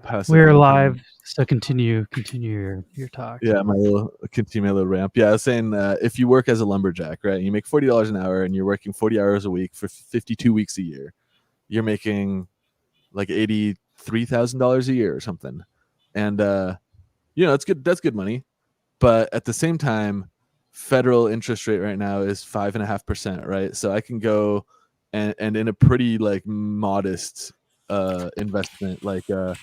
passive We're income. live, so continue your talk. Yeah, my little ramp. Yeah, I was saying if you work as a lumberjack, right, you make $40 an hour and you're working 40 hours a week for 52 weeks a year, you're making like $83,000 a year or something. And it's good. That's good money. But at the same time, federal interest rate right now is 5.5%, right? So I can go and in a pretty like modest investment, like a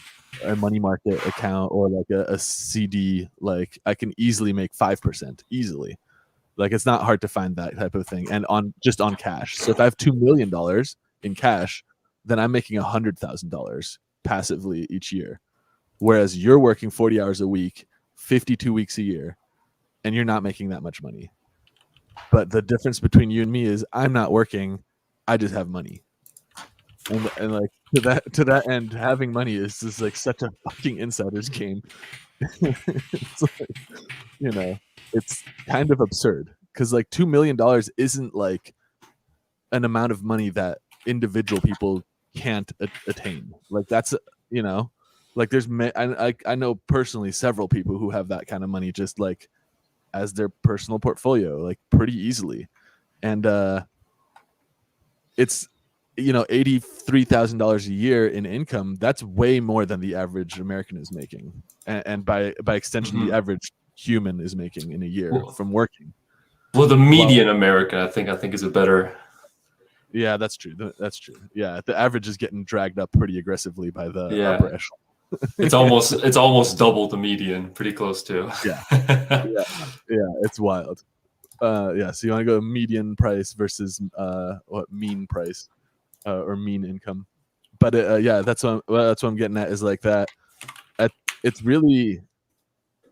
money market account or like a CD, like I can easily make 5% easily. Like it's not hard to find that type of thing, and on cash. So if I have $2 million in cash, then I'm making $100,000 passively each year. Whereas you're working 40 hours a week, 52 weeks a year, and you're not making that much money. But the difference between you and me is I'm not working, I just have money. And like to that end, having money is just like such a fucking insider's game. It's like, it's kind of absurd because like $2 million isn't like an amount of money that individual people can't attain. Like that's like there's I know personally several people who have that kind of money just like as their personal portfolio, like pretty easily. And it's $83,000 a year in income. That's way more than the average American is making, and by extension, the average human is making in a year from working. Well, the median American, I think is a better. Yeah, that's true. That's true. Yeah, the average is getting dragged up pretty aggressively by the upper echelon. It's almost double the median, pretty close to. Yeah, it's wild. So you want to go median price versus mean price or mean income, but that's what I'm getting at is like that. It's really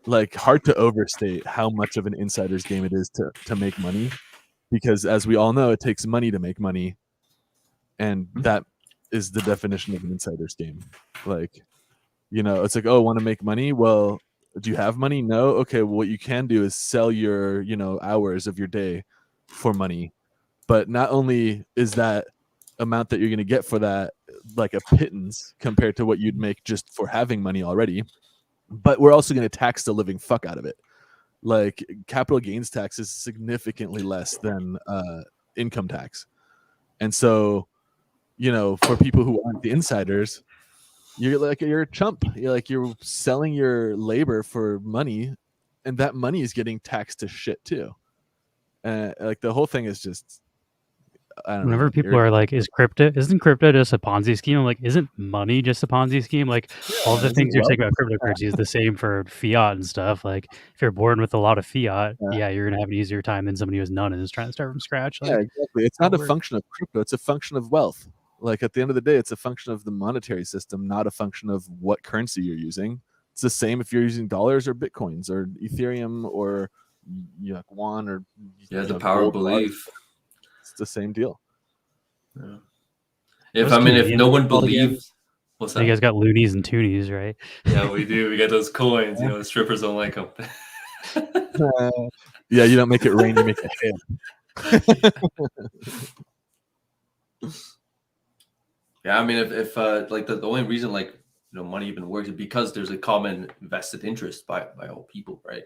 like hard to overstate how much of an insider's game it is to make money, because as we all know, it takes money to make money, and that is the definition of an insider's game. Like, it's like, oh, want to make money? Well, do you have money? No. Okay, well, what you can do is sell your hours of your day for money. But not only is that amount that you're going to get for that like a pittance compared to what you'd make just for having money already, but we're also going to tax the living fuck out of it. Like capital gains tax is significantly less than income tax. And so, for people who aren't the insiders, you're a chump. You're selling your labor for money, and that money is getting taxed to shit too. Like the whole thing is just, I don't know. Whenever people are like, isn't crypto just a Ponzi scheme? I'm like, isn't money just a Ponzi scheme? Like all the things you're saying about cryptocurrency is the same for fiat and stuff. Like if you're born with a lot of fiat, you're gonna have an easier time than somebody who's none and is trying to start from scratch. Like, yeah, exactly. It's not a function of crypto, it's a function of wealth. Like at the end of the day, it's a function of the monetary system, not a function of what currency you're using. It's the same if you're using dollars or bitcoins or Ethereum or yuan or the power of belief. It's the same deal. Yeah. If no one believes, what's that? You guys got loonies and toonies, right? Yeah, we do. We get those coins. Strippers don't like them. Yeah, you don't make it rain, you make it hail. Yeah, if like the only reason money even works is because there's a common vested interest by all people, right?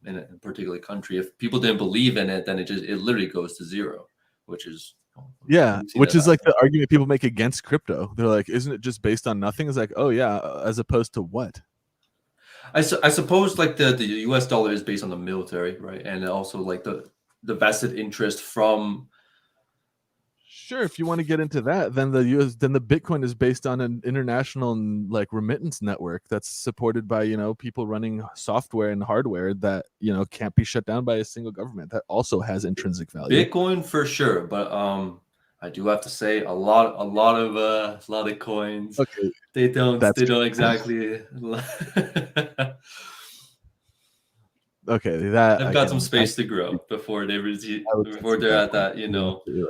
In a particular country. If people didn't believe in it, then it literally goes to zero, which is which is like the argument people make against crypto. They're like, isn't it just based on nothing? It's like, oh yeah, as opposed to what? I suppose like the US dollar is based on the military, right? And also like the vested interest from. Sure, if you want to get into that, then the Bitcoin is based on an international like remittance network that's supported by people running software and hardware that can't be shut down by a single government. That also has intrinsic value. Bitcoin for sure, but I do have to say a lot of coins. Okay, they don't exactly. Okay, that I've got some space to grow before they're at that.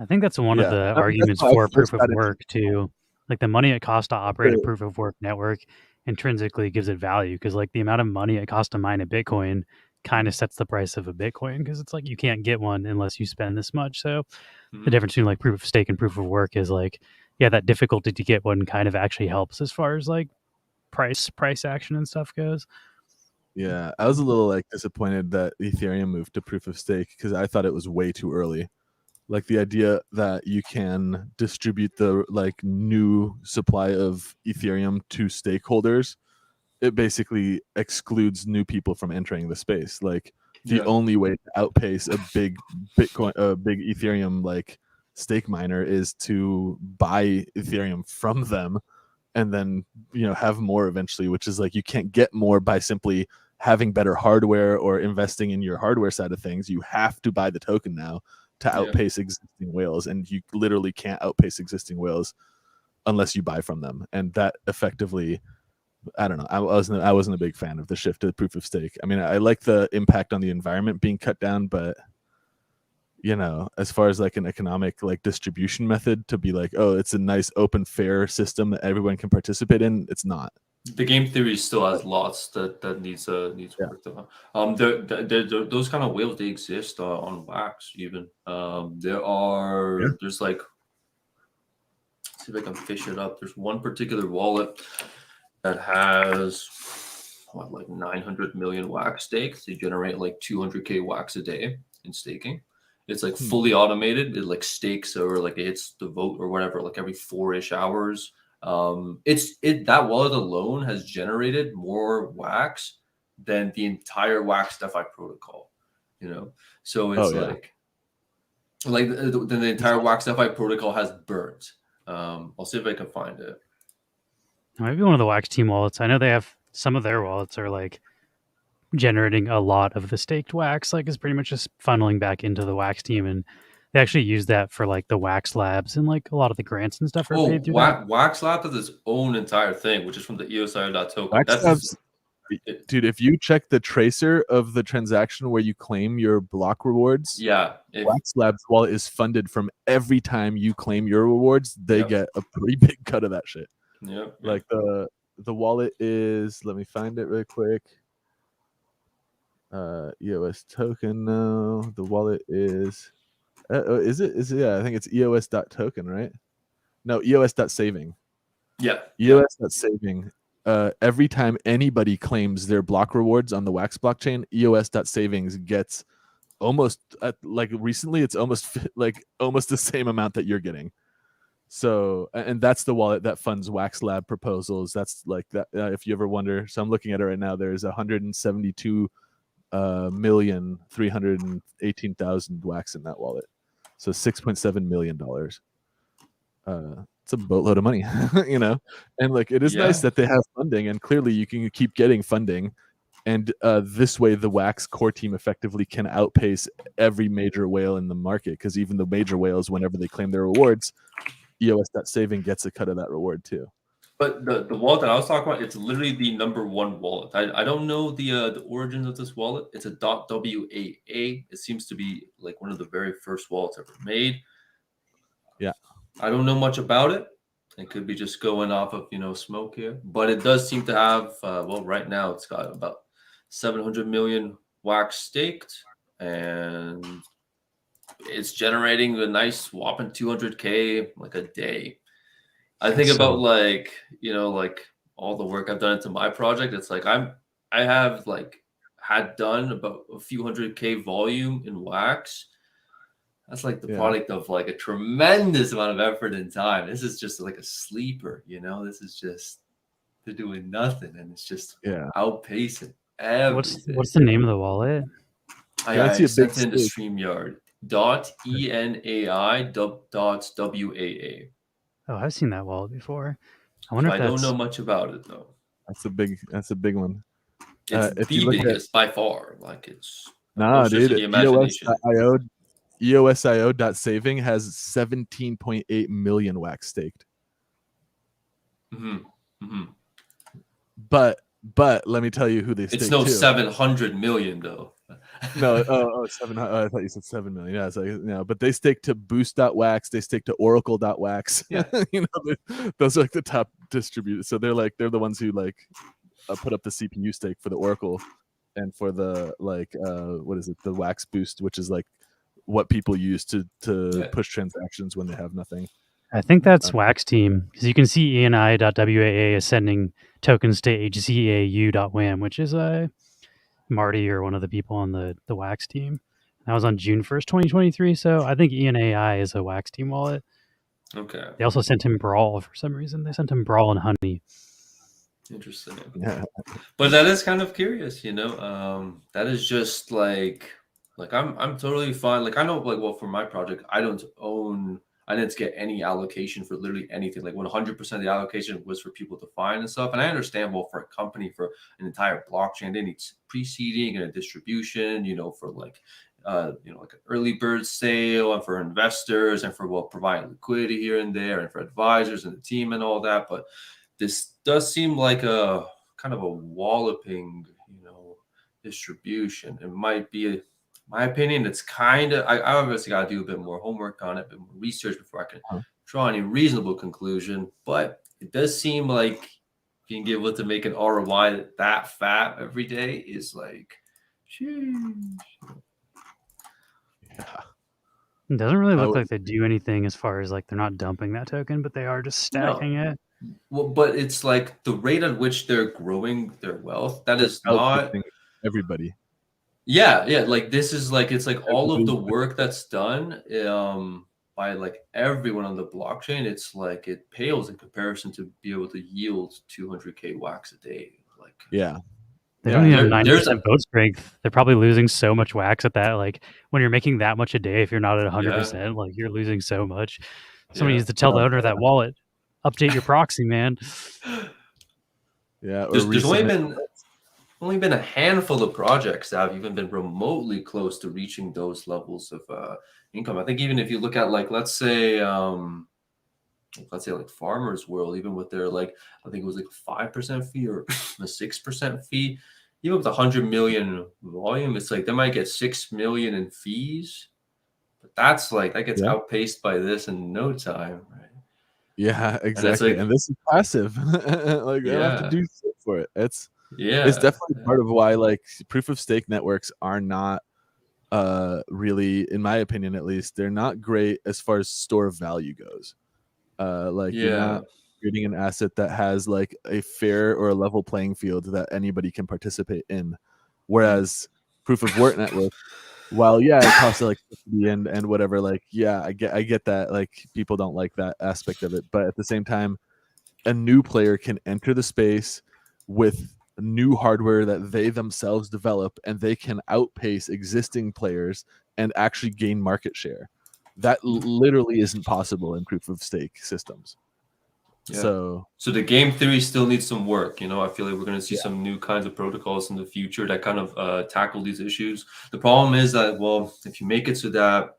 I think that's one of the arguments for proof of work too. Like the money it costs to operate a proof of work network intrinsically gives it value, because like the amount of money it costs to mine a Bitcoin kind of sets the price of a Bitcoin, because it's like you can't get one unless you spend this much. So the difference between like proof of stake and proof of work is like yeah, that difficulty to get one kind of actually helps as far as like price action and stuff goes. Yeah, I was a little like disappointed that Ethereum moved to proof of stake because I thought it was way too early. Like the idea that you can distribute the like new supply of Ethereum to stakeholders, it basically excludes new people from entering the space. Like the only way to outpace a big Bitcoin, a big Ethereum like stake miner is to buy Ethereum from them and then have more eventually, which is like you can't get more by simply having better hardware or investing in your hardware side of things. You have to buy the token now to outpace existing whales, and you literally can't outpace existing whales unless you buy from them. And that effectively, I don't know, I wasn't a big fan of the shift to proof of stake. I mean, I like the impact on the environment being cut down, but as far as like an economic like distribution method to be like, oh, it's a nice open fair system that everyone can participate in, it's not. The game theory still has lots that needs work though. Those kind of whales, they exist on Wax even. There's like, see if I can fish it up. There's one particular wallet that has like 900 million Wax stakes. They generate like 200k Wax a day in staking. It's like fully automated. It like stakes or like it hits the vote or whatever, like every 4-ish hours. That wallet alone has generated more Wax than the entire Wax DeFi protocol, so it's like then the entire Wax DeFi protocol has burnt. I'll see if I can find it. Maybe one of the Wax team wallets. I know they have some of their wallets are like generating a lot of the staked Wax, like is pretty much just funneling back into the Wax team, and they actually use that for like the Wax labs and like a lot of the grants and stuff are paid through that. Wax Lab has its own entire thing, which is from the EOSIO.token. Wax Labs, dude, if you check the tracer of the transaction where you claim your block rewards, Wax Labs wallet is funded from every time you claim your rewards. They get a pretty big cut of that shit. Like the wallet is, let me find it really quick. EOS token. No, the wallet is is it yeah, I think it's EOS.token, right? No, EOS.saving. EOS.saving. Every time anybody claims their block rewards on the Wax blockchain, EOS.savings gets almost like recently it's almost the same amount that you're getting. So, and that's the wallet that funds Wax Lab proposals. That's like that. If you ever wonder, so I'm looking at it right now. There's 172,318,000 Wax in that wallet. So $6.7 million. It's a boatload of money, and like it is nice that they have funding, and clearly you can keep getting funding, and this way the Wax core team effectively can outpace every major whale in the market, because even the major whales, whenever they claim their rewards, EOS.saving gets a cut of that reward too. But the wallet that I was talking about, it's literally the number one wallet. I don't know the origins of this wallet. It's a .WAA. It seems to be like one of the very first wallets ever made. Yeah. I don't know much about it. It could be just going off of, smoke here. But it does seem to have, right now it's got about 700 million Wax staked. And it's generating a nice whopping 200K like a day. I think about like all the work I've done into my project. It's like I have like had done about a few 100K volume in Wax. That's like the product of like a tremendous amount of effort and time. This is just like a sleeper, This is just, they're doing nothing, and it's just outpacing everything. What's the name of the wallet? I sent it into StreamYard. .enai.WAA. Oh, I've seen that wallet before. I wonder if I don't know much about it though. That's a big one. It's the biggest by far. Like it's dude. EOSIO.saving has 17.8 million Wax staked. But let me tell you who they staked. It's no 700 million though. No, 700. I thought you said 7 million. Yeah, it's like but they stake to Boost.wax, they stake to Oracle.wax. Yeah. Those are like the top distributors. So they're the ones who like put up the CPU stake for the Oracle and for the what is it, the Wax Boost, which is like what people use to push transactions when they have nothing. I think that's Wax Team, because you can see ENI.WAA is sending tokens to HCAU.WAM, which is Marty or one of the people on the Wax Team. That was on June 1st, 2023. So I think ENAI is a Wax Team wallet. Okay. They also sent him Brawl for some reason. They sent him Brawl and Honey. Interesting. Yeah. But that is kind of curious, you know. That is just like I'm totally fine. Like I know, like, well, for my project, I didn't get any allocation for literally anything. Like 100% of the allocation was for people to find and stuff. And I understand, well, for a company, for an entire blockchain, they need preceding and a distribution, you know, for like like an early bird sale, and for investors, and for, well, providing liquidity here and there, and for advisors and the team and all that. But this does seem like a kind of a walloping, distribution. It might be, my opinion, it's kind of, I obviously got to do a bit more homework on it, a bit more research before I can draw any reasonable conclusion. But it does seem like being able to make an ROI that fat every day is like, sheesh. Yeah. It doesn't really look like they do anything as far as like they're not dumping that token, but they are just stacking it. Well, but it's like the rate at which they're growing their wealth, that is not everybody. Yeah, like this is like, it's like all of the work that's done by like everyone on the blockchain. It's like it pales in comparison to be able to yield 200k wax a day. Like, yeah, they don't even have 90% vote strength. They're probably losing so much wax at that. Like when you're making that much a day, if you're not at 100%, like you're losing so much. Somebody needs to tell the owner of that wallet, update your proxy, man. Yeah, there's only been a handful of projects that have even been remotely close to reaching those levels of income. I think even if you look at, like, let's say like Farmers World, even with their, like, I think it was like a 5% fee or a 6% fee, even with 100 million volume, it's like they might get 6 million in fees, but that's like, that gets outpaced by this in no time, right? Yeah, exactly. And this is passive. Like they don't have to do shit for it. It's definitely part of why, like, proof of stake networks are not really, in my opinion at least, they're not great as far as store of value goes. You're not creating an asset that has like a fair or a level playing field that anybody can participate in. Whereas proof of work network, while it costs electricity and whatever, like, I get that, like, people don't like that aspect of it, but at the same time, a new player can enter the space with new hardware that they themselves develop, and they can outpace existing players and actually gain market share. That literally isn't possible in proof of stake systems. So the game theory still needs some work. I feel like we're going to see some new kinds of protocols in the future that kind of tackle these issues. The problem is that, well, if you make it so that,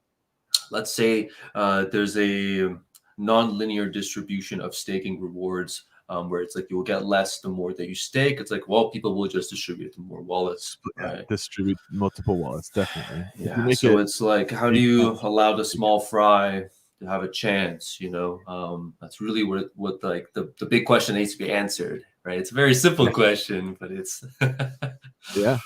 let's say there's a non-linear distribution of staking rewards, where it's like you will get less the more that you stake. It's like, well, people will just distribute it to more wallets. Right? Distribute multiple wallets, definitely. Yeah. So it's like, how do you allow the small fry to have a chance? That's really what like the big question needs to be answered, right? It's a very simple question, but it's yeah,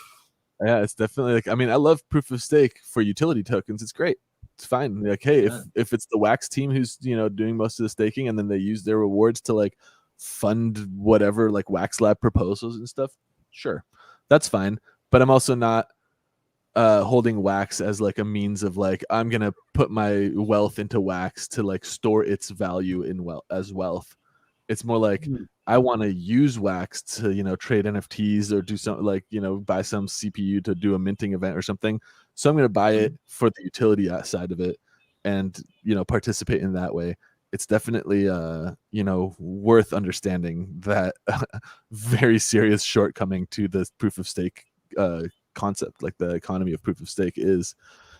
it's definitely like, I mean, I love proof of stake for utility tokens. It's great. It's fine. Like, hey, if it's the Wax team who's doing most of the staking, and then they use their rewards to like fund whatever, like Wax Lab proposals and stuff, sure, that's fine. But I'm also not holding Wax as like a means of like, I'm gonna put my wealth into Wax to like store its value in as wealth. It's more like, I want to use Wax to trade NFTs or do something like buy some CPU to do a minting event or something. So I'm going to buy it for the utility side of it, and participate in that way. It's definitely worth understanding that very serious shortcoming to the proof of stake concept, like the economy of proof of stake is.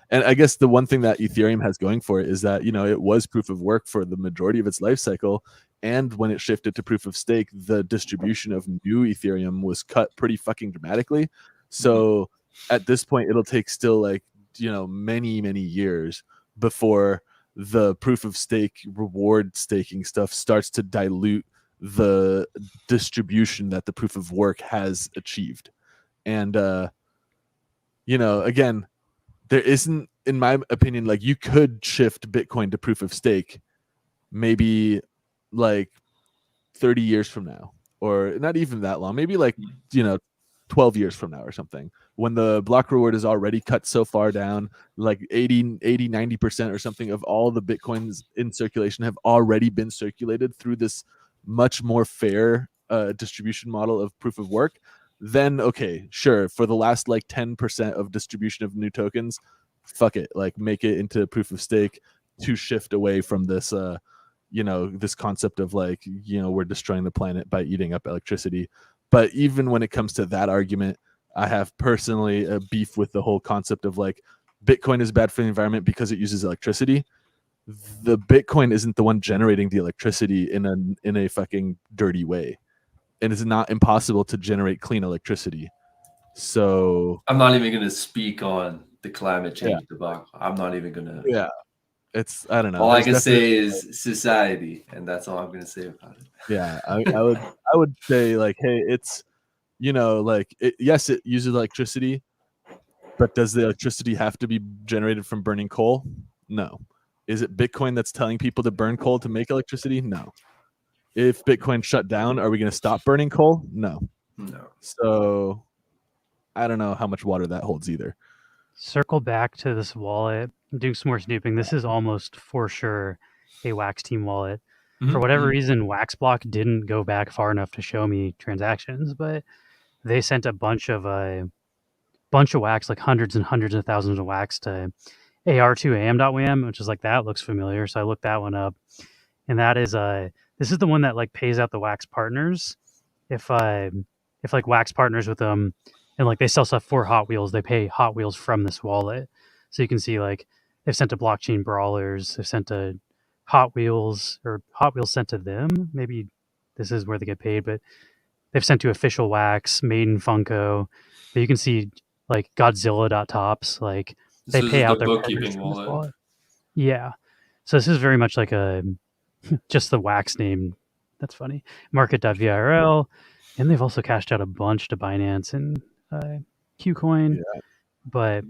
And I guess the one thing that Ethereum has going for it is that it was proof of work for the majority of its life cycle, and when it shifted to proof of stake, the distribution of new Ethereum was cut pretty fucking dramatically. So at this point, it'll take still like many years before the proof of stake reward staking stuff starts to dilute the distribution that the proof of work has achieved. And again, there isn't, in my opinion, like, you could shift Bitcoin to proof of stake maybe like 30 years from now, or not even that long, maybe like, 12 years from now or something, when the block reward is already cut so far down, like 90% or something of all the Bitcoins in circulation have already been circulated through this much more fair distribution model of proof of work, then okay, sure, for the last like 10% of distribution of new tokens, fuck it, like make it into proof of stake to shift away from this this concept of like, we're destroying the planet by eating up electricity. But even when it comes to that argument, I have personally a beef with the whole concept of like Bitcoin is bad for the environment because it uses electricity. The Bitcoin isn't the one generating the electricity in a fucking dirty way. And it's not impossible to generate clean electricity. So I'm not even going to speak on the climate change debacle. I'm not even going to. Yeah. It's, I don't know. All I can say is society, and that's all I'm going to say about it. Yeah, I would say like, hey, it's, like yes, it uses electricity, but does the electricity have to be generated from burning coal? No. Is it Bitcoin that's telling people to burn coal to make electricity? No. If Bitcoin shut down, are we going to stop burning coal? No. So I don't know how much water that holds either. Circle back to this wallet. I'm doing some more snooping. This is almost for sure a Wax Team wallet. For whatever reason, Waxblock didn't go back far enough to show me transactions, but they sent a bunch of wax, like hundreds and hundreds of thousands of wax, to ar2am.wam, which is like, that looks familiar. So I looked that one up, and that is this is the one that like pays out the Wax partners. If like Wax partners with them, and like they sell stuff for Hot Wheels, they pay Hot Wheels from this wallet. So you can see like they've sent to Blockchain Brawlers, they've sent to Hot Wheels, or Hot Wheels sent to them. Maybe this is where they get paid, but they've sent to Official Wax, Maiden Funko. But you can see like Godzilla.tops, like they pay out their bookkeeping wallet. Yeah. So this is very much like a just the Wax name. That's funny. Market.virl. And they've also cashed out a bunch to Binance and Qcoin. Yeah. But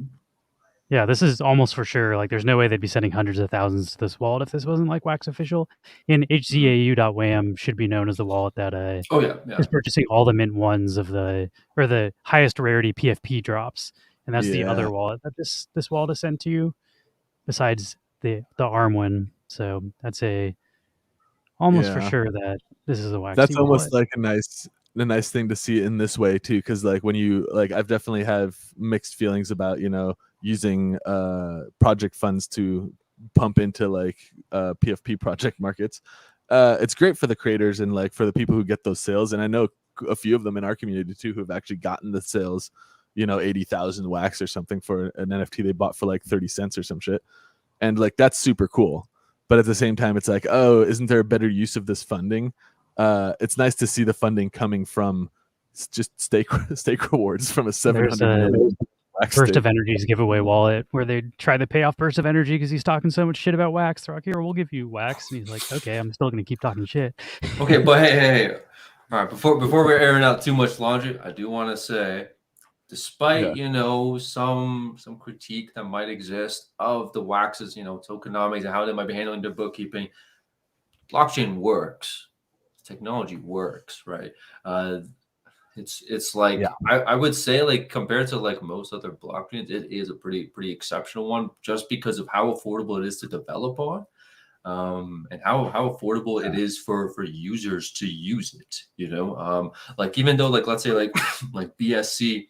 yeah, this is almost for sure. Like, there's no way they'd be sending hundreds of thousands to this wallet if this wasn't like Wax official. And HZAU.wam should be known as the wallet that is purchasing all the mint ones of the highest rarity PFP drops. And that's the other wallet that this wallet is sent to, besides the ARM one. So that's almost for sure that this is a Wax. That's almost wallet. Like a nice thing to see in this way too, because like when you like, I've definitely have mixed feelings about using project funds to pump into like PFP project markets. It's great for the creators and like for the people who get those sales, and I know a few of them in our community too who have actually gotten the sales, 80,000 wax or something for an NFT they bought for like 30 cents or some shit, and like that's super cool. But at the same time, it's like, oh, isn't there a better use of this funding? It's nice to see the funding coming from just stake rewards from a 700 million. Burst of Energy's giveaway wallet where they try to pay off Burst of Energy because he's talking so much shit about wax. They're like, here, we'll give you wax. And he's like, okay, I'm still going to keep talking shit. Okay, but hey. All right, before we're airing out too much laundry, I do want to say, despite, some critique that might exist of the waxes, tokenomics and how they might be handling their bookkeeping, blockchain works. Technology works, right? It's like, I would say, like, compared to like most other blockchains, it is a pretty exceptional one, just because of how affordable it is to develop on, and how affordable it is for users to use it. Like, even though, like, let's say like BSC,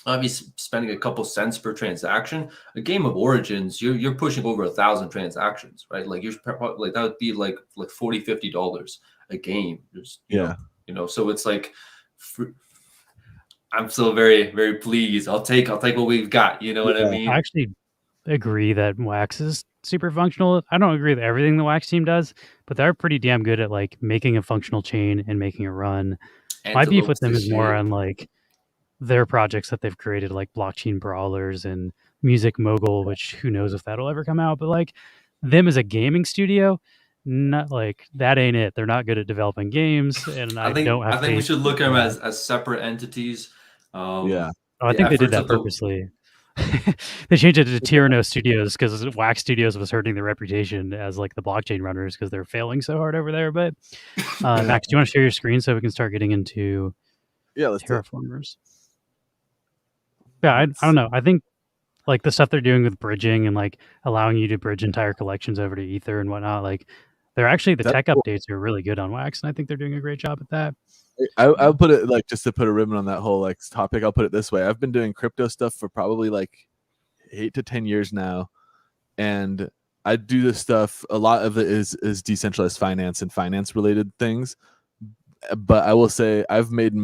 obviously spending a couple cents per transaction, a game of Origins, you're pushing over 1,000 transactions, right? Like, you're like, that would be like $40-$50 a game. So it's like, I'm still very, very pleased. I'll take what we've got. You know what I mean? I actually agree that Wax is super functional. I don't agree with everything the Wax team does, but they're pretty damn good at like making a functional chain and making it run. My beef with them is more on like their projects that they've created, like Blockchain Brawlers and Music Mogul, which who knows if that'll ever come out. But like them as a gaming studio, not like that ain't it. They're not good at developing games, and I think we should look at them as separate entities. I think they did that purposely. they changed it to Tyranno Studios because Wax Studios was hurting their reputation as like the blockchain runners because they're failing so hard over there. But Max, do you want to share your screen so we can start getting into let's do it. Terraformers? Yeah, I don't know. I think like the stuff they're doing with bridging and like allowing you to bridge entire collections over to Ether and whatnot, like they're actually the tech updates are really good on Wax, and I think they're doing a great job at that. I'll put it like, just to put a ribbon on that whole like topic, I'll put it this way. I've been doing crypto stuff for probably like 8 to 10 years now, and I do this stuff. A lot of it is decentralized finance and finance related things, but I will say I've made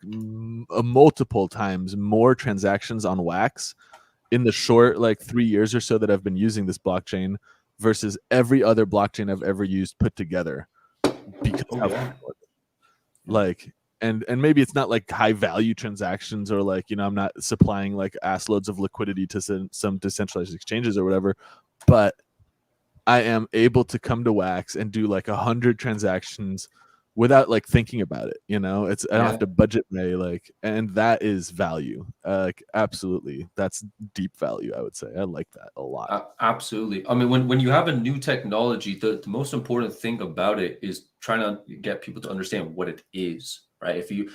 multiple times more transactions on Wax in the short like 3 years or so that I've been using this blockchain versus every other blockchain I've ever used put together, because like, and maybe it's not like high value transactions, or like, you know, I'm not supplying like ass loads of liquidity to some decentralized exchanges or whatever, but I am able to come to Wax and do like 100 transactions without like thinking about it. You know, I don't have to budget my like, and that is value. Like, absolutely, that's deep value. I would say I like that a lot. Absolutely. I mean, when you have a new technology, the most important thing about it is trying to get people to understand what it is, right? If you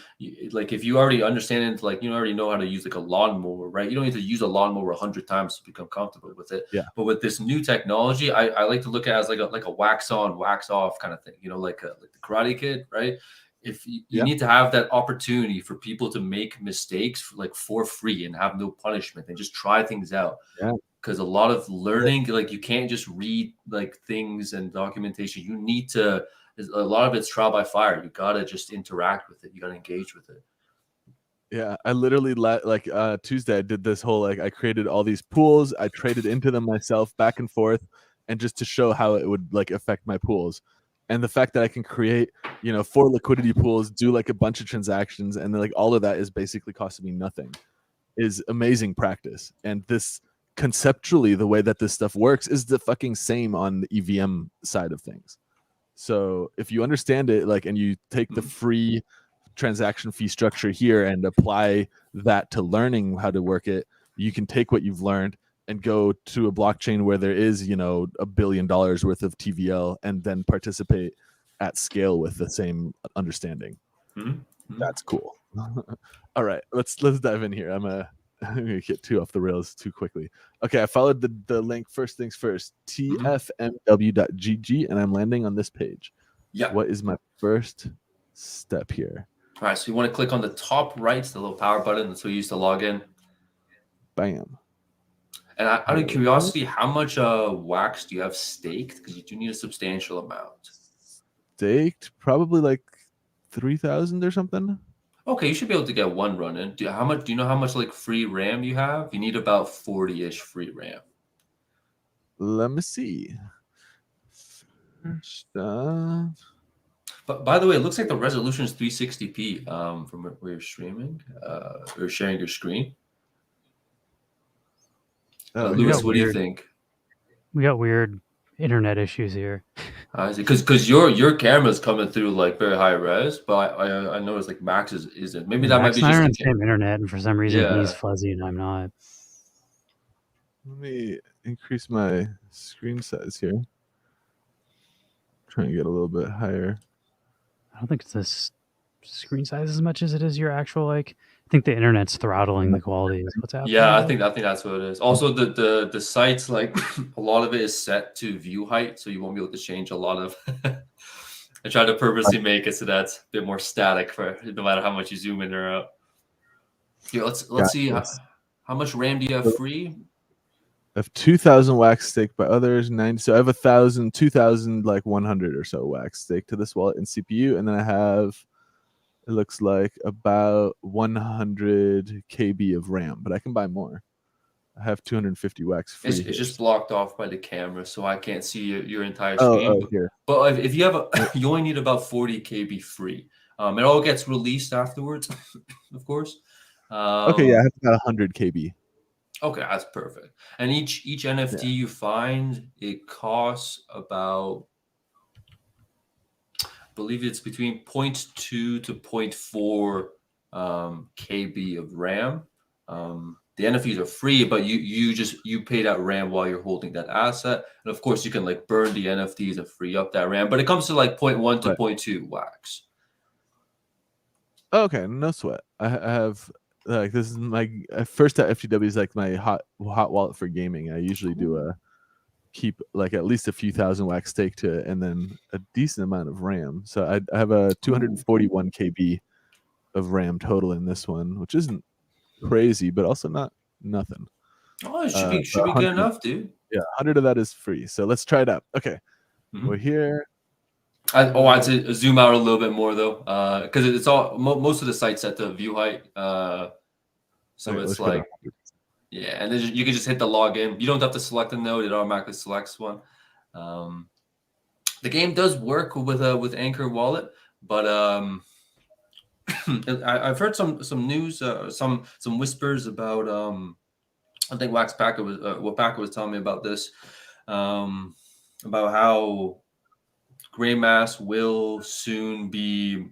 already understand it, like, you already know how to use like a lawnmower, right? You don't need to use a lawnmower 100 times to become comfortable with it. Yeah. But with this new technology, I like to look at it as like a wax on, wax off kind of thing, like the Karate Kid, right? If you need to have that opportunity for people to make mistakes for free and have no punishment and just try things out. Yeah. Because a lot of learning, like, you can't just read like things and documentation. You need to, a lot of it's trial by fire. You got to just interact with it. You got to engage with it. Yeah, I literally Tuesday I did this whole like, I created all these pools, I traded into them myself back and forth, and just to show how it would like affect my pools. And the fact that I can create, 4 liquidity pools, do like a bunch of transactions, and then like all of that is basically costing me nothing, is amazing practice. And this, conceptually, the way that this stuff works is the fucking same on the EVM side of things. So if you understand it, like, and you take the free transaction fee structure here and apply that to learning how to work it, you can take what you've learned and go to a blockchain where there is, $1 billion worth of TVL, and then participate at scale with the same understanding. That's cool. All right, let's dive in here. I'm gonna get too off the rails too quickly. Okay, I followed the link. First things first, tfmw.gg, and I'm landing on this page. Yeah. What is my first step here? All right, so you want to click on the top right, the little power button. That's what you use to log in. Bam. And out of curiosity, how much wax do you have staked? Because you do need a substantial amount. Staked? Probably like 3,000 or something. Okay, you should be able to get one run in. Do you know how much like free RAM you have? You need about 40-ish free RAM. Let me see. But by the way, it looks like the resolution is 360p from where you're streaming or sharing your screen. Lewis, what do you think? We got weird internet issues here. I see, because your camera's coming through like very high res, but I noticed like Max isn't. Maybe that might be just the same internet, and for some reason he's fuzzy and I'm not. Let me increase my screen size here. Trying to get a little bit higher. I don't think it's this screen size as much as it is your actual like. I think the internet's throttling the quality. Is what's happening. Yeah, I think that's what it is. Also, the site's like a lot of it is set to view height, so you won't be able to change a lot of. I tried to purposely make it so that's a bit more static for no matter how much you zoom in or out. Here, let's see how much RAM do you have free? I have 2,000 wax staked by others, 90. So I have 1,000, 2,000, like 100 or so wax staked to this wallet and CPU, and then I have, it looks like, about 100 KB of RAM, but I can buy more. I have 250 wax free. It's just blocked off by the camera, so I can't see your entire screen. But if you have you only need about 40 KB free. It all gets released afterwards, of course. Okay, yeah, I have about 100 KB. Okay, that's perfect. And each NFT you find, it costs about, I believe it's between 0.2 to 0.4 KB of RAM. the NFTs are free, but you pay that RAM while you're holding that asset. And of course, you can like burn the NFTs and free up that RAM. But it comes to like 0.1 to 0.2 wax. Okay, no sweat. I have like this is my first FTW is like my hot wallet for gaming. I usually do keep like at least a few thousand wax stake to it, and then a decent amount of RAM. So I have a 241 KB of RAM total in this one, which isn't crazy, but also not nothing. Oh, it should be good enough, dude. Yeah, 100 of that is free. So let's try it out. Okay, we're here. I'd say zoom out a little bit more though, because it's all most of the sites set to view height. So okay, it's like, yeah, and then you can just hit the login. You don't have to select a node; it automatically selects one. The game does work with Anchor Wallet, but I've heard some news, some whispers about. I think Wax Packer was what Packer was telling me about this, about how Greymass will soon be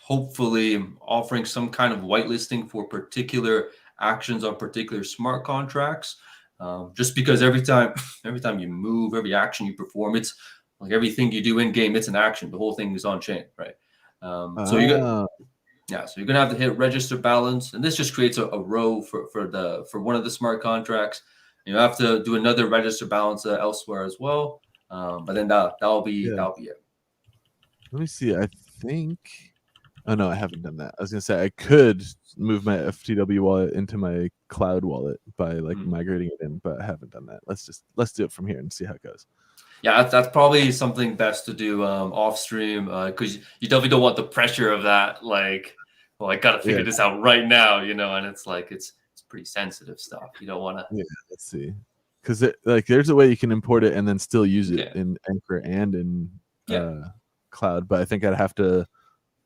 hopefully offering some kind of whitelisting for particular actions on particular smart contracts. Just because every time you move, every action you perform, it's like everything you do in game, it's an action. The whole thing is on chain, right? So you got. Yeah, so you're gonna have to hit register balance, and this just creates a row for one of the smart contracts. You have to do another register balance elsewhere as well, but then that'll be it. Let me see. I think. Oh no, I haven't done that. I was gonna say I could move my FTW wallet into my cloud wallet by like migrating it in, but I haven't done that. Let's do it from here and see how it goes. Yeah, that's probably something best to do off stream because you definitely don't want the pressure of that. Like, well, I gotta figure this out right now, and it's like it's pretty sensitive stuff. You don't want to. Yeah, let's see, because like there's a way you can import it and then still use it in Anchor and in Cloud, but I think I'd have to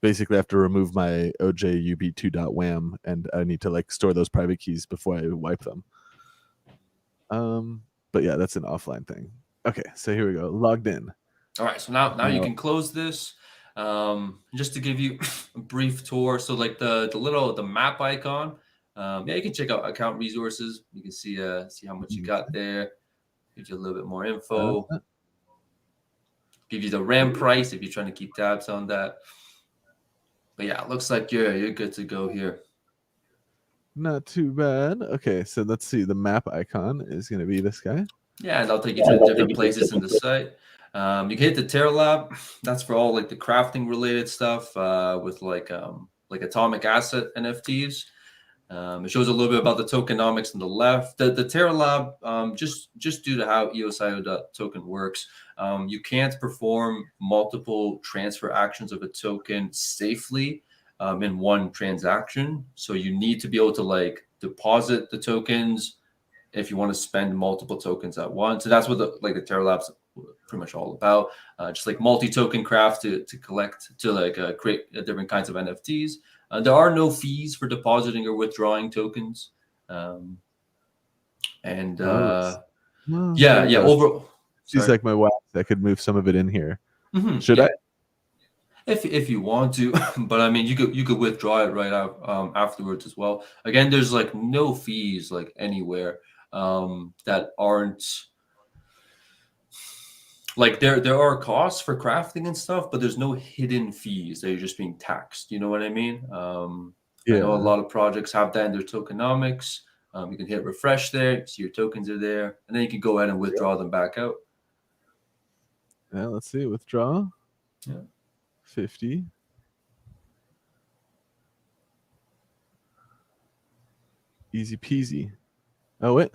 basically remove my OJUB2.wham, and I need to like store those private keys before I wipe them. But yeah, that's an offline thing. Okay, so here we go. Logged in. All right, so now you can close this. Just to give you a brief tour, so like the map icon, you can check out account resources. You can see how much you got there. Gives you a little bit more info. Give you the RAM price if you're trying to keep tabs on that. But yeah, it looks like you're good to go here. Not too bad. Okay, so let's see. The map icon is going to be this guy. Yeah, and I'll take you to different places in the site. You can hit the Terra Lab. That's for all like the crafting related stuff with like atomic asset NFTs. It shows a little bit about the tokenomics on the left. The Terra Lab, just due to how EOSIO.token works, you can't perform multiple transfer actions of a token safely in one transaction. So you need to be able to like deposit the tokens if you want to spend multiple tokens at once. So that's what the Terra Lab's pretty much all about. Just like multi-token craft to collect, to like create different kinds of NFTs. There are no fees for depositing or withdrawing tokens. Overall. Seems like my wax. I could move some of it in here. Should I? If you want to, but I mean, you could withdraw it right out afterwards as well. Again, there's like no fees like anywhere that aren't like there are costs for crafting and stuff, but there's no hidden fees that you're just being taxed. You know what I mean? I know a lot of projects have that in their tokenomics. You can hit refresh there, see your tokens are there, and then you can go ahead and withdraw them back out. Yeah, let's see. Withdraw. Yeah. 50. Easy peasy. Oh, wait.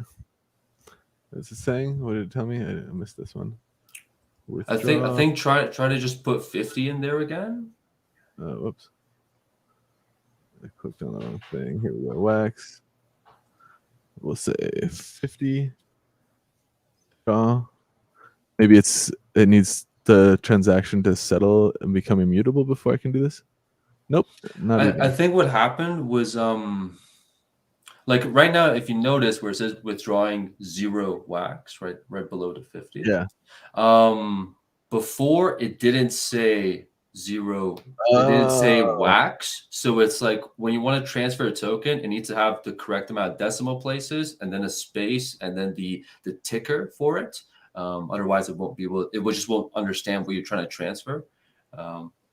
What's it saying? What did it tell me? I missed this one. Withdraw. I think try to just put 50 in there again. Whoops. I clicked on the wrong thing. Here we go. Wax. We'll say 50. Maybe it needs the transaction to settle and become immutable before I can do this. Nope. I think what happened was like right now, if you notice where it says withdrawing 0 wax, right below the 50. Yeah. Before it didn't say 0. They didn't say wax. So it's like when you want to transfer a token, it needs to have the correct amount of decimal places and then a space and then the ticker for it. Otherwise, it won't be able. It just won't understand what you're trying to transfer.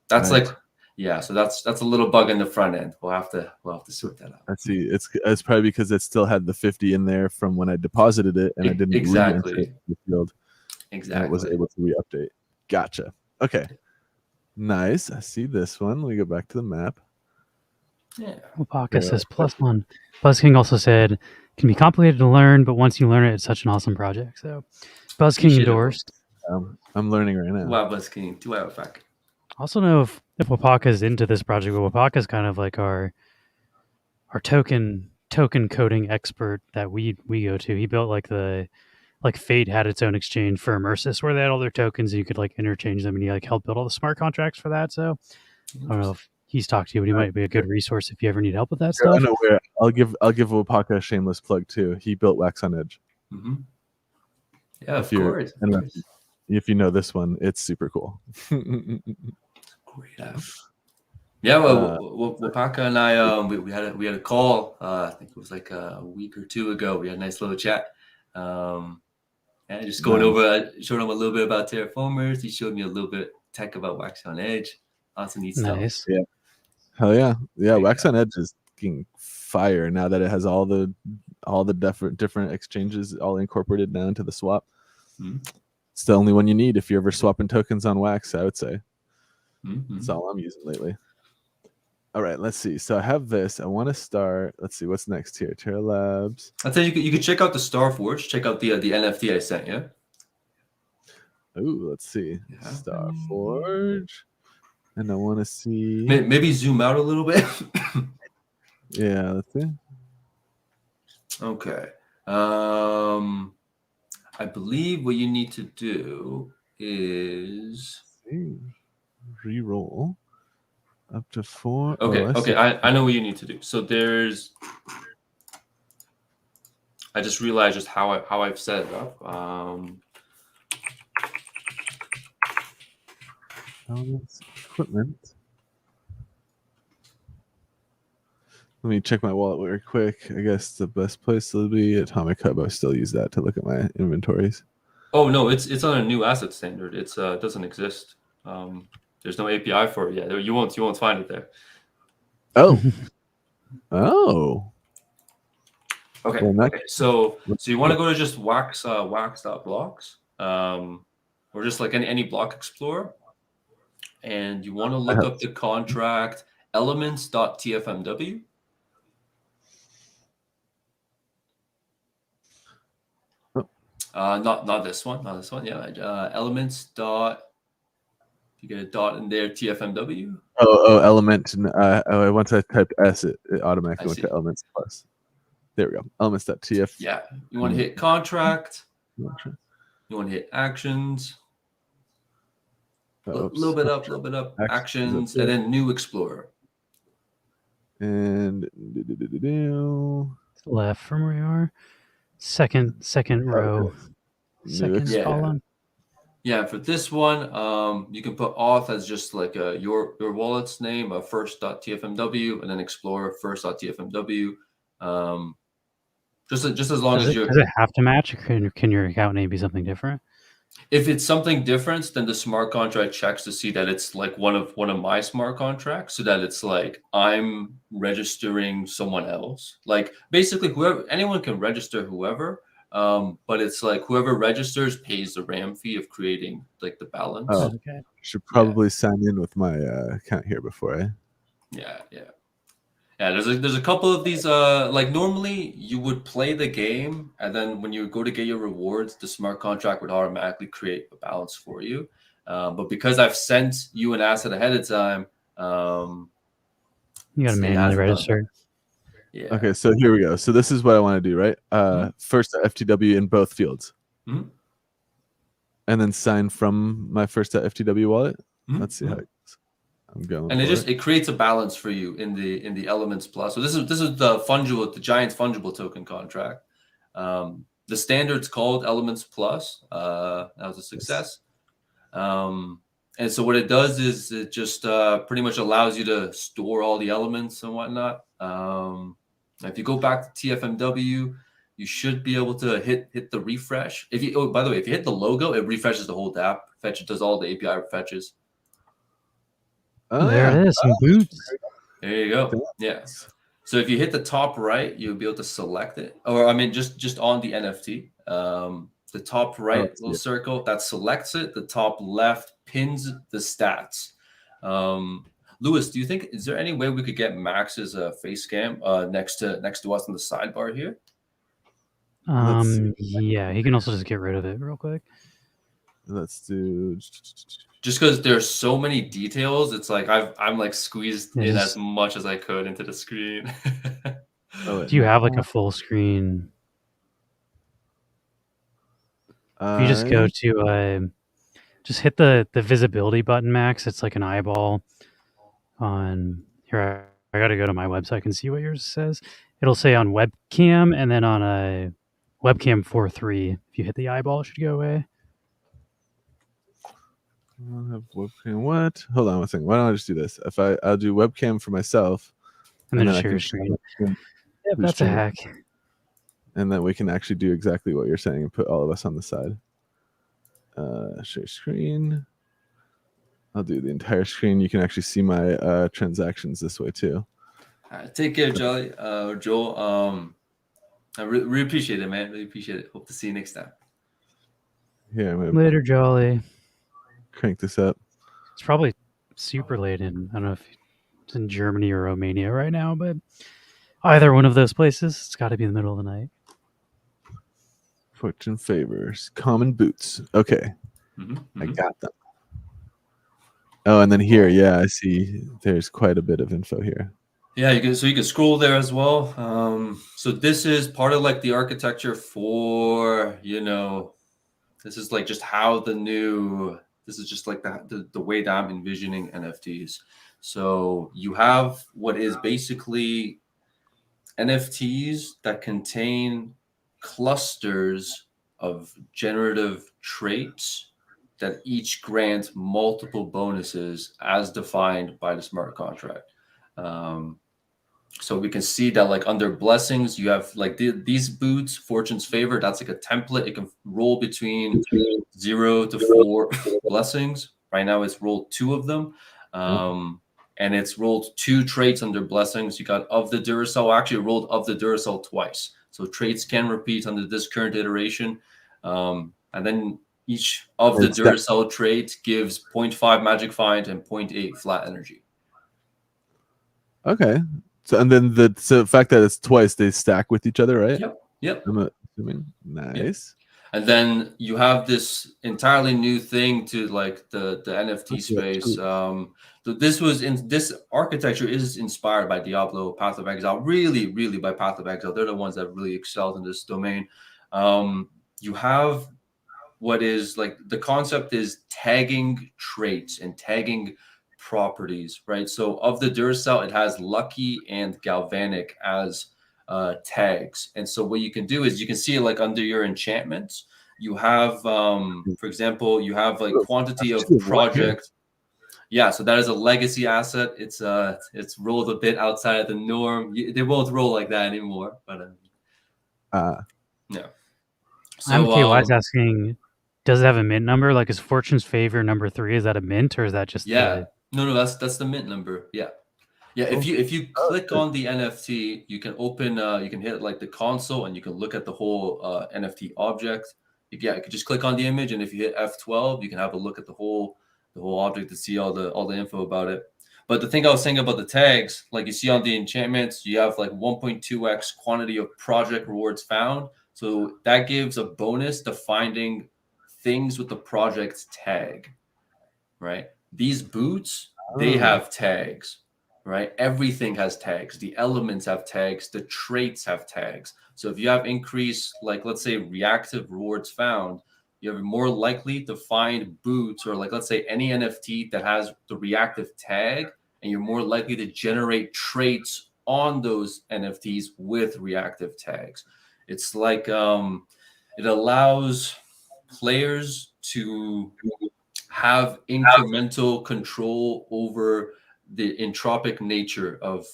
That's Right. like, yeah. So that's a little bug in the front end. We'll have to sort that out. I see. It's probably because it still had the 50 in there from when I deposited it, and I didn't re-enter it in the field. Exactly. And it was able to re-update. Gotcha. Okay. Nice. I see this one. Let me go back to the map. Yeah. Wapaka says +1. BuzzKing also said can be complicated to learn, but once you learn it, it's such an awesome project. So BuzzKing endorsed. I'm learning right now. Wow, BuzzKing. 2 out of 5. I also know if Wapaka is into this project, but Wapaka is kind of like our token coding expert that we go to. He built like Fate had its own exchange for Immersis where they had all their tokens and you could like interchange them, and he like helped build all the smart contracts for that. So I don't know if he's talked to you, but he might be a good resource if you ever need help with that stuff. Unaware. I'll give Wapaka a shameless plug too. He built Wax on Edge. Mm-hmm. Yeah, of course. If you know this one, it's super cool. Great app. Yeah, well, Wapaka and I, we had a call. I think it was like a week or 2 ago. We had a nice little chat. And just going over, showed him a little bit about Terraformers. He showed me a little bit tech about Wax on Edge. Lots of neat stuff. Yeah. Hell yeah. Yeah, Wax on Edge is fucking fire now that it has all the different exchanges all incorporated down to the swap. Mm-hmm. It's the only one you need if you're ever swapping tokens on Wax, I would say. Mm-hmm. That's all I'm using lately. All right, let's see. So I have this. I want to start. Let's see what's next here. Terra Labs. I'll tell you could check out the Star Forge. Check out the NFT I sent you. Oh, let's see. Yeah. Star Forge. And I want to see. Maybe zoom out a little bit. Yeah, let's see. Okay. I believe what you need to do is re-roll up to 4. Okay. I know what you need to do. So there's. I just realized just how I've set it up. Equipment. Let me check my wallet very quick. I guess the best place to be Atomic Hub. I still use that to look at my inventories. Oh no, it's on a new asset standard. It doesn't exist. There's no API for it yet. You won't find it there. Oh. Oh. Okay. Well, okay. So you want to go to just wax.blocks, or just like any block explorer, and you want to look up the contract elements.tfmw. Not this one. Yeah. Elements. You get a dot in there. TFMW. Oh, element. Once I typed S, it automatically went to elements plus. There we go. Elements.tf. Yeah. You want to hit contract. You want to hit actions. A little bit up. Actions, and then new explorer. And left from where you are. Second row. Second column. Yeah, for this one, you can put auth as just like your wallet's name, first.tfmw, and then explorer first.tfmw. Just as long as you're. Does it have to match, or can your account name be something different? If it's something different, then the smart contract checks to see that it's like one of my smart contracts, so that it's like I'm registering someone else. Like basically, anyone can register whoever. But it's like whoever registers pays the RAM fee of creating like the balance. Oh, okay. Should probably sign in with my account here before I. Yeah. There's a couple of these. Like normally you would play the game, and then when you go to get your rewards, the smart contract would automatically create a balance for you. But because I've sent you an asset ahead of time, you got to manually register. Yeah. Okay, so here we go. So this is what I want to do, right? First FTW in both fields, and then sign from my first FTW wallet. Let's see how it goes. I'm going. And it creates a balance for you in the Elements Plus. So this is the Giants fungible token contract. The standard's called Elements Plus. That was a success. And And so what it does is it just pretty much allows you to store all the elements and whatnot. If you go back to TFMW, you should be able to hit the refresh. If you by the way, if you hit the logo, it refreshes the whole app. Fetch, it does all the API fetches. Oh, there yeah. it is, some boots. There you go. Yeah. So if you hit the top right, you'll be able to select it. Or I mean, just on the NFT. The top right little circle that selects it. The top left pins the stats. Lewis, do you think is there any way we could get Max's face cam next to us on the sidebar here? Yeah, he can also just get rid of it real quick. Let's do. Just because there's so many details, it's like I'm like squeezed in as much as I could into the screen. Do you have like a full screen? If you just go to just hit the visibility button, Max. It's like an eyeball on here. I got to go to my website and see what yours says. It'll say on webcam, and then on a webcam 4.3. If you hit the eyeball, it should go away. I'll have webcam. What? Hold on one second. Why don't I just do this? I'll do webcam for myself, and then share your screen. Yep, that's a hack. And then we can actually do exactly what you're saying and put all of us on the side. Share screen. I'll do the entire screen. You can actually see my transactions this way too. Take care, Jolly. Joel. I really appreciate it, man. Really appreciate it. Hope to see you next time. Yeah, later, Jolly. Crank this up. It's probably super late in, I don't know if it's in Germany or Romania right now, but either one of those places, it's got to be in the middle of the night. Fortune favors. Common boots. Okay. I got them. Oh, and then here, yeah, I see there's quite a bit of info here. Yeah, you can scroll there as well. So this is part of like the architecture for, this is like just how this is just like the way that I'm envisioning NFTs. So you have what is basically NFTs that contain clusters of generative traits that each grant multiple bonuses as defined by the smart contract. So we can see that like under blessings, you have like these boots, Fortune's favor. That's like a template. It can roll between 0 to 4 blessings. Right now it's rolled 2 of them. And it's rolled 2 traits under blessings. You got of the Duracell, actually rolled of the Duracell twice. So traits can repeat under this current iteration. And then each of the Duracell trait gives 0.5 magic find and 0.8 flat energy. Okay. So and then the fact that it's twice, they stack with each other, right? Yep. I'm assuming. Nice. Yep. And then you have this entirely new thing to like the NFT space. This architecture is inspired by Diablo, Path of Exile, really, really by Path of Exile. They're the ones that really excelled in this domain. You have what is like the concept is tagging traits and tagging properties, right? So of the Duracell, it has Lucky and Galvanic as tags. And so what you can do is you can see like under your enchantments, you have, for example, you have like quantity of project. Yeah, so that is a legacy asset. It's rolled a bit outside of the norm. They won't roll like that anymore, but yeah. So MKY is asking, does it have a mint number? Like, is Fortune's favor number 3? Is that a mint or is that just No, that's the mint number. Yeah. If you click on the NFT, you can open you can hit like the console and you can look at the whole NFT object. You can just click on the image, and if you hit F12, you can have a look at the whole object to see all the info about it. But the thing I was saying about the tags, like you see on the enchantments, you have like 1.2x quantity of project rewards found. So that gives a bonus to finding things with the project tag, right? These boots, they have tags, right? Everything has tags. The elements have tags. The traits have tags. So if you have increased, like let's say reactive rewards found, you're more likely to find boots or like let's say any NFT that has the reactive tag, and you're more likely to generate traits on those NFTs with reactive tags. It's like it allows players to have incremental control over the entropic nature of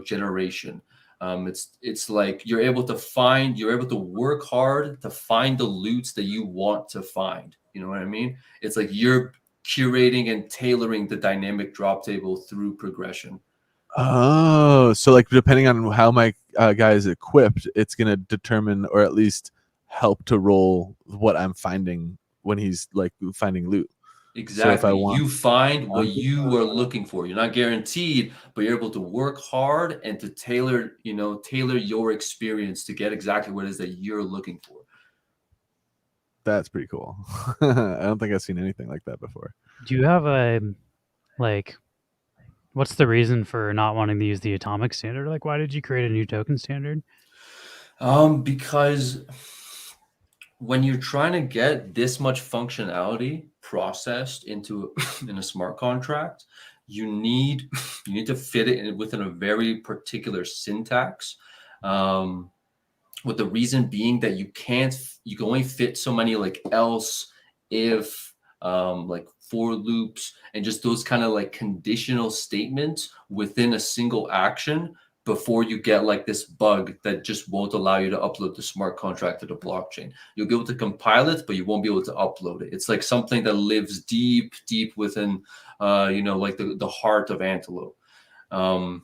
generation. It's like you're able to work hard to find the loots that you want to find. You know what I mean? It's like you're curating and tailoring the dynamic drop table through progression. Oh, so like depending on how my guy is equipped, it's gonna determine or at least help to roll what I'm finding when he's like finding loot. Exactly. So if I want, you find what you are looking for. You're not guaranteed, but you're able to work hard and to tailor your experience to get exactly what it is that you're looking for. that's pretty cool. I don't think I've seen anything like that before. Do you have a like? What's the reason for not wanting to use the atomic standard? Like, why did you create a new token standard? Because when you're trying to get this much functionality processed into in a smart contract, you need to fit it in within a very particular syntax. With the reason being that you can only fit so many like else, if, like for loops and just those kind of like conditional statements within a single action before you get like this bug that just won't allow you to upload the smart contract to the blockchain. You'll be able to compile it, but you won't be able to upload it. It's like something that lives deep within, like the heart of Antelope. And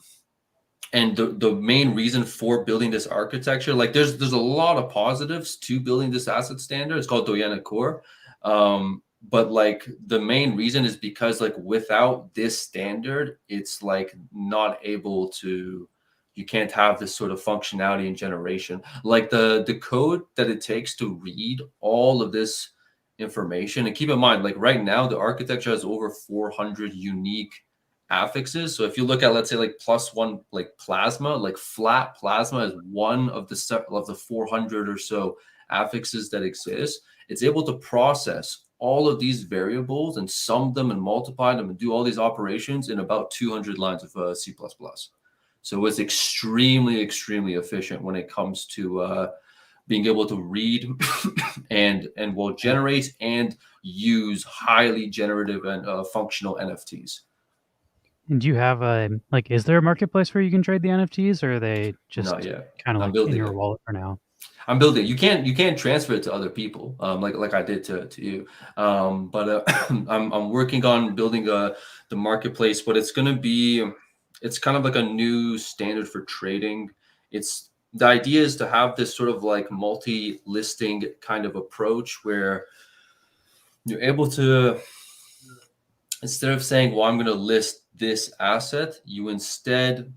the main reason for building this architecture, like there's a lot of positives to building this asset standard. It's called Doyena Core. But like the main reason is because like without this standard, it's like not able to, you can't have this sort of functionality and generation. Like the code that it takes to read all of this information. And keep in mind, like right now, the architecture has over 400 unique affixes. So if you look at, let's say, like +1, like plasma, like flat plasma is one of the 400 or so affixes that exist. It's able to process all of these variables and sum them and multiply them and do all these operations in about 200 lines of C++. So it's extremely efficient when it comes to being able to read and will generate and use highly generative and functional NFTs. And do you have a like? Is there a marketplace where you can trade the NFTs, or are they just Not yet. kind of I'm like in building your it. wallet for now? I'm building. You can't transfer it to other people, like I did to you. But I'm working on building the marketplace. But it's kind of like a new standard for trading. The idea is to have this sort of like multi-listing kind of approach where you're able to, instead of saying, well, I'm going to list this asset, you instead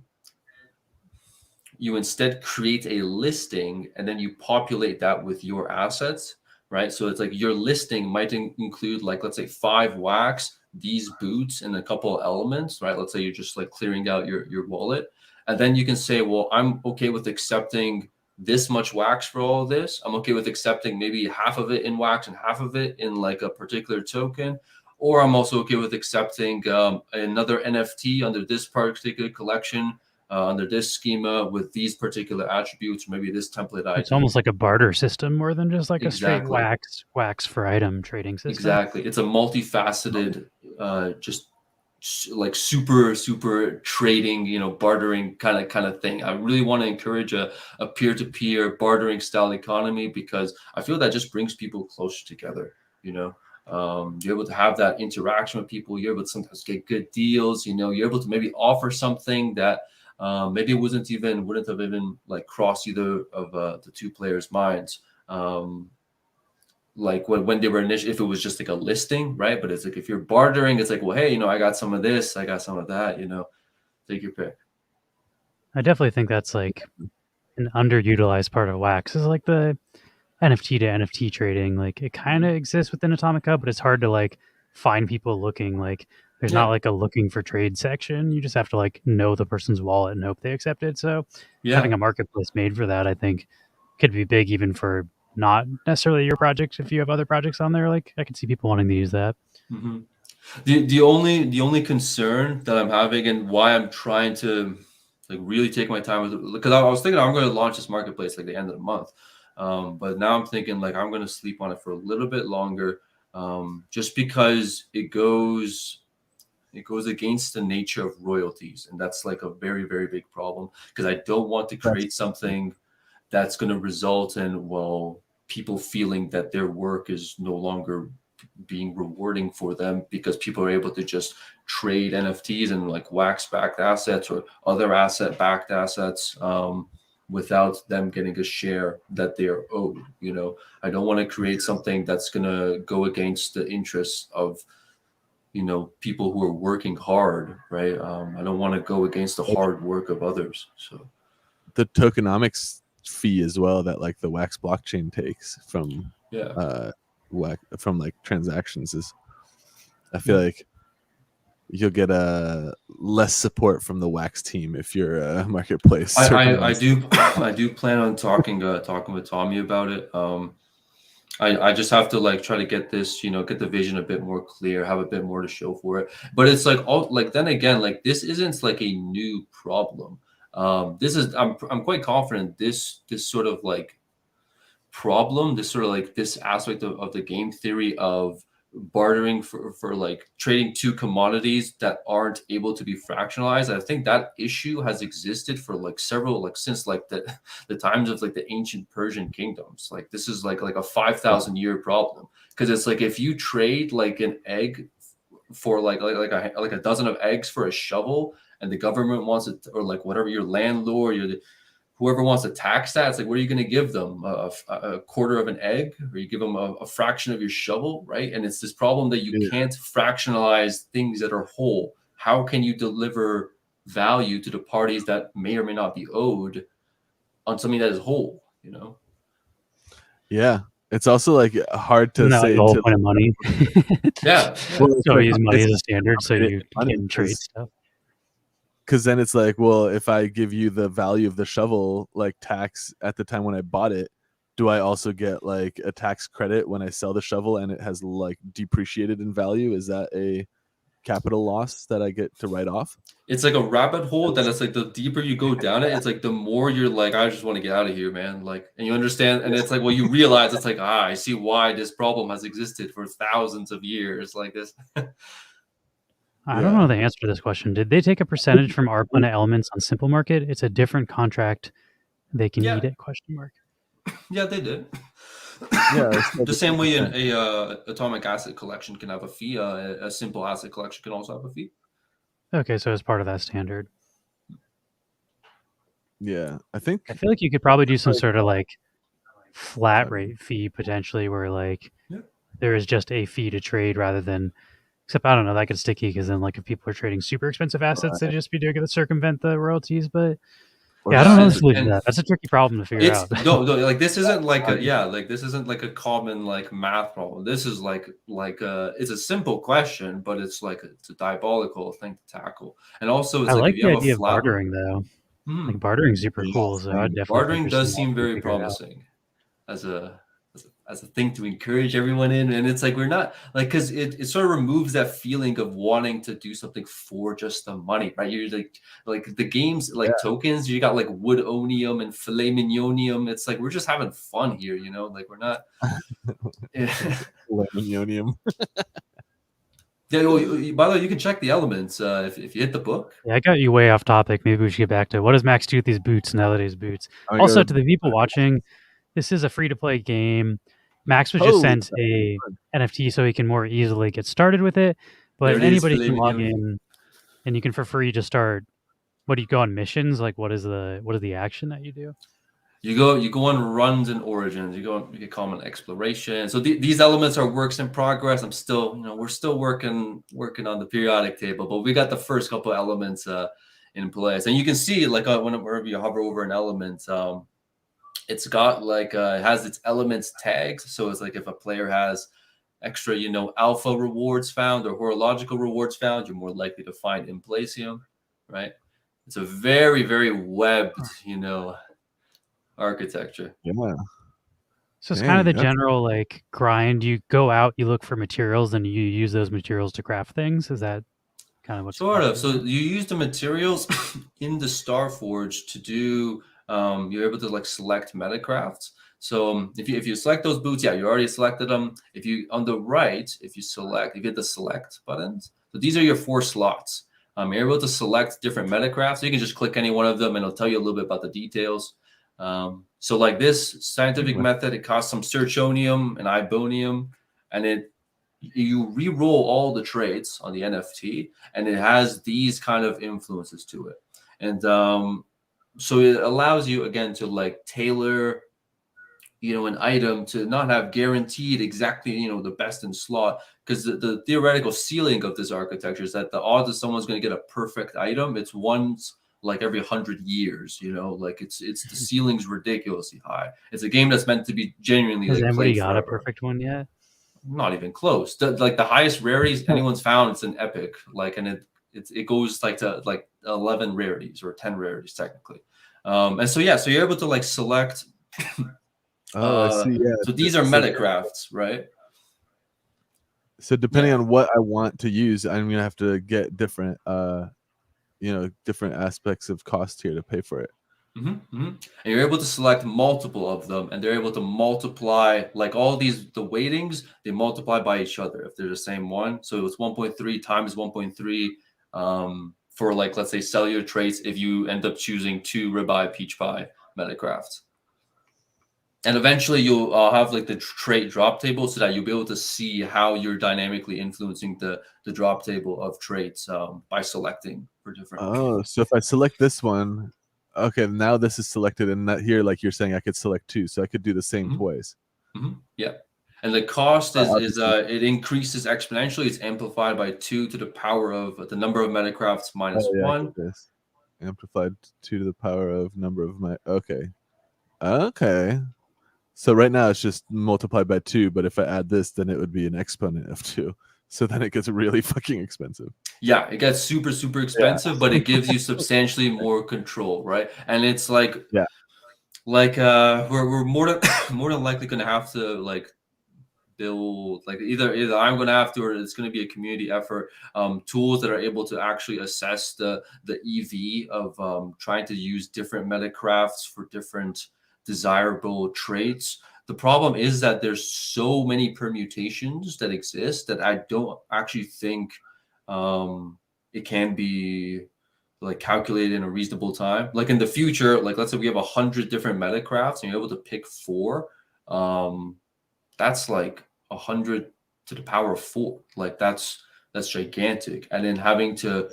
create a listing and then you populate that with your assets, right? So it's like your listing might include, like, let's say 5 wax, these boots, and a couple of elements, right? Let's say you're just like clearing out your wallet. And then you can say, well, I'm okay with accepting this much wax for all of this. I'm okay with accepting maybe half of it in wax and half of it in like a particular token. Or I'm also okay with accepting another NFT under this particular collection, under this schema with these particular attributes, maybe this template ID. It's almost like a barter system more than just like a straight Exactly. wax for item trading system. Exactly. It's a multifaceted, just like super trading, bartering kind of thing. I really want to encourage a peer-to-peer bartering style economy because I feel that just brings people closer together. You're able to have that interaction with people. You're able to sometimes get good deals. You're able to maybe offer something that maybe wouldn't have even like crossed either of the two players' minds. Like when they were initially, if it was just like a listing, right? But it's like if you're bartering, it's like, well, hey, I got some of this, I got some of that, take your pick. I definitely think that's like an underutilized part of wax is like the NFT to NFT trading. Like it kind of exists within Atomic Hub, but it's hard to like find people looking. Like there's not like a looking for trade section. You just have to like know the person's wallet and hope they accept it. So having a marketplace made for that, I think, could be big even for not necessarily your project. If you have other projects on there, like I could see people wanting to use that. Mm-hmm. The only concern that I'm having and why I'm trying to like really take my time with it, because I was thinking I'm going to launch this marketplace like the end of the month, but now I'm thinking like I'm going to sleep on it for a little bit longer, just because it goes against the nature of royalties, and that's like a very, very big problem, because I don't want to create something that's going to result in, well, people feeling that their work is no longer being rewarding for them because people are able to just trade NFTs and like wax backed assets or other asset backed assets without them getting a share that they're owed. You know, I don't want to create something that's going to go against the interests of, you know, people who are working hard, right? I don't want to go against the hard work of others. So the tokenomics fee as well that like the Wax blockchain takes from from like transactions is, I feel like you'll get a less support from the Wax team if you're a marketplace. I do plan on talking with Tommy about it. I just have to like try to get this, you know, get the vision a bit more clear, have a bit more to show for it. But it's like, all like, then again, like this isn't like a new problem. This is, I'm quite confident this sort of like problem, this sort of like this aspect of the game theory of bartering for like trading two commodities that aren't able to be fractionalized. I think that issue has existed for like several, like since like the times of like the ancient Persian kingdoms. Like this is like a 5,000 year problem, because it's like if you trade like an egg for like a dozen of eggs for a shovel, and the government wants it, or like whatever, your landlord, whoever wants to tax that, it's like, what are you going to give them? A quarter of an egg, or you give them a fraction of your shovel, right? And it's this problem that you can't fractionalize things that are whole. How can you deliver value to the parties that may or may not be owed on something that is whole, you know? Yeah. It's also like hard to say the whole to, point of money. Yeah. well, So use money as a standard so you can trade stuff. Because then it's like, well, if I give you the value of the shovel like tax at the time when I bought it, do I also get like a tax credit when I sell the shovel and it has like depreciated in value? Is that a capital loss that I get to write off? It's like a rabbit hole that it's like the deeper you go down it, it's like the more you're like, I just want to get out of here, man. Like, and you understand, and it's like, well, you realize it's like, I see why this problem has existed for thousands of years, like this. I don't know the answer to this question. Did they take a percentage from ARPANA elements on Simple Market? It's a different contract. They can eat it? Question mark. Yeah, they did. Yeah, the same way a atomic asset collection can have a fee. A simple asset collection can also have a fee. Okay, so it's part of that standard. Yeah, I feel like you could probably do some sort of like flat rate fee potentially, where like there is just a fee to trade rather than. Except I don't know, that gets sticky because then like if people are trading super expensive assets, they'd just be doing it to circumvent the royalties. But yeah, I don't know the solution to that. That's a tricky problem to figure out. No, like this isn't like this isn't like a common like math problem. This is like it's a simple question, but it's like it's a diabolical thing to tackle. And also, it's I like if you the have idea a of bartering though. Like bartering is super cool. So I definitely bartering does seem very promising as a thing to encourage everyone in. And it's like, we're not like, because it sort of removes that feeling of wanting to do something for just the money, right? You're like the games, like tokens, you got like woodonium and filet mignonium. It's like, we're just having fun here, you know, like we're not mignonium. Yeah, by the way, you can check the elements if you hit the book. Yeah, I got you way off topic. Maybe we should get back to what does Max do with these boots nowadays? Boots. Also, to the people watching, this is a free-to-play game. Max was just sent a NFT so he can more easily get started with it. But anybody can log in, and you can for free just start. What do you go on missions? Like, what is the action that you do? You go on runs and origins. You can call them an exploration. So these elements are works in progress. I'm still, we're still working on the periodic table, but we got the first couple of elements in place, and you can see like whenever you hover over an element, it's got like it has its elements tags. So it's like if a player has extra, alpha rewards found or horological rewards found, you're more likely to find Implasium, right? It's a very, very webbed, architecture. Yeah. So it's kind of the general like grind. You go out, you look for materials, and you use those materials to craft things. Is that kind of what's sort of? So you use the materials in the Starforge to do. You're able to like select metacrafts. So if you select those boots, yeah, you already selected them. If you on the right, if you hit the select buttons, so these are your 4 slots. You're able to select different metacrafts. So you can just click any one of them, and it'll tell you a little bit about the details. So like this scientific method, it costs some searchonium and ibonium, and you re-roll all the traits on the NFT, and it has these kind of influences to it. And so it allows you again to like tailor, an item to not have guaranteed exactly, the best in slot, because the theoretical ceiling of this architecture is that the odds that someone's going to get a perfect item, it's once like every 100 years, like it's the ceiling's ridiculously high. It's a game that's meant to be genuinely Has like anybody played got forever. a perfect one yet? Not even close. The highest rarities anyone's found, it's an epic, like, and it goes like to like 11 rarities or 10 rarities technically. And so yeah, so you're able to like select. I see. Yeah. So these are metacrafts, right? So depending on what I want to use, I'm gonna have to get different, different aspects of cost here to pay for it. And you're able to select multiple of them, and they're able to multiply, like all these, the weightings, they multiply by each other if they're the same one. So it's 1.3 times 1.3 for like, let's say, cellular traits if you end up choosing 2 ribeye peach pie metacrafts. And eventually you'll have like the trait drop table, so that you'll be able to see how you're dynamically influencing the drop table of traits by selecting for different. Oh, so if I select this one, okay, now this is selected, and that here, like you're saying, I could select 2, so I could do the same twice. Yeah, and the cost is it increases exponentially. It's amplified by 2 to the power of the number of metacrafts minus 1. This amplified 2 to the power of number of my. Okay. So right now it's just multiplied by 2, but if I add this, then it would be an exponent of 2. So then it gets really fucking expensive. Yeah, it gets super, super expensive, but it gives you substantially more control, right? And it's like, we're more than likely going to have to like build, like either I'm going to have to, or it's going to be a community effort, tools that are able to actually assess the EV of trying to use different metacrafts for different desirable traits. The problem is that there's so many permutations that exist that I don't actually think it can be like calculated in a reasonable time. Like in the future, like let's say we have 100 different metacrafts and you're able to pick 4. That's like 100 to the power of 4. Like that's gigantic. And then having to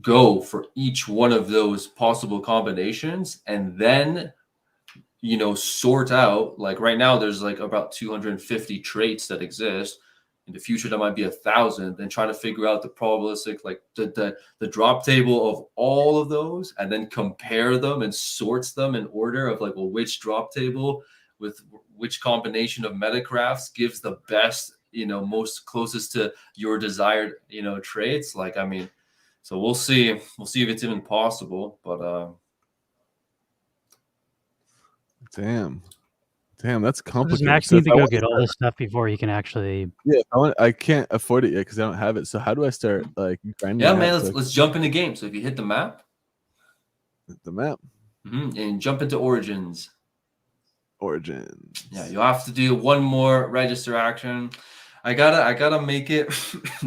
go for each one of those possible combinations and then sort out, like right now there's like about 250 traits that exist. In the future there might be 1,000, then trying to figure out the probabilistic, like the drop table of all of those, and then compare them and sorts them in order of like, well, which drop table with which combination of metacrafts gives the best, most closest to your desired, traits. Like, I mean, so we'll see if it's even possible, but Damn, that's complicated. Does Max need to go get all this stuff before he can actually? Yeah, I can't afford it yet because I don't have it. So how do I start like grinding? Yeah, man, let's jump in the game. So if you hit the map, and jump into Origins. Yeah, you'll have to do one more register action. I gotta make it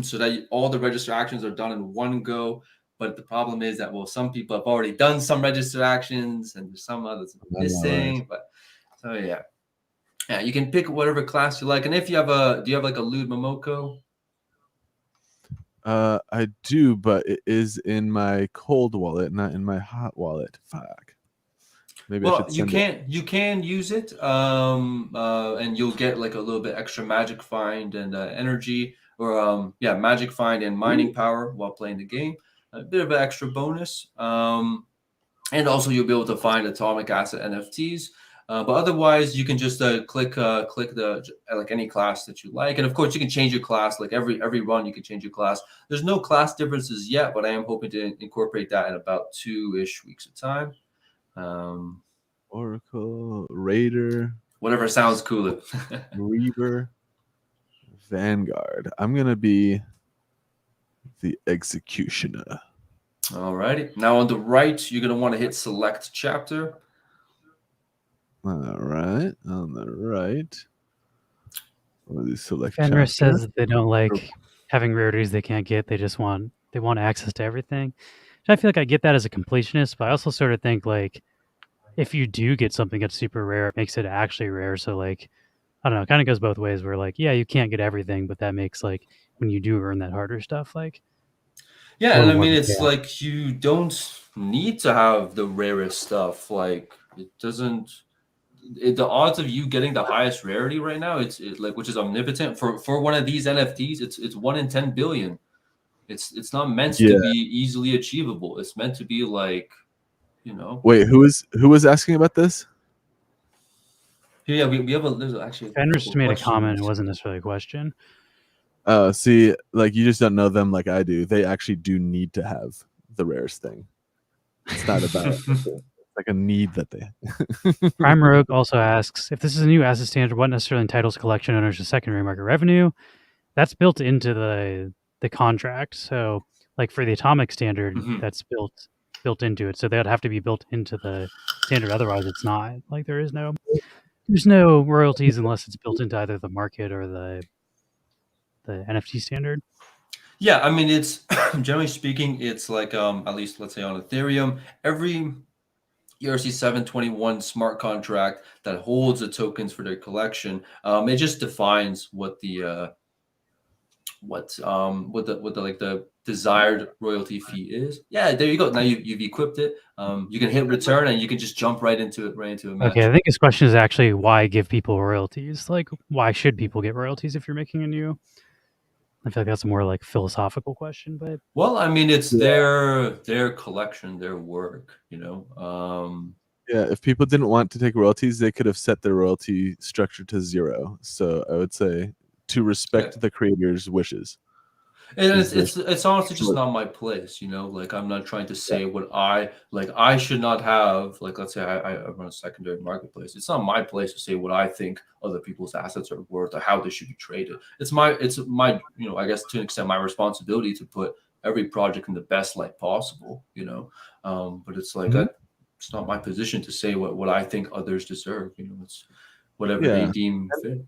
so that all the register actions are done in one go. But the problem is that, well, some people have already done some register actions and there's some others missing. But so yeah, you can pick whatever class you like. And if you have do you have like a Lewd Momoko? I do, but it is in my cold wallet, not in my hot wallet. Fuck. Maybe I should send you can use it, and you'll get like a little bit extra magic find and energy, or magic find and mining power while playing the game. A bit of an extra bonus, and also you'll be able to find atomic acid NFTs. But otherwise, you can just click the like any class that you like, and of course you can change your class. Like every run, you can change your class. There's no class differences yet, but I am hoping to incorporate that in about 2-ish weeks of time. Oracle, Raider, whatever sounds cooler. Reaver, Vanguard. I'm gonna be the Executioner. All righty. Now on the right, you're gonna want to hit Select Chapter. All right, on the right. Select Fenris chapter. says that they don't like having rarities they can't get. They want access to everything. So I feel like I get that as a completionist, but I also sort of think like if you do get something that's super rare, it makes it actually rare. So like I don't know, it kind of goes both ways. Where like you can't get everything, but that makes like when you do earn that harder stuff, like Yeah, a and little I more mean, of a it's payoff. like you don't need to have the rarest stuff. Like it doesn't. The odds of you getting the highest rarity right now, like which is omnipotent for one of these NFTs, it's 1 in 10 billion. It's not meant Yeah. to be easily achievable. It's meant to be like, Wait, who was asking about this? Yeah, we have there's actually a Fenris couple just made a comment. It questions. wasn't necessarily a question. See, like you just don't know them like I do. They actually do need to have the rarest thing. It's not about like a need that they. Prime Rogue also asks if this is a new asset standard, what necessarily entitles collection owners to secondary market revenue? That's built into the contract. So, like for the atomic standard, Mhm. that's built into it. So that would have to be built into the standard. Otherwise, it's not. Like there's no royalties unless it's built into either the market or the NFT standard. Yeah, I mean it's generally speaking, it's like at least let's say on Ethereum, every ERC 721 smart contract that holds the tokens for their collection, it just defines what the like the desired royalty fee is. Yeah, there you go. Now you've equipped it. You can hit return and you can just jump right into a match. Okay, I think his question is actually why give people royalties? Like, why should people get royalties if you're making a new? I feel like that's a more like philosophical question, but Well, I mean, it's their collection, their work, Yeah, if people didn't want to take royalties, they could have set their royalty structure to 0. So I would say to respect the creator's wishes. And Is this it's honestly just not my place, Like I'm not trying to say what I should not have. Like let's say I run a secondary marketplace. It's not my place to say what I think other people's assets are worth or how they should be traded. It's my I guess to an extent my responsibility to put every project in the best light possible. But it's like it's not my position to say what I think others deserve. It's whatever they deem fit.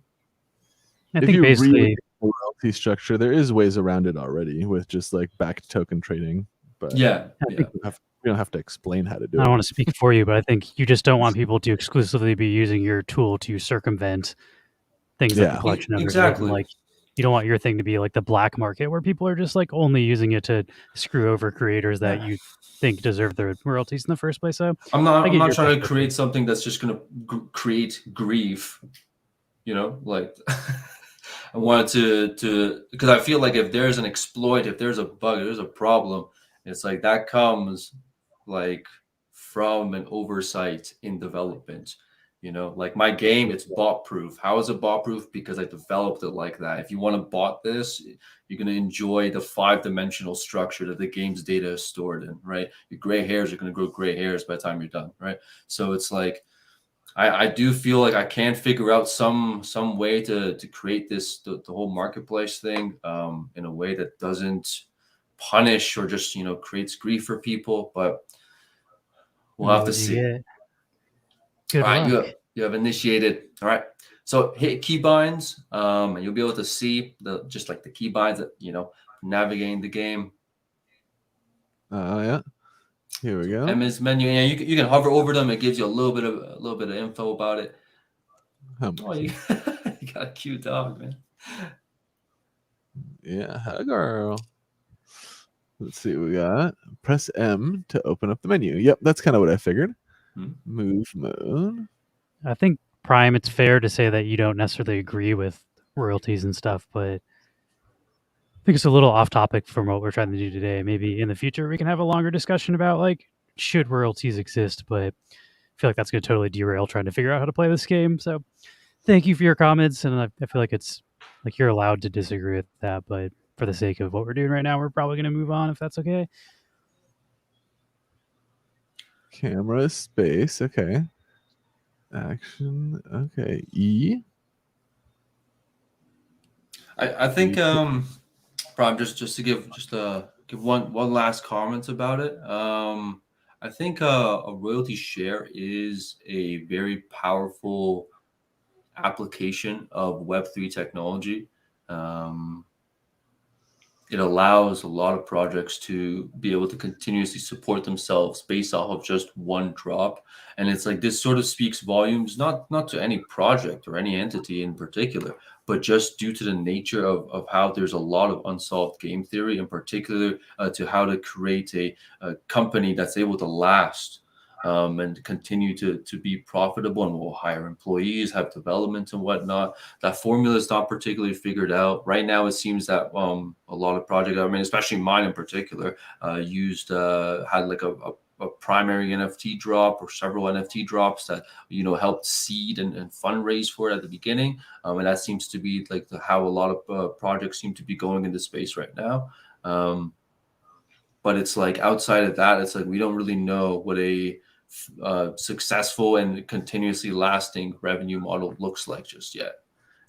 I if think you really basically the royalty structure, there is ways around it already with just like backed token trading. But Yeah, I think we don't have to explain how to I do don't it. want to speak for you, but I think you just don't want people to exclusively be using your tool to circumvent things that the collection owners would. And exactly. like, you don't want your thing to be like the black market where people are just like only using it to screw over creators that you think deserve their royalties in the first place. So I'm not your trying to create something that's just going to create grief, like I wanted to because I feel like if there's an exploit, if there's a bug, there's a problem, it's like that comes like from an oversight in development. Like my game, it's bot proof. How is it bot proof? Because I developed it like that. If you want to bot this, you're going to enjoy the 5-dimensional structure that the game's data is stored in, right? Your gray hairs are going to grow gray hairs by the time you're done, right? So it's like I do feel like I can figure out some way to create this the whole marketplace thing in a way that doesn't punish or just creates grief for people, but we'll have to see. Good All right, luck. you have initiated. All right, so hit keybinds, and you'll be able to see just like the keybinds that navigating the game. Yeah. Here we go. MS menu, and you can hover over them. It gives you a little bit of info about it. Oh, you got a cute dog, man. Yeah, hi girl. Let's see what we got. Press M to open up the menu. Yep, that's kind of what I figured. Move mode. I think Prime, it's fair to say that you don't necessarily agree with royalties and stuff, but I think it's a little off topic from what we're trying to do today. Maybe in the future we can have a longer discussion about like should royalties exist, but I feel like that's going to totally derail trying to figure out how to play this game. So thank you for your comments, and I feel like it's like you're allowed to disagree with that, but for the sake of what we're doing right now, we're probably going to move on if that's okay. Camera space. Okay. Action. Okay. E. I think probably just to give one last comment about it. I think a royalty share is a very powerful application of Web3 technology. Um, it allows a lot of projects to be able to continuously support themselves based off of just one drop. And it's like this sort of speaks volumes, not to any project or any entity in particular, but just due to the nature of how there's a lot of unsolved game theory, in particular to how to create a company that's able to last and continue to be profitable and will hire employees, have development and whatnot. That formula is not particularly figured out right now. It seems that a lot of projects, I mean, especially mine in particular, had like a primary NFT drop or several NFT drops that helped seed and fundraise for it at the beginning, and that seems to be like how a lot of projects seem to be going into space right now. But it's like outside of that, it's like we don't really know what a successful and continuously lasting revenue model looks like just yet.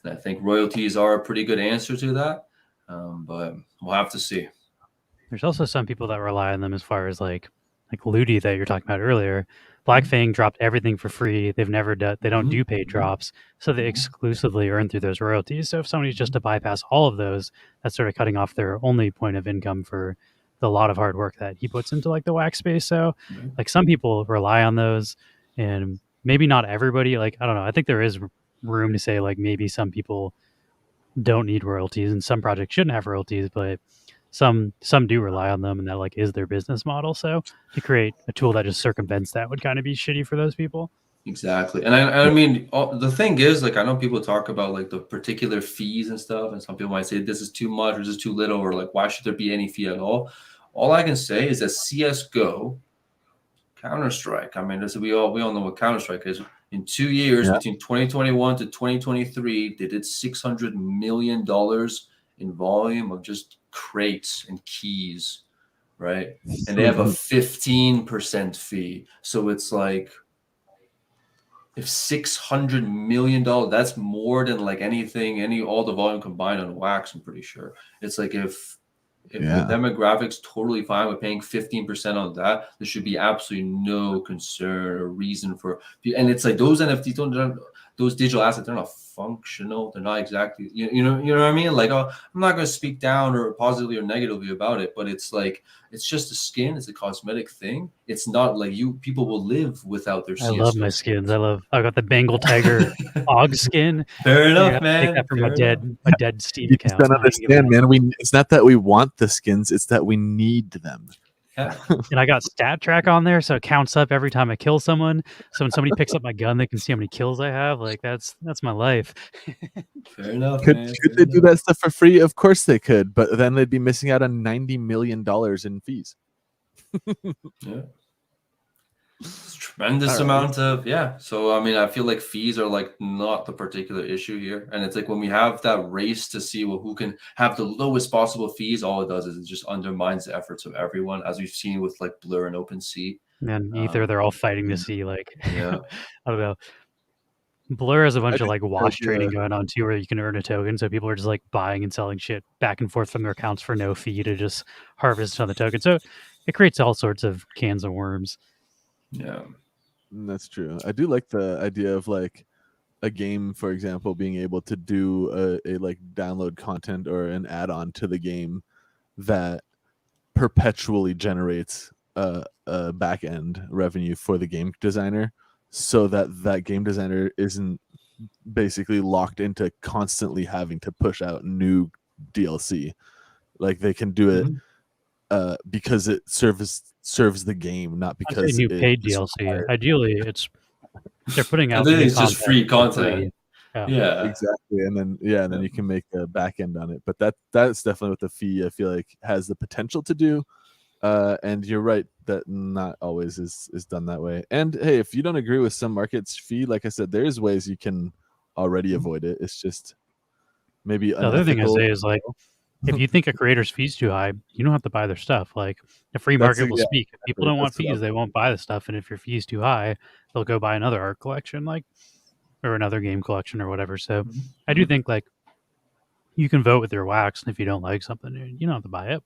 And I think royalties are a pretty good answer to that, but we'll have to see. There's also some people that rely on them as far as like Ludi that you're talking about earlier. Black Fang dropped everything for free. They don't do paid drops, so they exclusively earn through those royalties. So if somebody's just to bypass all of those, that's sort of cutting off their only point of income for the lot of hard work that he puts into like the wax space. So like some people rely on those, and maybe not everybody. Like I don't know. I think there is room to say like maybe some people don't need royalties and some projects shouldn't have royalties, but some do rely on them, and that like is their business model. So to create a tool that just circumvents that would kind of be shitty for those people. Exactly. And I mean, the thing is, like, I know people talk about like the particular fees and stuff, and some people might say this is too much or this is too little, or like, why should there be any fee at all? All I can say is that CSGO, Counter-Strike, I mean, we all know what Counter-Strike is. In 2 years, between 2021 to 2023, they did $600 million in volume of just crates and keys, right? And they have a 15% fee. So it's like, if $600 million, that's more than like all the volume combined on wax, I'm pretty sure. It's like if the demographic's totally fine with paying 15% on that, there should be absolutely no concern or reason for. And it's like those NFTs those digital assets, they're not functional. They're not exactly, you know what I mean? Like, I'm not going to speak down or positively or negatively about it, but it's like, it's just a skin. It's a cosmetic thing. It's not like people will live without their CSGO. I love my skins. I got the Bengal Tiger Og skin. Fair enough, man. Take that from my dead Steam You account. just don't understand, man. It's not that we want the skins; it's that we need them. Yeah. And I got stat track on there, so it counts up every time I kill someone. So when somebody picks up my gun, they can see how many kills I have. Like that's my life. Fair enough. Could man. they do that stuff for free? Of course they could, but then they'd be missing out on $90 million in fees. Yeah. It's a tremendous amount of So I mean, I feel like fees are like not the particular issue here, and it's like when we have that race to see who can have the lowest possible fees, all it does is it just undermines the efforts of everyone, as we've seen with like Blur and OpenSea. And Ether, they're all fighting to see like I don't know. Blur has a bunch of like wash trading going on too, where you can earn a token. So people are just like buying and selling shit back and forth from their accounts for no fee to just harvest on the token. So it creates all sorts of cans of worms. Yeah, that's true. I do like the idea of like a game, for example, being able to do a like download content or an add-on to the game that perpetually generates a back end revenue for the game designer, so that game designer isn't basically locked into constantly having to push out new DLC. Like they can do it because it serves the game, not because new paid DLC. Ideally, they're putting out. it's just free content. Yeah, exactly. And then then you can make a back end on it. But that's definitely what the fee, I feel like, has the potential to do. And you're right that not always is done that way. And hey, if you don't agree with some market's fee, like I said, there's ways you can already avoid it. It's just maybe the other thing I say is like, if you think a creator's fee's too high, you don't have to buy their stuff. Like the free market will speak. If people don't want fees, they won't buy the stuff. And if your fee's too high, they'll go buy another art collection, like, or another game collection or whatever. So I do think like you can vote with your wax, and if you don't like something, you don't have to buy it.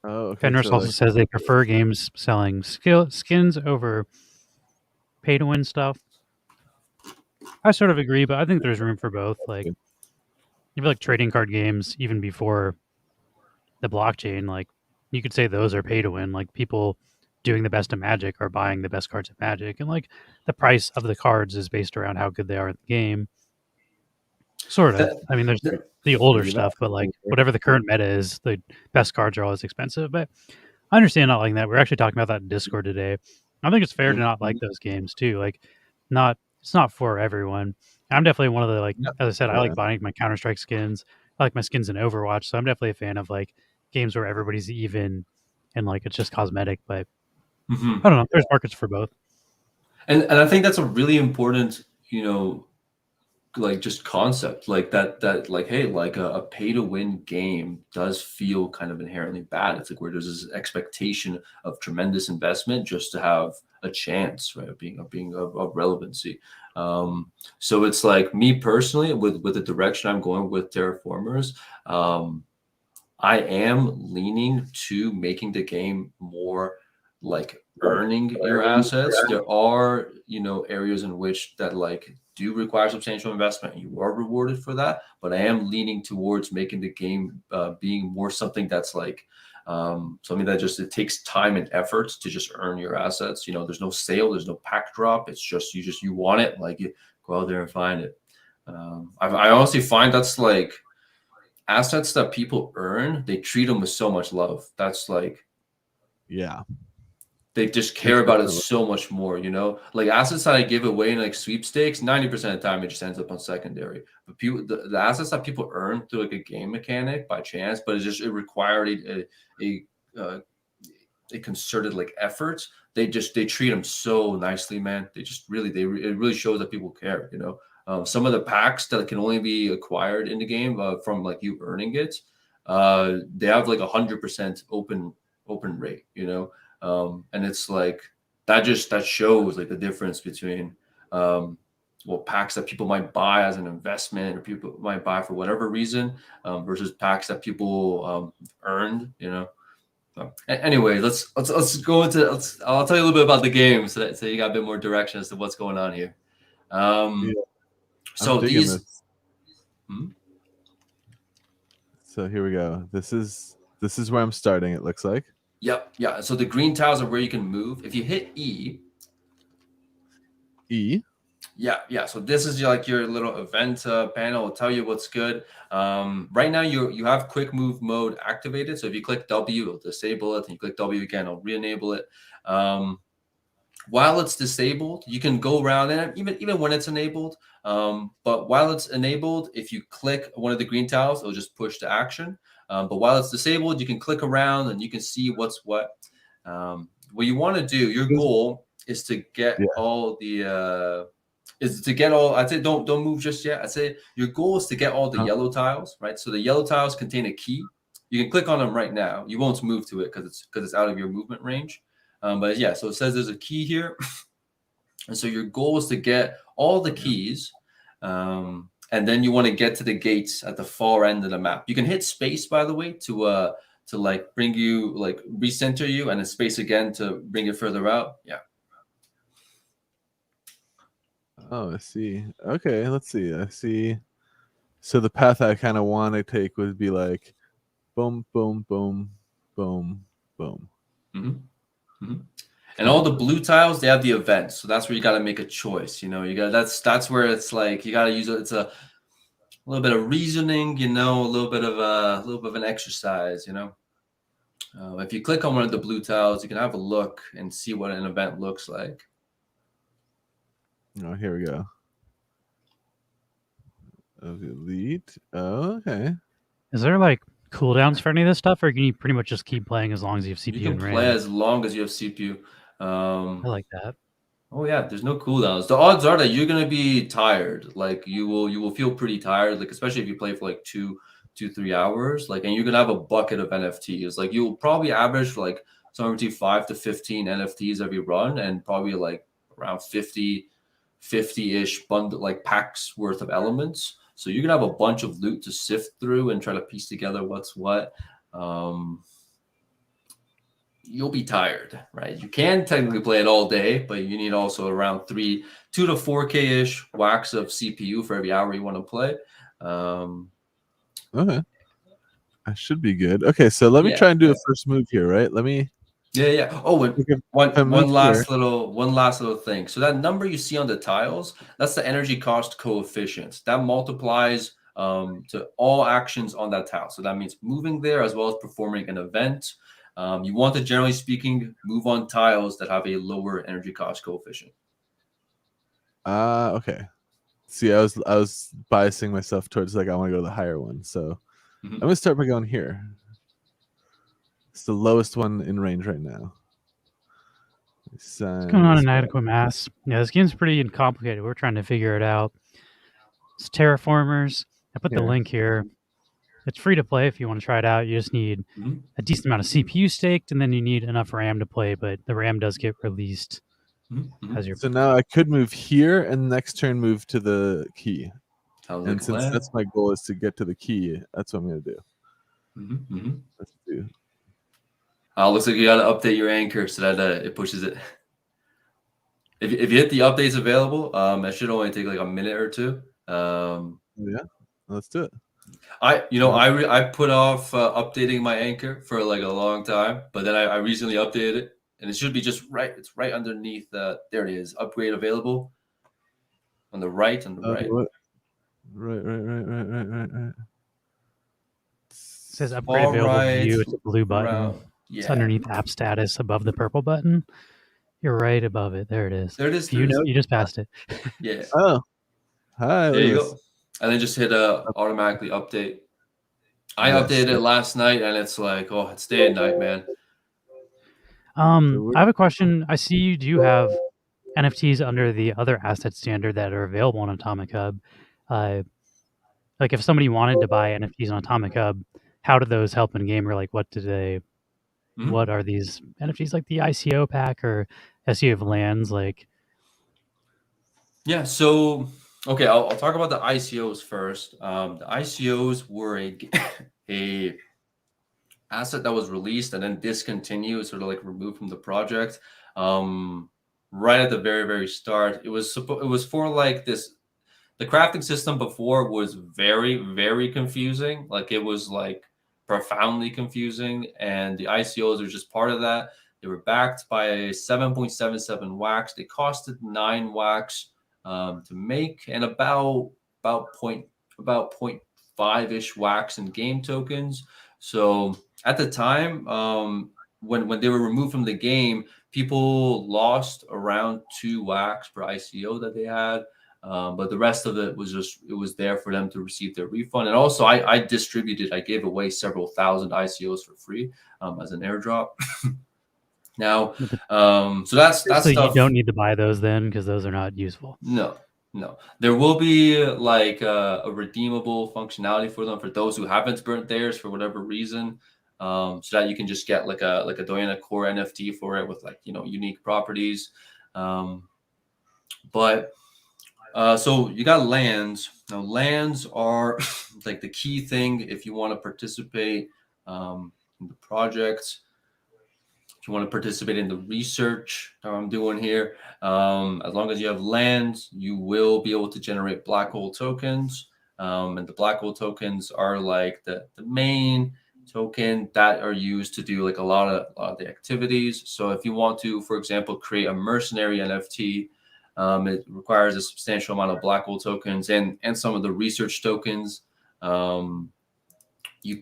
Oh, okay. Fenris So also like, says they prefer games selling skins over pay to win stuff. I sort of agree, but I think there's room for both. Like, you feel like trading card games, even before the blockchain, like you could say those are pay to win. Like people doing the best of Magic are buying the best cards of Magic, and like the price of the cards is based around how good they are in the game. Sort of. I mean, there's the older stuff, but like whatever the current meta is, the best cards are always expensive. But I understand not liking that. We're actually talking about that in Discord today. I think it's fair to not like those games too. Like, not it's not for everyone. I'm definitely one of the like, as I said, I like buying my Counter Strike skins. I like my skins in Overwatch, so I'm definitely a fan of like games where everybody's even and like it's just cosmetic. But I don't know. There's markets for both. And I think that's a really important, like just concept, like that like, hey, like a pay to win game does feel kind of inherently bad. It's like where there's this expectation of tremendous investment just to have a chance, right, of relevancy. So it's like me personally with the direction I'm going with Terraformers, I am leaning to making the game more like earning your assets. There are, areas in which that like do require substantial investment. You are rewarded for that, but I am leaning towards making the game being more something that's like something that just it takes time and effort to just earn your assets. There's no sale, there's no pack drop. It's just you want it, like you go out there and find it. I honestly find that's like assets that people earn, they treat them with so much love. That's like, yeah, they just care about it so much more, like assets that I give away in like sweepstakes, 90% of the time it just ends up on secondary. But people, the assets that people earn through like a game mechanic by chance, but it required a concerted like effort. They treat them so nicely, man. They just really, it really shows that people care, some of the packs that can only be acquired in the game from like you earning it, they have like 100% open rate, and it's like that shows like the difference between packs that people might buy as an investment or people might buy for whatever reason versus packs that people earned, So, anyway, let's go into. I'll tell you a little bit about the game so you got a bit more direction as to what's going on here. So these. So here we go. This is where I'm starting. It looks like. Yep. Yeah. So the green tiles are where you can move. If you hit E. E. Yeah. So this is like your little event panel. Will tell you what's good. Right now you have quick move mode activated. So if you click W, it'll disable it. And you click W again, it'll re-enable it. While it's disabled, you can go around it even when it's enabled. But while it's enabled, if you click one of the green tiles, it'll just push to action. But while it's disabled, you can click around and you can see what's what. What you want to do, your goal is to get all the I'd say don't move just yet. I'd say your goal is to get all the yellow tiles, right? So the yellow tiles contain a key. You can click on them right now. You won't move to it because it's out of your movement range. But yeah, so it says there's a key here. And so your goal is to get all the keys. And then you want to get to the gates at the far end of the map. You can hit space, by the way, to like bring you, like recenter you, and then space again to bring it further out. Yeah. Oh, I see. Okay, let's see. I see. So the path I kind of want to take would be like, boom, boom, boom, boom, boom. And all the blue tiles, they have the events. So that's where you got to make a choice. That's where it's like you got to use it. It's a little bit of reasoning, a little bit of an exercise. If you click on one of the blue tiles, you can have a look and see what an event looks like. Oh, here we go. Elite. Oh, okay. Is there like cooldowns for any of this stuff, or can you pretty much just keep playing as long as you have CPU? You can play as long as you have CPU. I like that. Oh yeah, there's no cooldowns. The odds are that you're gonna be tired. Like you will feel pretty tired. Like especially if you play for like 3 hours. Like, and you're gonna have a bucket of NFTs. Like you'll probably average like somewhere between 5 to 15 NFTs every run, and probably like around 50-ish bundle like packs worth of elements. So you're gonna have a bunch of loot to sift through and try to piece together what's what. you'll be tired, right? You can technically play it all day, but you need also around 2 to 4K ish wax of CPU for every hour you want to play. Okay. I should be good. Okay, so let me try and do a first move here, right? Let me. Yeah. Oh, and if one last little thing. So that number you see on the tiles, that's the energy cost coefficient. That multiplies to all actions on that tile. So that means moving there as well as performing an event. You want to, generally speaking, move on tiles that have a lower energy cost coefficient. Okay. See, I was biasing myself towards like I want to go to the higher one. So I'm gonna start by going here. It's the lowest one in range right now. What's going on in adequate mass? Yeah, this game's pretty complicated. We're trying to figure it out. It's Terraformers. I put the link here. It's free to play if you want to try it out. You just need a decent amount of CPU staked, and then you need enough RAM to play, but the RAM does get released as your. So now I could move here and next turn move to the key. Sounds and like since that's my goal is to get to the key, that's what I'm going to do. Let's do. Looks like you got to update your anchor so that it pushes it. If you hit the updates available, it should only take like a minute or two. Yeah, let's do it. I put off updating my anchor for like a long time, but then I recently updated it, and it should be just right. It's right underneath. There it is. Upgrade available on the right. Right. Right. It says upgrade available view. It's a blue button. It's underneath app status above the purple button. You're right above it. There it is. There it is. You just passed it. Yeah. Oh, hi. There you go. And then just hit automatically update. I updated it last night, and it's like, oh, it's day and night, man. I have a question. I see you do have NFTs under the other asset standard that are available on Atomic Hub. Like if somebody wanted to buy NFTs on Atomic Hub, how do those help in game, or like what are these NFTs, like the ICO pack or SEO of lands? Like, yeah. So okay, I'll talk about the ICOs first. The ICOs were a asset that was released and then discontinued, sort of like removed from the project. Right at the very, very start, it was for like this. The crafting system before was very, very confusing. Like it was like profoundly confusing, and the ICOs are just part of that. They were backed by a 7.77 wax. They costed 9 wax to make, and about 0.5 ish wax in game tokens. So at the time, when they were removed from the game, people lost around 2 wax per ICO that they had. But the rest of it was there for them to receive their refund. And also I gave away several thousand ICOs for free as an airdrop. Now, so that's so stuff. You don't need to buy those then, because those are not useful. No. There will be like a redeemable functionality for them for those who haven't burnt theirs for whatever reason. So that you can just get like a Diana Core NFT for it with like, unique properties. But so you got lands. Now lands are like the key thing if you want to participate in the project. If you want to participate in the research that I'm doing here, as long as you have lands, you will be able to generate black hole tokens. And the black hole tokens are like the main token that are used to do like a lot of the activities. So if you want to, for example, create a mercenary NFT, it requires a substantial amount of black hole tokens and some of the research tokens. You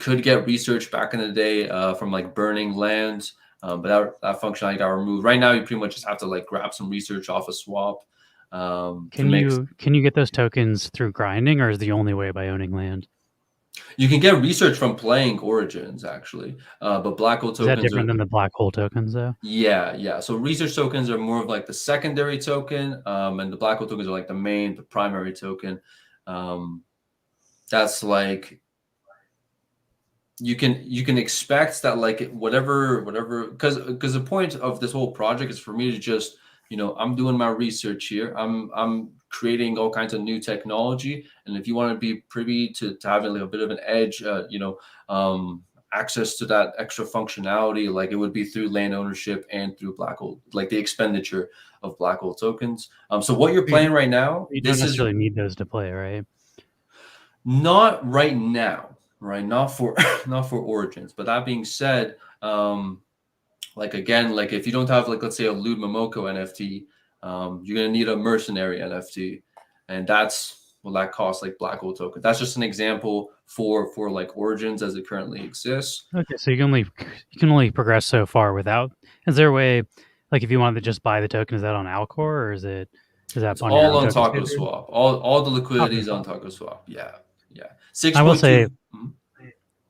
could get research back in the day from like burning lands, but that functionality got removed. Right now, you pretty much just have to like grab some research off a swap. Can you get those tokens through grinding, or is the only way by owning land? You can get research from playing Origins, actually, but black hole tokens. Is that different than the black hole tokens, though? Yeah. So research tokens are more of like the secondary token, and the black hole tokens are like the primary token. That's like you can expect that like whatever because the point of this whole project is for me to just I'm doing my research here. I'm creating all kinds of new technology, and if you want to be privy to having like a bit of an edge, access to that extra functionality, like it would be through land ownership and through black hole, like the expenditure of black hole tokens. So what you're playing right now, you don't necessarily need those to play, right? Not right now, right? Not for not for Origins. But that being said, like again, like if you don't have like let's say a Lewd Momoko NFT, you're gonna need a mercenary NFT, and that's well that costs like black hole token. That's just an example for like Origins as it currently exists. Okay, so you can only progress so far without. Is there a way, like if you wanted to just buy the token, is that on Alcor or is that It's on your all own on token Taco standard? Swap. All the liquidity is on Swap. Taco Swap. Yeah. I will 6.2. say,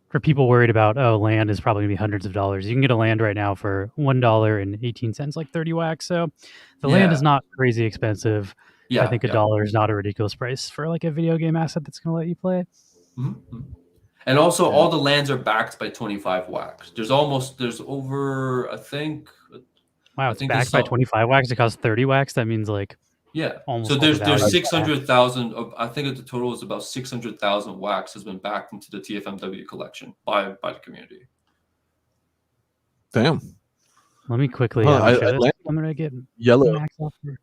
for people worried about land is probably gonna be hundreds of dollars, you can get a land right now for $1.18, like 30 wax. So the land is not crazy expensive. Yeah. I think $1 is not a ridiculous price for like a video game asset that's gonna let you play. And also, all the lands are backed by 25 wax. There's over, I think. Wow, it's backed by 25 wax. It costs 30 wax. That means like almost. So there's 600,000. I think the total is about 600,000 wax has been backed into the TFMW collection by the community. Damn. Let me quickly. I'm gonna get yellow. Max offer.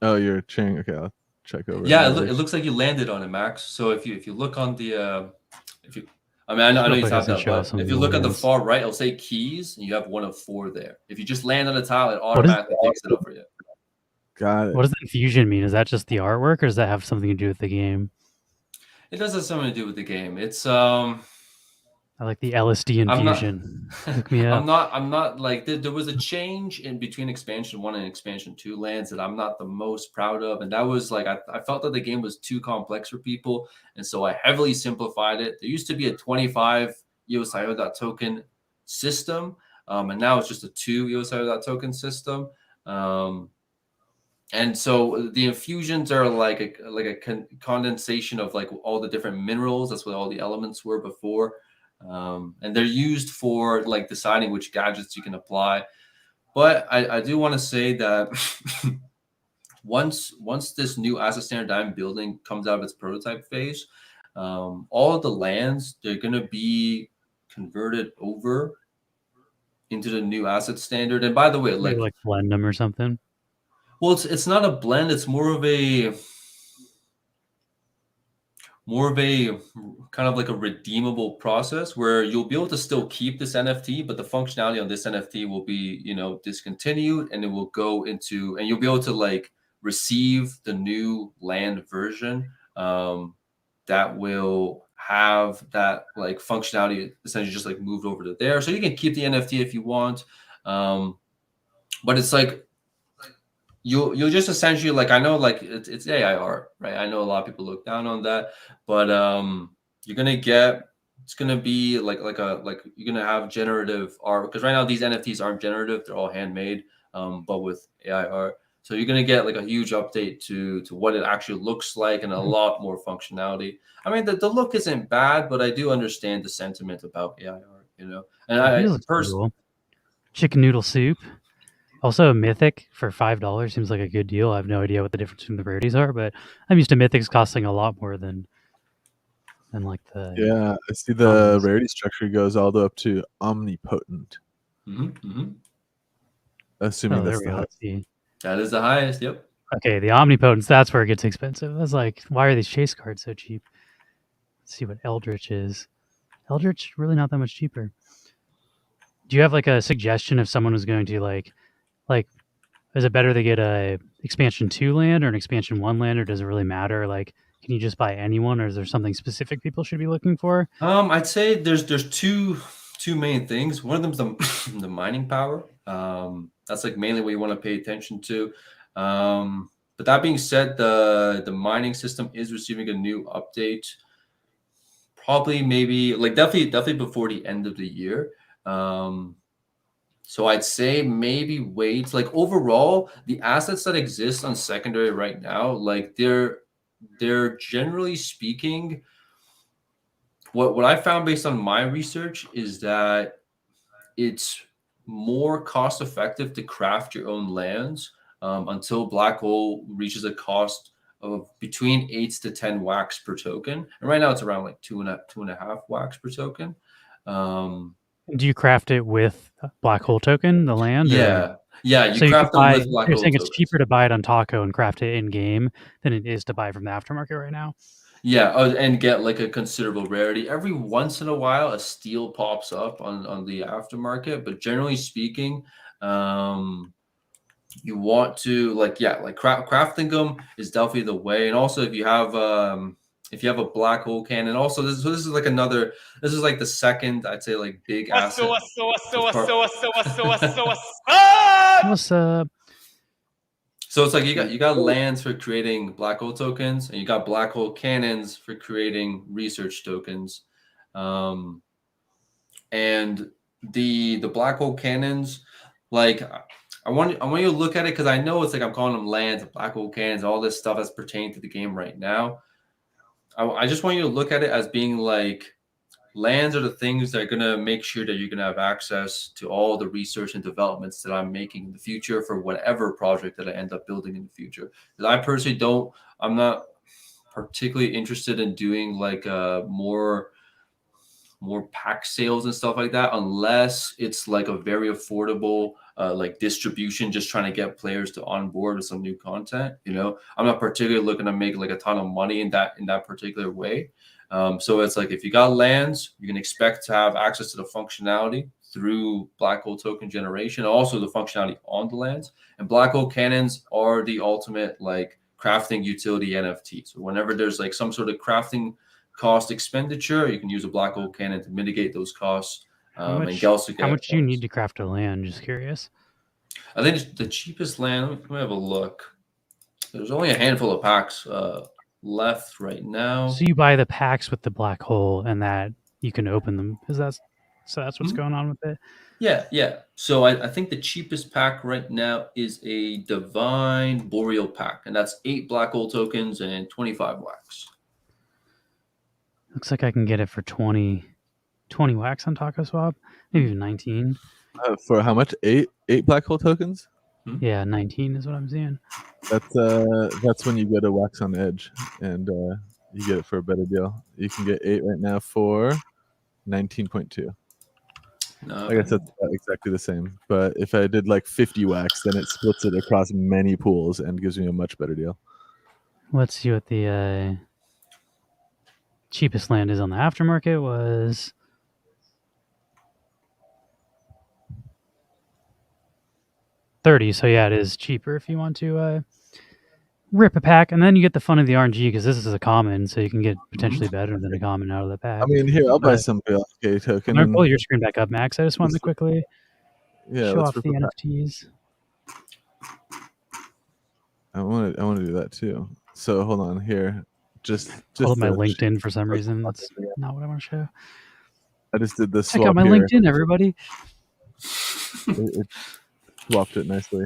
Oh, you're cheering. Okay, I'll check over. Yeah, it looks like you landed on it, Max. So if you look on the I know you tapped that, but if you look at the far right, it'll say keys, and you have 1 of 4 there. If you just land on a tile, it automatically picks it up for you. Got it. What does the infusion mean? Is that just the artwork, or does that have something to do with the game? It does have something to do with the game. It's I like the LSD infusion. Look me up. I'm not like there was a change in between expansion 1 and expansion 2 lands that I'm not the most proud of, and that was like I felt that the game was too complex for people, and so I heavily simplified it. There used to be a 25 token system, and now it's just a 2 token system. And so the infusions are like a condensation of like all the different minerals. That's what all the elements were before. And they're used for like deciding which gadgets you can apply. But I do want to say that once this new asset standard I'm building comes out of its prototype phase, all of the lands, they're going to be converted over into the new asset standard. And by the way, like blend them or something. Well, it's not a blend. It's more of a kind of like a redeemable process where you'll be able to still keep this NFT, but the functionality on this NFT will be, discontinued, and it will go into, and you'll be able to like receive the new land version that will have that like functionality essentially just like moved over to there. So you can keep the NFT if you want, but it's like you'll just essentially like, I know like it's AI art, right? I know a lot of people look down on that, but you're gonna get, it's gonna be like you're gonna have generative art, because right now these NFTs aren't generative, they're all handmade, but with AI art. So you're gonna get like a huge update to what it actually looks like and a lot more functionality. I mean, the look isn't bad, but I do understand the sentiment about AI art, And I personally, chicken noodle soup. Also, Mythic for $5 seems like a good deal. I have no idea what the difference between the rarities are, but I'm used to Mythics costing a lot more than like the. Yeah, I see the rarity structure goes all the way up to omnipotent. Assuming that's the highest. That is the highest. Yep. Okay, the omnipotence, that's where it gets expensive. That's like, why are these chase cards so cheap? Let's see what Eldritch is. Eldritch really not that much cheaper. Do you have like a suggestion if someone was going to like is it better to get a expansion 2 land or an expansion 1 land, or does it really matter? Like, can you just buy anyone, or is there something specific people should be looking for? I'd say there's two main things. One of them's the mining power. That's like mainly what you want to pay attention to. But that being said, the mining system is receiving a new update. Probably maybe like definitely before the end of the year. So I'd say maybe wait. Like overall, the assets that exist on secondary right now, like they're generally speaking, what I found based on my research is that it's more cost effective to craft your own lands until Black Hole reaches a cost of between 8 to 10 wax per token. And right now it's around like 2.5 wax per token. Do you craft it with black hole token, the land? Yeah, you so craft them with black you're hole saying tokens. it's cheaper to buy it on Taco and craft it in game than it is to buy from the aftermarket right now? Yeah, and get like a considerable rarity. Every once in a while, a steal pops up on the aftermarket, but generally speaking, you want to like crafting them is definitely the way. And also, if you have a black hole cannon, also this is like another. This is like the second, I'd say, like big asset. What's up? So it's like you got lands for creating black hole tokens, and you got black hole cannons for creating research tokens. And the black hole cannons, like I want you to look at it, because I know it's like I'm calling them lands, black hole cannons, all this stuff that's pertaining to the game right now. I just want you to look at it as being like lands are the things that are going to make sure that you're going to have access to all the research and developments that I'm making in the future for whatever project that I end up building in the future. Because I personally I'm not particularly interested in doing like more pack sales and stuff like that, unless it's like a very affordable like distribution, just trying to get players to onboard with some new content. I'm not particularly looking to make like a ton of money in that particular way. So it's like, if you got lands, you can expect to have access to the functionality through black hole token generation, also the functionality on the lands. And black hole cannons are the ultimate like crafting utility NFT. So whenever there's like some sort of crafting cost expenditure, you can use a black hole cannon to mitigate those costs. How much do you need to craft a land? Just curious. I think the cheapest land, let me have a look. There's only a handful of packs left right now. So you buy the packs with the black hole, and that you can open them. That's what's going on with it? Yeah. So I think the cheapest pack right now is a Divine Boreal pack, and that's 8 black hole tokens and 25 wax. Looks like I can get it for 20 wax on Taco Swap, maybe even 19. For how much? 8 black hole tokens? Yeah, 19 is what I'm seeing. That's when you go to Wax on Edge, and you get it for a better deal. You can get 8 right now for 19.2. I guess that's exactly the same. But if I did like 50 wax, then it splits it across many pools and gives me a much better deal. Let's see what the cheapest land is on the aftermarket was. $30. So yeah, it is cheaper if you want to rip a pack, and then you get the fun of the RNG, because this is a common, so you can get potentially better than a common out of the pack. I mean, here, I'll buy some BLK token. I'm gonna pull your screen back up, Max. I just wanted to quickly show off the NFTs. I want to do that too. So hold on here. Just hold my LinkedIn for some reason. That's not what I want to show. I just did this. Check out my LinkedIn, everybody. It swapped it nicely.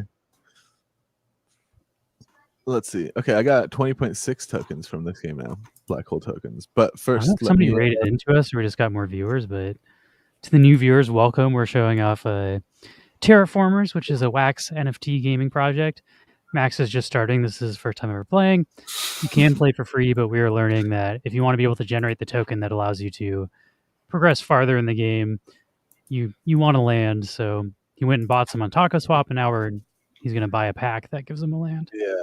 Let's see. Okay, I got 20.6 tokens from this game now, black hole tokens. But first, somebody rated into us, or we just got more viewers. But to the new viewers, welcome. We're showing off Terraformers, which is a Wax NFT gaming project. Max is just starting. This is his first time ever playing. You can play for free, but we are learning that if you want to be able to generate the token that allows you to progress farther in the game, you want to land. So he went and bought some on Taco Swap, and now he's going to buy a pack that gives him a land. Yeah.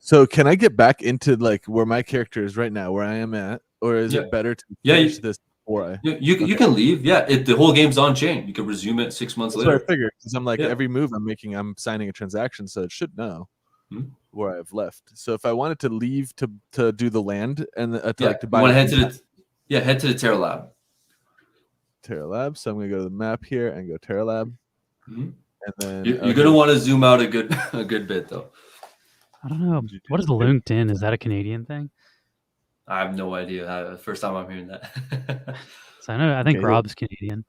So can I get back into like where my character is right now, where I am at, or is it better to finish this before I? You can leave. Yeah, the whole game's on chain. You can resume it 6 months later. That's what I figured, because I'm like, every move I'm making, I'm signing a transaction, so it should know where I've left. So if I wanted to leave to do the land and like to buy, you want to head to the Terra Lab. Terra Lab. So I'm gonna go to the map here and go Terra Lab. And then you're gonna want to zoom out a good bit though. I don't know. What is the LinkedIn? Is that a Canadian thing? I have no idea. First time I'm hearing that. So I think Rob's Canadian.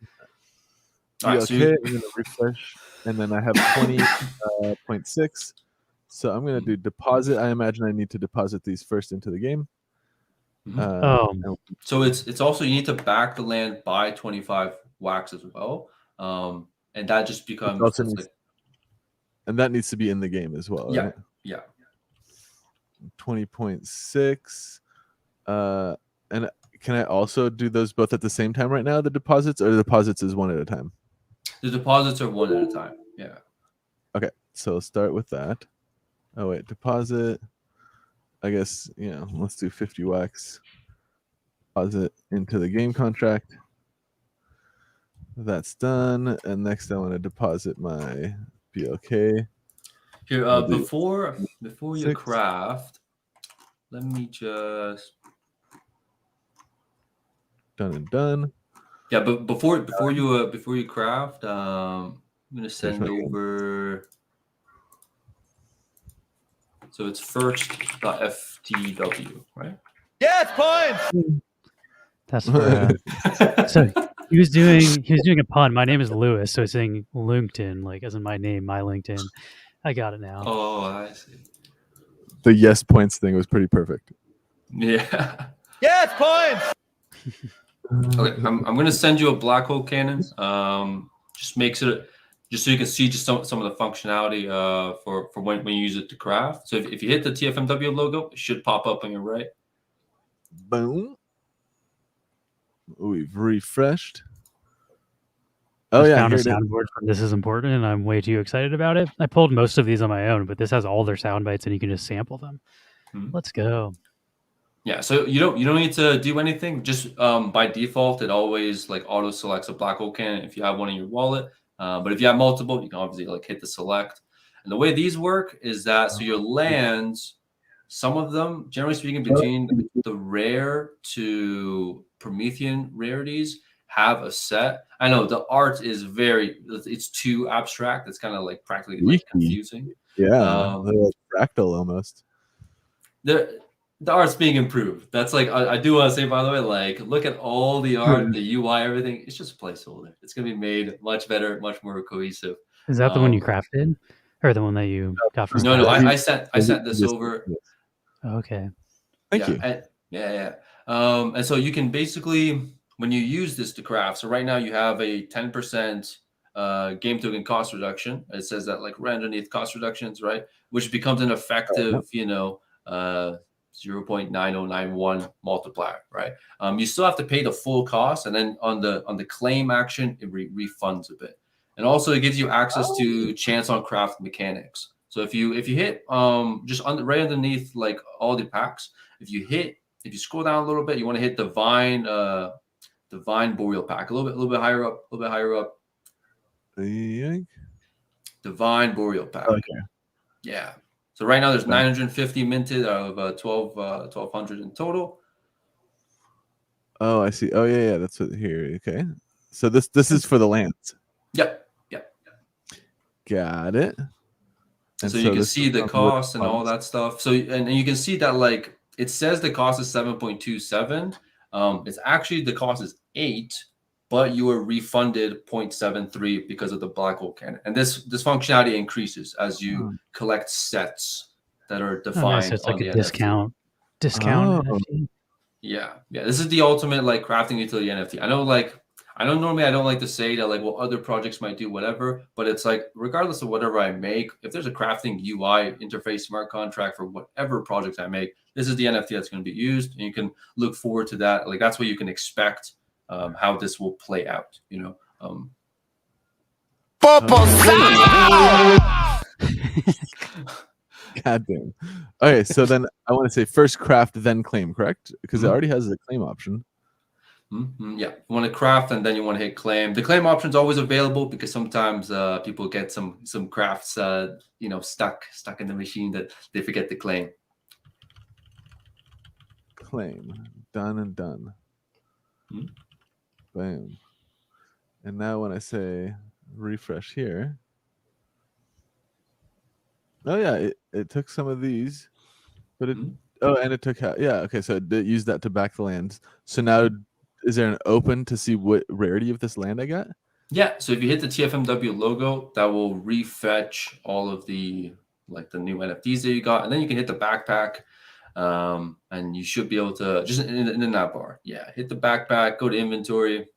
All right, I'm gonna refresh, and then I have 20.6. So I'm gonna do deposit. I imagine I need to deposit these first into the game. So it's also, you need to back the land by 25 wax as well, and that just becomes and that needs to be in the game as well. Yeah, right? yeah. 20.6. And can I also do those both at the same time right now? The deposits, or the deposits is one at a time? The deposits are one at a time. Yeah. Okay, so let's start with that. Oh wait, deposit. I guess let's do 50 wax. Deposit into the game contract. That's done, and next I want to deposit my BLK. Here, before you 6. craft, let me just Done and done. Yeah, but before you craft, I'm gonna Here's send my- over. So it's first.ftw, right? Yes, points. That's for. So he was doing a pun. My name is Lewis, so he's saying LinkedIn, like as in my name, my LinkedIn. I got it now. Oh, I see. The yes points thing was pretty perfect. Yeah. Yes, points. Okay, I'm gonna send you a black hole cannon. Just makes it just so you can see just some of the functionality for when you use it to craft. So if you hit the TFMW logo, it should pop up on your right. Boom. We've refreshed. Oh Just yeah, found a here it is. soundboard for This Is Important, and I'm way too excited about it. I pulled most of these on my own, but this has all their sound bites, and you can just sample them. Let's go. Yeah, so you don't need to do anything. Just by default, it always like auto selects a black hole cannon if you have one in your wallet. But if you have multiple, you can obviously like hit the select. And the way these work is that so your lands, some of them, generally speaking, between the rare to Promethean rarities, have a set. I know the art is it's too abstract. It's kind of like practically like confusing. Yeah, like fractal almost. The art's being improved. That's like I do want to say, by the way, like look at all the art, the UI, everything. It's just a placeholder. It's gonna be made much better, much more cohesive. Is that the one you crafted, or the one that you got from? No, I sent this over. Okay. Thank you. Yeah. And so you can basically when you use this to craft. So right now you have a 10% game token cost reduction. It says that like right underneath cost reductions, right, which becomes an effective, 0.9091 multiplier, right? You still have to pay the full cost, and then on the claim action, it refunds a bit, and also it gives you access to chance on craft mechanics. So if you hit just right underneath like all the packs, if you scroll down a little bit, you want to hit divine boreal pack a little bit higher up, divine boreal pack. Okay. Yeah. So right now there's 950 minted out of 1200 in total. Oh, I see. Oh yeah, that's what here. Okay. So this is for the lands. Yep. Got it. And so you can see the cost and all that stuff. So and you can see that like it says the cost is 7.27. It's actually the cost is 8, but you are refunded 0.73 because of the black hole cannon. And this functionality increases as you collect sets that are defined. So it's like on a the discount NFT. Yeah. This is the ultimate like crafting utility NFT. I know normally I don't like to say that like other projects might do whatever, but it's like regardless of whatever I make, if there's a crafting UI interface smart contract for whatever project I make, this is the NFT that's going to be used, and you can look forward to that. Like that's what you can expect how this will play out. God damn. Okay, so then I want to say first craft, then claim, correct? Because it already has the claim option. Yeah, you want to craft and then you want to hit claim. The claim option is always available because sometimes people get some crafts stuck in the machine that they forget to claim. Claim. Done and done. Boom. And now when I say refresh here. Oh yeah, it took some of these, but and it took okay, so it used that to back the lands. So now is there an open to see what rarity of this land I got? Yeah, so if you hit the TFMW logo, that will refetch all of the the new NFTs that you got, and then you can hit the backpack, and you should be able to just in the nav bar. Yeah, hit the backpack, go to inventory,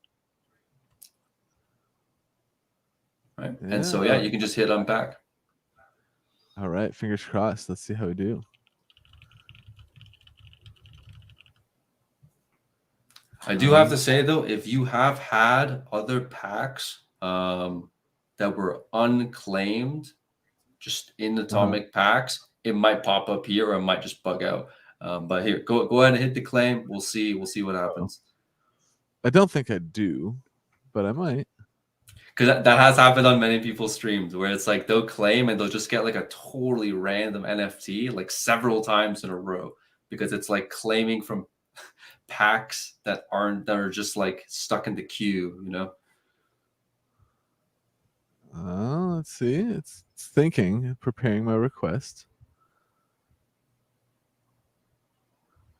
right? Yeah. And so you can just hit unpack. All right, fingers crossed. Let's see how we do. I do have to say though, if you have had other packs that were unclaimed, just in atomic packs, it might pop up here or it might just bug out. But here, go ahead and hit the claim. We'll see what happens. I don't think I do, but I might. Because that has happened on many people's streams where it's like they'll claim and they'll just get like a totally random NFT like several times in a row because it's like claiming from packs that are just like stuck in the queue, you know. Let's see. It's thinking, preparing my request.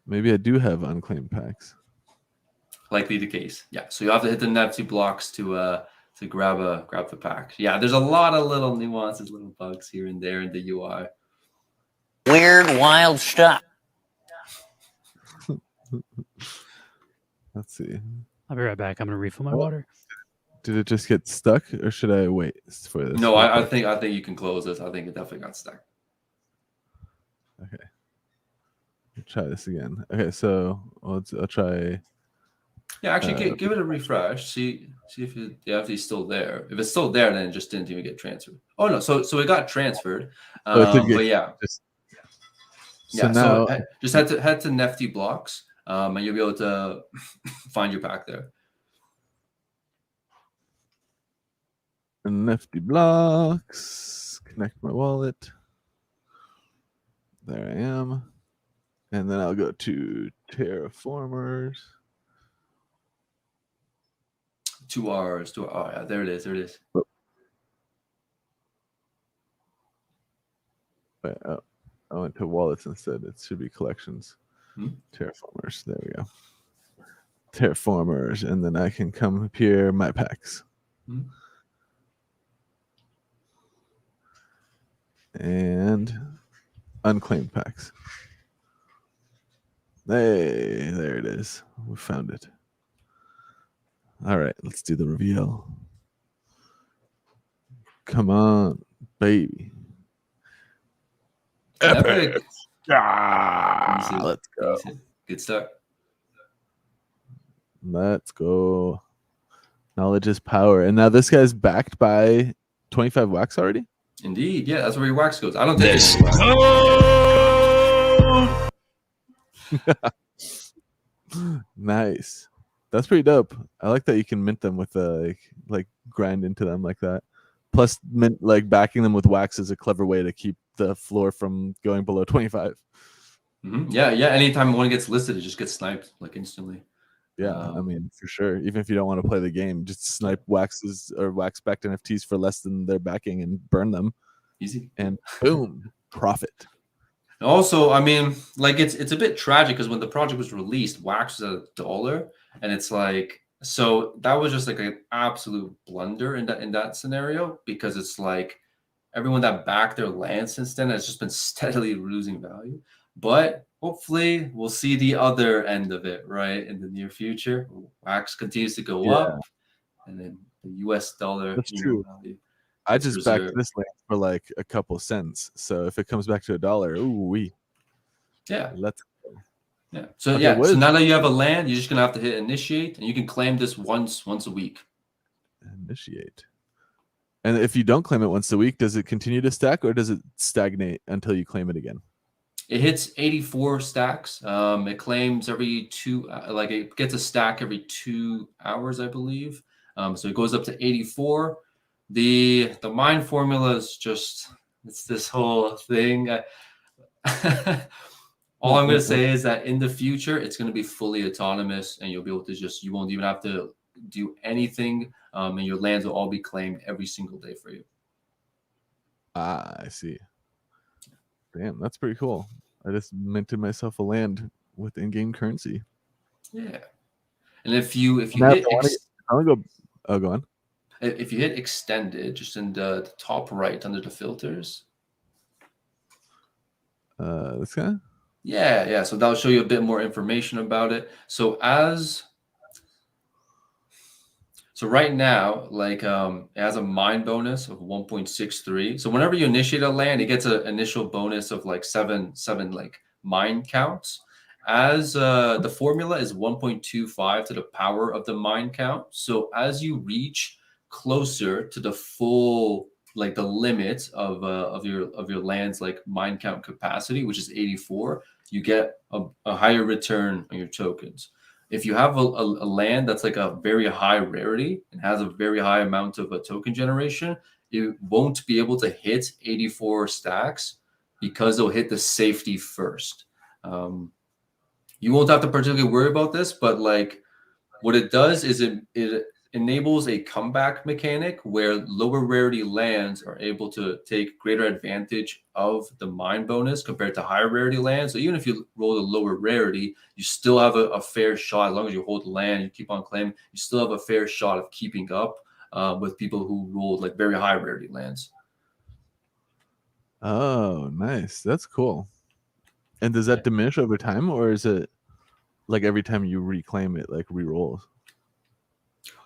Maybe I do have unclaimed packs. Likely the case. Yeah. So you have to hit the NFT blocks to grab the pack. Yeah, there's a lot of little nuances, little bugs here and there in the UI. Weird, wild stuff. Let's see. I'll be right back. I'm gonna refill my water. Did it just get stuck, or should I wait for this? No, I think you can close this. I think it definitely got stuck. Okay. I'll try this again. Okay, so I'll try. Yeah, actually, give it a refresh. See if the NFT is still there. If it's still there, then it just didn't even get transferred. Oh no, so it got transferred. But yeah. So now, so just head to NFT blocks, and you'll be able to find your pack there. NFT blocks. Connect my wallet. There I am. And then I'll go to Terraformers. 2 hours. Oh yeah, there it is. There it is. Wait, I went to wallets instead. It should be collections. Hmm? Terraformers. There we go. Terraformers, and then I can come up here. My packs. Hmm? And unclaimed packs. Hey, there it is. We found it. All right, let's do the reveal. Come on, baby. Epic. Ah, let's go. Good start. Let's go. Knowledge is power. And now this guy's backed by 25 wax already? Indeed. Yeah, that's where your wax goes. I don't think Nice. That's pretty dope. I like that you can mint them with like grind into them like that. Plus, mint like backing them with wax is a clever way to keep the floor from going below 25. Mm-hmm. Yeah. Anytime one gets listed, it just gets sniped like instantly. Yeah, I mean, for sure. Even if you don't want to play the game, just snipe waxes or wax backed NFTs for less than their backing and burn them. Easy. And boom, profit. Also, I mean, like it's a bit tragic because when the project was released, wax was $1, and it's like, so that was just like an absolute blunder in that scenario, because it's like everyone that backed their land since then has just been steadily losing value. But hopefully we'll see the other end of it, right, in the near future. Wax continues to go up, and then the US dollar. That's true. Value. I just backed this land for like a couple cents. So if it comes back to $1, let's go. Yeah. So okay, so now that you have a land, you're just gonna have to hit initiate, and you can claim this once a week. Initiate. And if you don't claim it once a week, does it continue to stack, or does it stagnate until you claim it again? It hits 84 stacks. It claims every like it gets a stack every 2 hours, I believe. So it goes up to 84. The mine formula is just, it's this whole thing. All I'm going to say is that in the future, it's going to be fully autonomous, and you'll be able to you won't even have to do anything, and your lands will all be claimed every single day for you. Ah, I see. Damn, that's pretty cool. I just minted myself a land with in-game currency. Yeah. And if you hit go on. If you hit extended, just in the top right under the filters. This guy? Yeah. So that'll show you a bit more information about it. So right now, like it has a mine bonus of 1.63. So whenever you initiate a land, it gets an initial bonus of like seven like mine counts. as the formula is 1.25 to the power of the mine count. So as you reach closer to the full, like the limit of your land's like mine count capacity, which is 84, you get a higher return on your tokens. If you have a land that's like a very high rarity and has a very high amount of a token generation, it won't be able to hit 84 stacks because it'll hit the safety first. You won't have to particularly worry about this, but like what it does is it enables a comeback mechanic where lower rarity lands are able to take greater advantage of the mine bonus compared to higher rarity lands. So even if you roll a lower rarity, you still have a fair shot. As long as you hold the land, you keep on claiming, you still have a fair shot of keeping up with people who rolled like very high rarity lands. Oh, nice. That's cool. And does that diminish over time, or is it like every time you reclaim it, like re-rolls?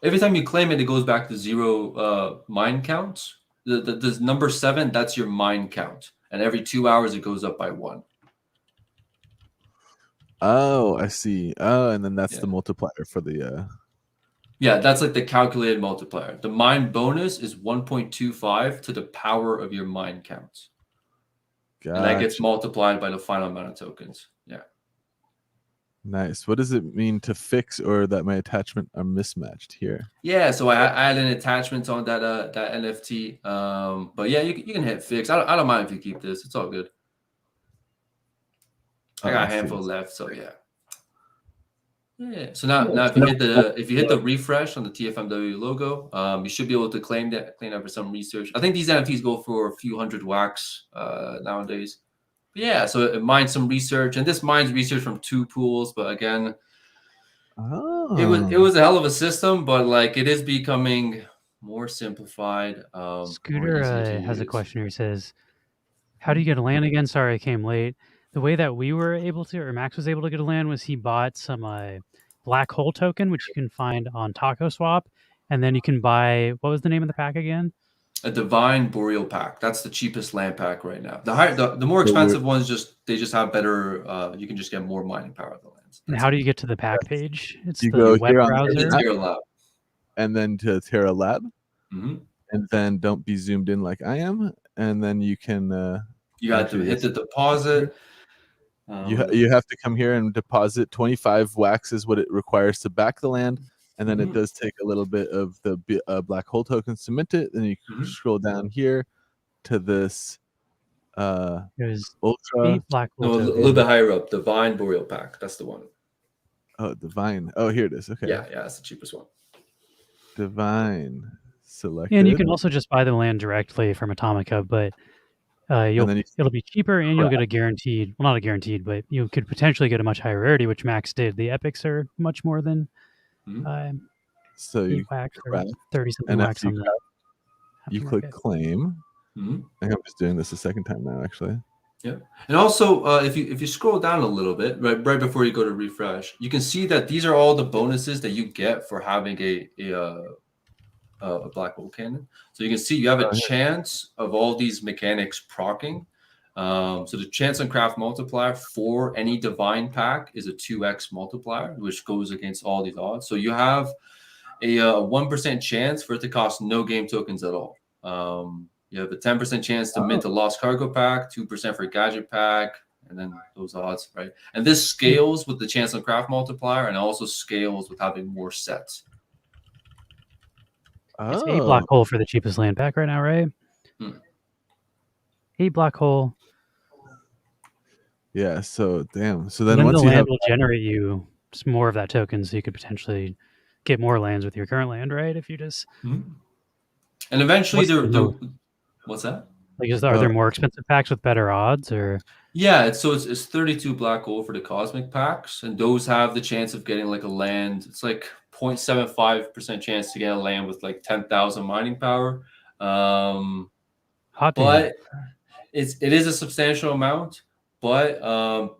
Every time you claim it, it goes back to 0 mine counts. The number 7, that's your mine count. And every 2 hours, it goes up by 1. Oh, I see. Oh, and then that's the multiplier for the... Yeah, that's like the calculated multiplier. The mine bonus is 1.25 to the power of your mine counts. Gotcha. And that gets multiplied by the final amount of tokens. Yeah. Nice. What does it mean to fix or that my attachment are mismatched here? Yeah, so I add an attachment on that that NFT. But yeah, you can hit fix. I don't mind if you keep this. It's all good. I got a handful left, so yeah. Yeah. So now if you hit the refresh on the TFMW logo, you should be able to claim that for some research. I think these NFTs go for a few hundred wax nowadays. But yeah, so it mines some research, and this mines research from 2 pools. But again, it was a hell of a system, but like it is becoming more simplified. Scooter has a question here. He says, "How do you get a land again?" Sorry, I came late. The way that we were able to, or Max was able to get a land, was he bought some black hole token, which you can find on Taco Swap, and then you can buy, what was the name of the pack again? A Divine Boreal pack. That's the cheapest land pack right now. The more expensive ones they just have better. You can just get more mining power of the lands. And how do you get to the pack page? It's you the go web here browser. Terra Lab. And then to Terra Lab. Mm-hmm. And then don't be zoomed in like I am. And then you can... you got to hit the deposit. You have to come here and deposit 25 wax is what it requires to back the land. And then it does take a little bit of the black hole tokens to mint it. Then you scroll down here to this There's ultra. 8 black hole No, a little bit higher up. Divine Boreal pack. That's the one. Oh, Divine. Oh, here it is. Okay. Yeah, that's the cheapest one. Divine. Selected. And you can also just buy the land directly from Atomic Hub, but it'll be cheaper and you'll get a guaranteed, well, not a guaranteed, but you could potentially get a much higher rarity, which Max did. The epics are much more than so you wax or 30 something wax on that. You click claim. I think I'm just doing this a second time now, actually. Yeah, and also if you scroll down a little bit, right before you go to refresh, you can see that these are all the bonuses that you get for having a black hole cannon. So you can see you have a chance of all these mechanics proccing. So the chance on craft multiplier for any divine pack is a 2x multiplier, which goes against all these odds. So you have a 1% chance for it to cost no game tokens at all. You have a 10% chance to mint a lost cargo pack, 2% for a gadget pack, and then those odds, right? And this scales with the chance on craft multiplier, and also scales with having more sets. It's 8 black hole for the cheapest land pack right now, right? 8 black hole. Yeah, so damn. So then once the land will generate you some more of that token, so you could potentially get more lands with your current land, right? If you just and eventually what's that? Like, are there more expensive packs with better odds, or? Yeah, it's 32 black hole for the cosmic packs, and those have the chance of getting like a land. It's like 0.75% chance to get a land with like 10,000 mining power. But it is a substantial amount. But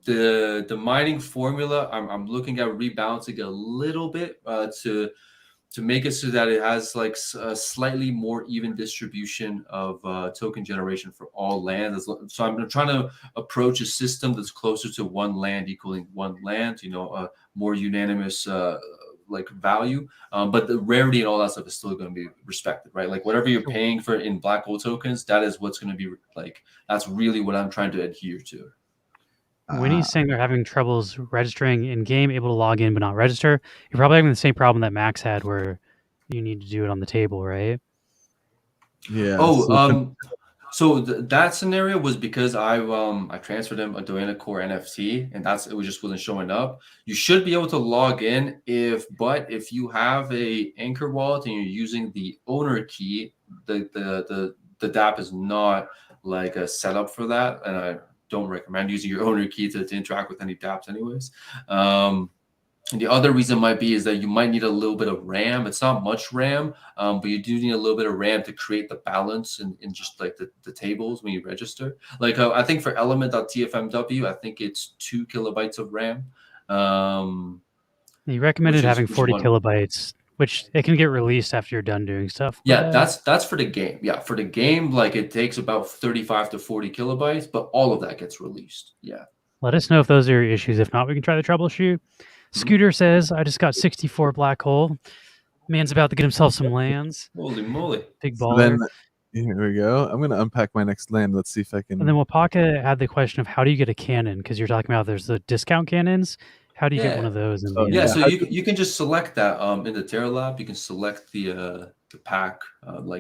the mining formula, I'm looking at rebalancing a little bit to to make it so that it has like a slightly more even distribution of token generation for all lands. So I'm trying to approach a system that's closer to one land equaling one land, more unanimous like value. But the rarity and all that stuff is still going to be respected, right? Like whatever you're paying for in black hole tokens, that is what's going to be like, that's really what I'm trying to adhere to. When he's saying they're having troubles registering in game, able to log in but not register, you're probably having the same problem that Max had, where you need to do it on the table, right? Yeah. So that scenario was because I transferred him a Doena Core NFT, and it just wasn't showing up. You should be able to log in if you have a Anchor wallet and you're using the owner key, the DApp is not like a setup for that, and I don't recommend using your owner key to interact with any dApps anyways. And the other reason might be is that you might need a little bit of RAM. It's not much RAM, but you do need a little bit of RAM to create the balance in just like the tables when you register. Like I think for element.tfmw, I think it's 2 kilobytes of RAM. You recommended having 40 kilobytes, which it can get released after you're done doing stuff. Yeah, that's for the game. Yeah, for the game, like it takes about 35 to 40 kilobytes, but all of that gets released. Yeah. Let us know if those are your issues. If not, we can try to troubleshoot. Scooter says, I just got 64 black hole. Man's about to get himself some lands. Holy moly. Big baller. Then, here we go. I'm going to unpack my next land. Let's see if I can. And then Wapaka had the question of how do you get a cannon? Because you're talking about there's the discount cannons. How do you get one of those? So you can just select that in the Terra Lab. You can select the pack,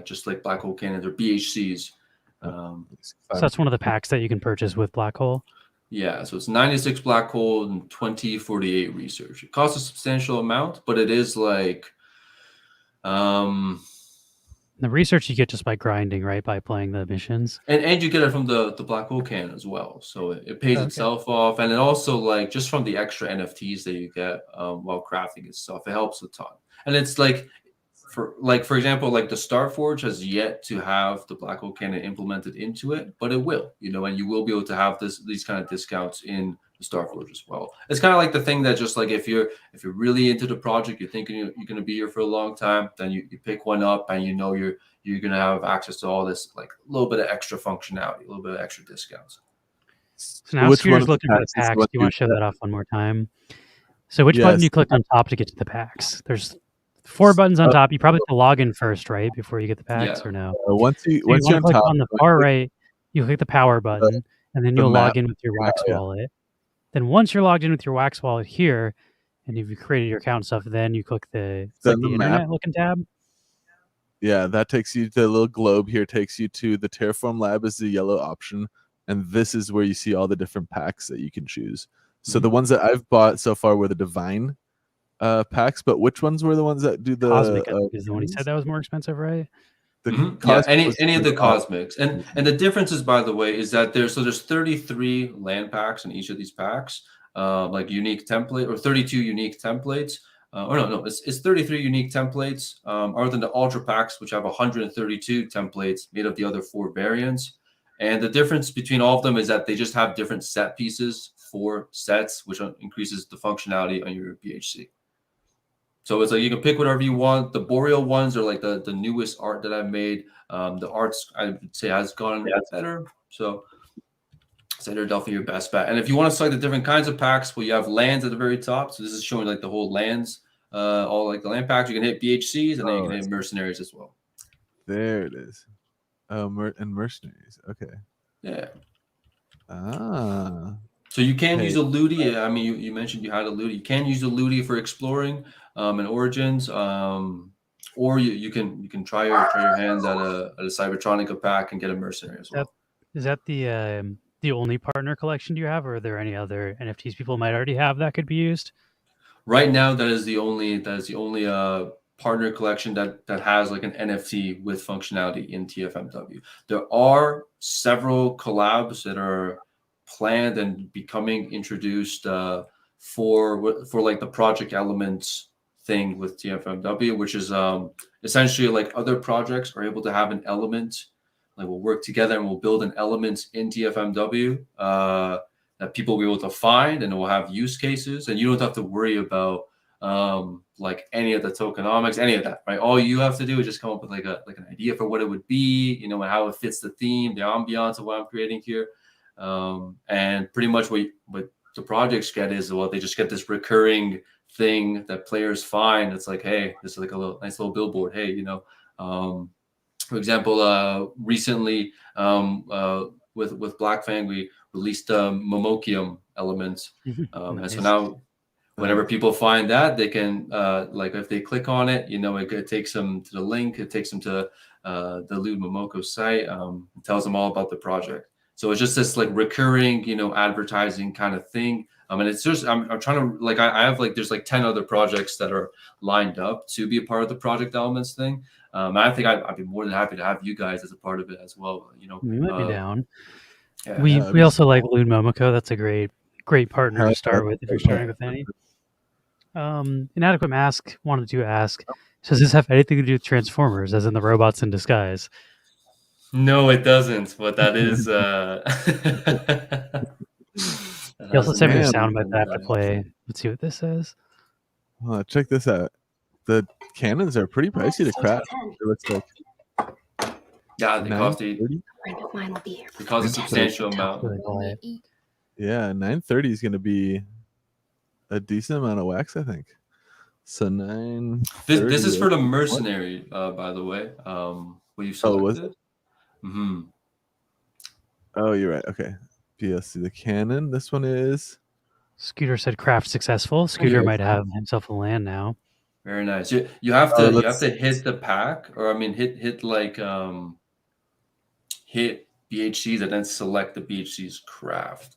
just like black hole cannons or BHCs. So that's one of the packs that you can purchase with black hole. Yeah, so it's 96 black hole and 2048 research. It costs a substantial amount, but it is like the research you get just by grinding, right? By playing the missions. And you get it from the black hole can as well. So it pays itself off. And it also like just from the extra NFTs that you get while crafting itself, it helps a ton. And it's like for example, like the Starforge has yet to have the black hole cannon implemented into it, but it will, and you will be able to have these kind of discounts in the Starforge as well. It's kind of like the thing that just like if you're really into the project, you're thinking you're going to be here for a long time, then you pick one up and you're going to have access to all this like a little bit of extra functionality, a little bit of extra discounts. So now Scooter's looking for the packs. Do you want to show that off one more time? So which button you click on top to get to the packs? There's 4 buttons on top. You probably have to log in first, right, before you get the packs, or no? Once you're on click top, on the far right, you click the power button, and then you'll log in with your Wax wallet. Then once you're logged in with your Wax wallet here, and if you created your account and stuff, then you click the internet looking tab. Yeah, that takes you to the little globe here. Takes you to the Terraform Lab is the yellow option, and this is where you see all the different packs that you can choose. So the ones that I've bought so far were the Divine packs, but which ones were the ones that do the Cosmic? Is the one he said that was more expensive, right? Any of the Cosmics, and the difference is, by the way, is that there's 33 land packs in each of these packs, like unique template, or 32 unique templates. It's 33 unique templates, other than the Ultra packs, which have 132 templates made of the other 4 variants. And the difference between all of them is that they just have different set pieces for sets, which increases the functionality on your BHC. So it's like you can pick whatever you want. The Boreal ones are like the newest art that I've made. The arts, I would say, has gone better. So they're definitely your best bet. And if you want to select the different kinds of packs, well, you have lands at the very top. So this is showing like the whole lands, all like the land packs. You can hit BHCs, and then you can hit mercenaries as well. There it is. And mercenaries. Okay. Yeah. Ah. So you can use a Ludi. I mean, you mentioned you had a Ludi. You can use a Ludi for exploring and Origins, or you can try your hands at a Cybertronica pack and get a mercenary as well. Is that the only partner collection you have, or are there any other NFTs people might already have that could be used? Right now, that is the only partner collection that has like an NFT with functionality in TFMW. There are several collabs that are planned and becoming introduced for like the project elements thing with TFMW, which is essentially like other projects are able to have an element, like we'll work together and we'll build an element in TFMW that people will be able to find, and it will have use cases, and you don't have to worry about like any of the tokenomics, any of that, right? All you have to do is just come up with like an idea for what it would be, you know, and how it fits the theme, the ambiance of what I'm creating here. And pretty much what the projects get is, well, they just get this recurring thing that players find. It's like, hey, this is like a nice little billboard. Hey, you know, for example, recently with Black Fang, we released Momokium elements. And so now whenever people find that, they can like if they click on it, you know, it takes them to the link. It takes them to the Lewd Momoko site. It tells them all about the project. So it's just this like recurring, you know, advertising kind of thing. And it's just I'm trying to like I have like there's like 10 other projects that are lined up to be a part of the project elements thing. And I think I'd be more than happy to have you guys as a part of it as well. You know, we might be down. Yeah, we also like Lewd Momoko. That's a great partner to start with if you're starting with any. Inadequate Mask wanted to ask, does this have anything to do with Transformers, as in the robots in disguise? No, it doesn't. But that is. He also sent me a soundbite that I have to play. Let's see what this says. Check this out. The cannons are pretty pricey to craft. It looks like. Yeah, they cost $930. It costs a substantial amount. Yeah, $930 is going to be a decent amount of wax, I think. So This is for the mercenary, by the way. What you selected? Oh, was it? Mm-hmm. Oh, you're right. Okay. PSC, the cannon. This one is. Scooter said craft successful. Scooter might have himself a land now. Very nice. You have to hit the pack, or I mean hit like hit BHCs and then select the BHC's craft.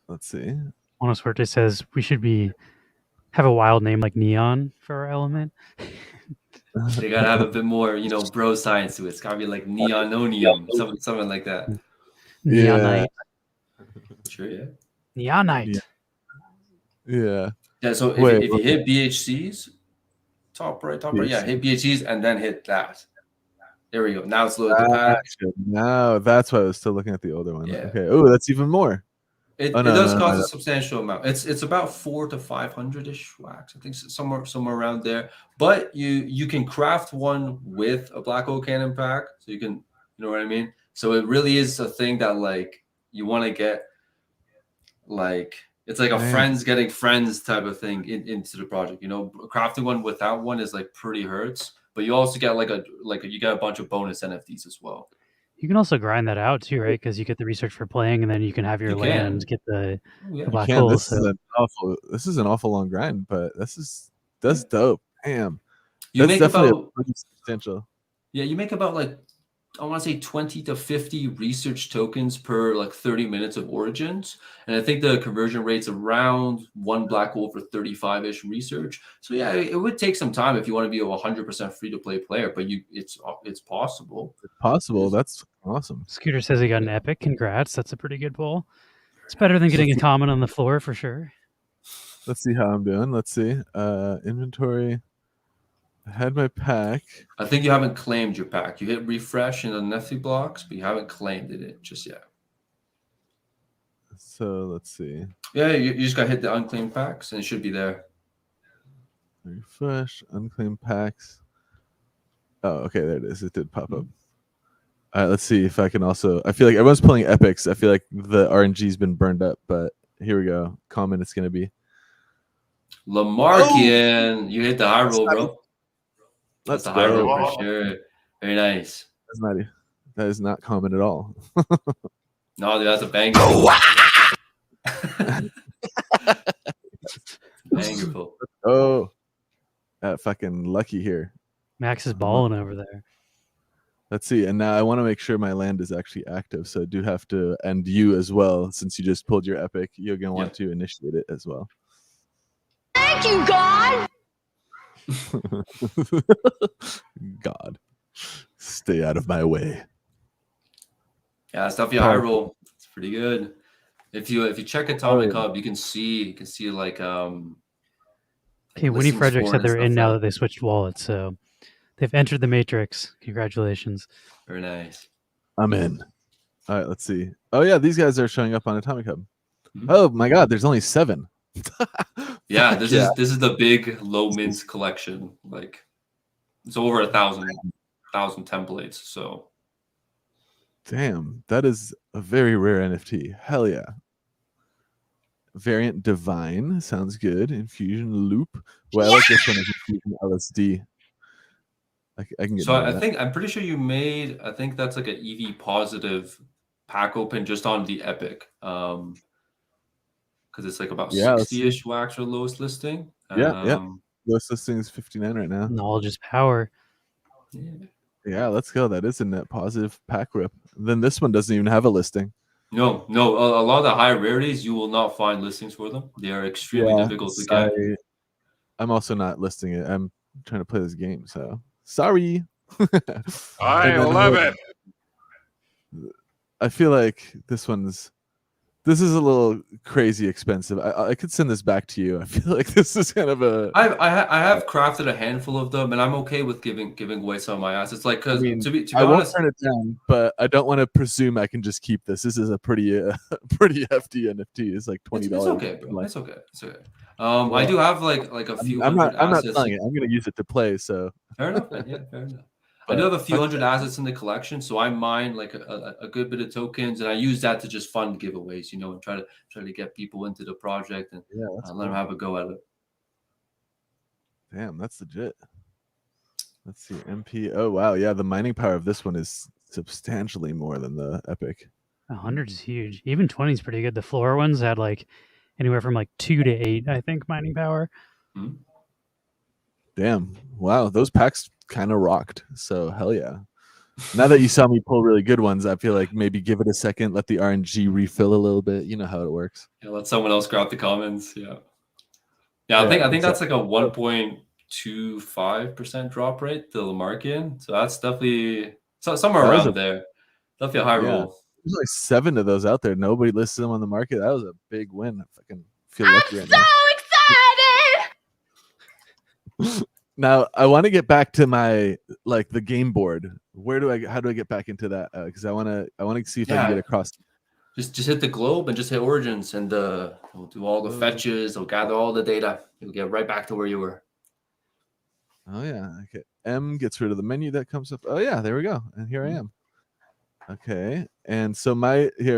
Let's see. Monosuerte says we should have a wild name like Neon for our element. They gotta have a bit more, you know, bro science to it. It's gotta be like neononium, something like that. Neonite. Sure, yeah. Neonite. Yeah. Yeah. So if you hit BHCs, top right, yeah, hit BHCs and then hit that. There we go. Now it's loaded the pack. Now that's why I was still looking at the older one. Yeah. Okay. Oh, that's even more. It does cost a substantial amount. It's about 400 to 500-ish wax. I think somewhere around there. But you can craft one with a black hole cannon pack, so you can, you know what I mean. So it really is a thing that like you want to get, like it's like a friends getting friends type of thing into the project. You know, crafting one without one is like pretty hurts, but you also get you get a bunch of bonus NFTs as well. You can also grind that out too, right? Because you get the research for playing, and then you can have your land get the black hole. This is an awful long grind, but that's dope. Damn, that's definitely pretty substantial. Yeah, you make about like I want to say 20 to 50 research tokens per like 30 minutes of origins, and I think the conversion rate's around one black hole for 35-ish research. So yeah, it would take some time if you want to be a 100% free to play player, but it's possible. It's possible. That's awesome. Scooter says he got an epic. Congrats. That's a pretty good pull. It's better than getting a common on the floor for sure. Let's see how I'm doing. Let's see. Inventory. I had my pack. I think you haven't claimed your pack. You hit refresh in the NFT blocks, but you haven't claimed it just yet. So let's see. Yeah, you just got to hit the unclaimed packs, and it should be there. Refresh, unclaimed packs. Oh, okay, there it is. It did pop up. All right, let's see if I can also. I feel like everyone's pulling epics. I feel like the RNG's been burned up, but here we go. Comment it's going to be. Lamarkian, you hit the high roll, bro. That's the high roll for sure. Very nice. That is not common at all. No, dude, that's a banger. Banger pull. Oh, fucking lucky here. Max is balling over there. Let's see. And now I want to make sure my land is actually active. So I do have to, and you as well, since you just pulled your epic, you're going to want to initiate it as well. Thank you, God. God, stay out of my way. Yeah, stuff you high roll. It's pretty good. If you check Atomic Hub, you can see like Okay, Winnie Frederick said they're in now that they switched wallets, so they've entered the matrix. Congratulations. Very nice. I'm in. All right, let's see. Oh yeah, these guys are showing up on Atomic Hub. Oh my God, there's only 7. Yeah, Fuck this yeah. is the big low mints collection. Like it's over 1,000 templates. So Damn, that is a very rare NFT. Hell yeah. Variant Divine sounds good. Infusion Loop. Well, I like this one as Infusion LSD. I can get So into I that. think I'm pretty sure you made. I think that's like an EV positive pack open just on the Epic. Because it's like about Yeah, let's 60-ish wax or lowest listing. Yeah. Lowest listing is 59 right now. Knowledge is power. Yeah. Yeah, let's go. That is a net positive pack rip. Then this one doesn't even have a listing. No. A lot of the high rarities, you will not find listings for them. They are extremely difficult to get. I'm also not listing it. I'm trying to play this game, so sorry. I love it. I feel like this is a little crazy expensive. I could send this back to you. I feel like this is kind of a. I have crafted a handful of them, and I'm okay with giving away some of my assets. Like, because to be I won't honest, turn it down, but I don't want to presume I can just keep this. This is a pretty pretty hefty NFT. It's like $20. it's okay, bro. It's okay. It's okay. I do have like a few I'm hundred not assets. selling it. I'm going to use it to play. So Fair enough, man. Yeah, fair enough. I do have a few hundred assets in the collection, so I mine like a good bit of tokens, and I use that to just fund giveaways, and try to get people into the project and let them have a go at it. Damn, that's legit. Let's see, MP. Oh wow, yeah, the mining power of this one is substantially more than the Epic. 100 is huge. Even 20 is pretty good. The floor ones had like anywhere from like 2 to 8, I think, mining power. Mm-hmm. Damn, wow, those packs kind of rocked. So hell yeah. Now that you saw me pull really good ones, I feel like maybe give it a second, let the RNG refill a little bit. You know how it works. Yeah, let someone else grab the comments. Yeah. I think that's like a 1.25% drop rate to the market. So that's definitely somewhere around there. Definitely a high roll. There's like 7 of those out there. Nobody lists them on the market. That was a big win. I fucking feel lucky right now. Now I want to get back to my the game board. How do I get back into that? Because I want to see if I can get across. Just hit the globe and just hit Origins, and we'll do all the fetches. We'll gather all the data. You'll get right back to where you were. Oh yeah. Okay. M gets rid of the menu that comes up. Oh yeah, there we go. And here I am. Okay. And so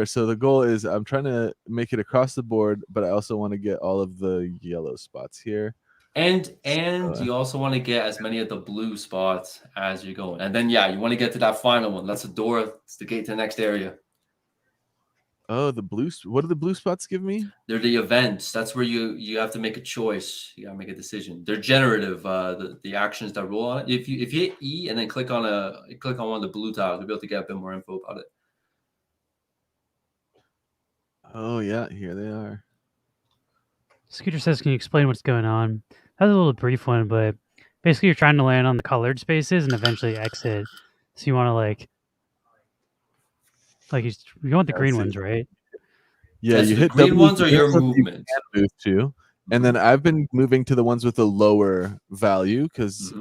so the goal is I'm trying to make it across the board, but I also want to get all of the yellow spots here. And you also want to get as many of the blue spots as you're going. And then, you want to get to that final one. That's the door. It's the gate to the next area. Oh, the blue. What do the blue spots give me? They're the events. That's where you have to make a choice. You got to make a decision. They're generative. The actions that roll on it. If you hit E and then click on one of the blue tiles, you'll be able to get a bit more info about it. Oh yeah, here they are. Scooter says, "Can you explain what's going on?" That's a little brief one, but basically you're trying to land on the colored spaces and eventually exit. So you want to you want the green ones, right? Yeah, you hit green W, ones are your movement. You move to, and then I've been moving to the ones with a lower value because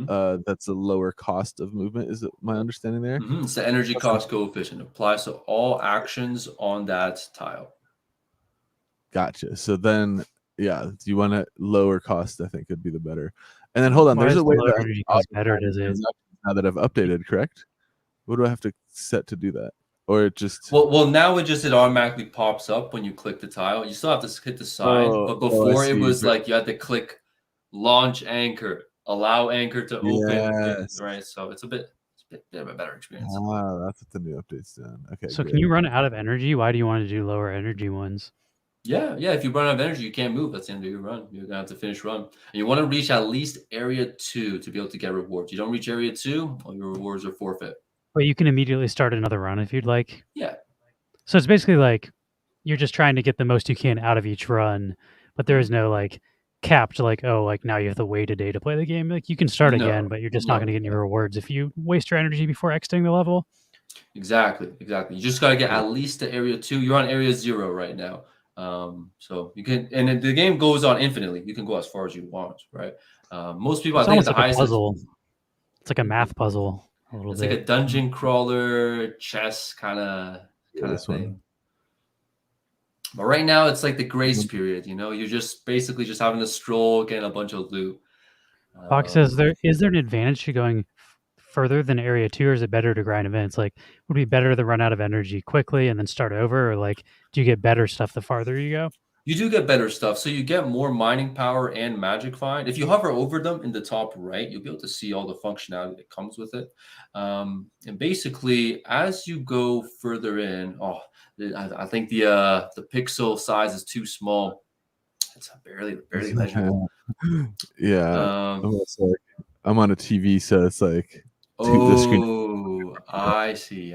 that's a lower cost of movement. Is it my understanding there? It's the energy cost coefficient. Applies to all actions on that tile. Gotcha. So then, do you want a lower cost? I think would be the better. And then hold on, there's a way that energy cost better, does it? Now that I've updated, correct? What do I have to set to do that? Or it just now it automatically pops up when you click the tile. You still have to hit the sign, but before it was like you had to click launch anchor, allow anchor to open, right? So it's a bit of a better experience. Wow, that's what the new update's done. Okay. So can you run out of energy? Why do you want to do lower energy ones? Yeah. If you run out of energy, you can't move. That's the end of your run. You're gonna have to finish run. And you want to reach at least area 2 to be able to get rewards. You don't reach area 2, all your rewards are forfeit. But you can immediately start another run if you'd like. Yeah. So it's basically like you're just trying to get the most you can out of each run, but there is no capped now you have to wait a day to play the game. Like you can start again, but you're just not going to get any rewards if you waste your energy before exiting the level. Exactly. You just got to get at least to area 2. You're on area 0 right now. So you can, and the game goes on infinitely. You can go as far as you want, right? Most people, It's I think almost like a puzzle. It's like a math puzzle. It's like a dungeon crawler, chess kind of thing. But right now it's like the grace period, you know, you're just basically just having to stroll, getting a bunch of loot. Fox says, is there an advantage to going further than Area 2, or is it better to grind events? Like, would it be better to run out of energy quickly and then start over, or like, do you get better stuff the farther you go? You do get better stuff. So you get more mining power and magic find. If you hover over them in the top right, you'll be able to see all the functionality that comes with it. And basically, as you go further in, I think the pixel size is too small. It's barely legible. Yeah. I'm on a TV, so it's like the screen. Oh, I see.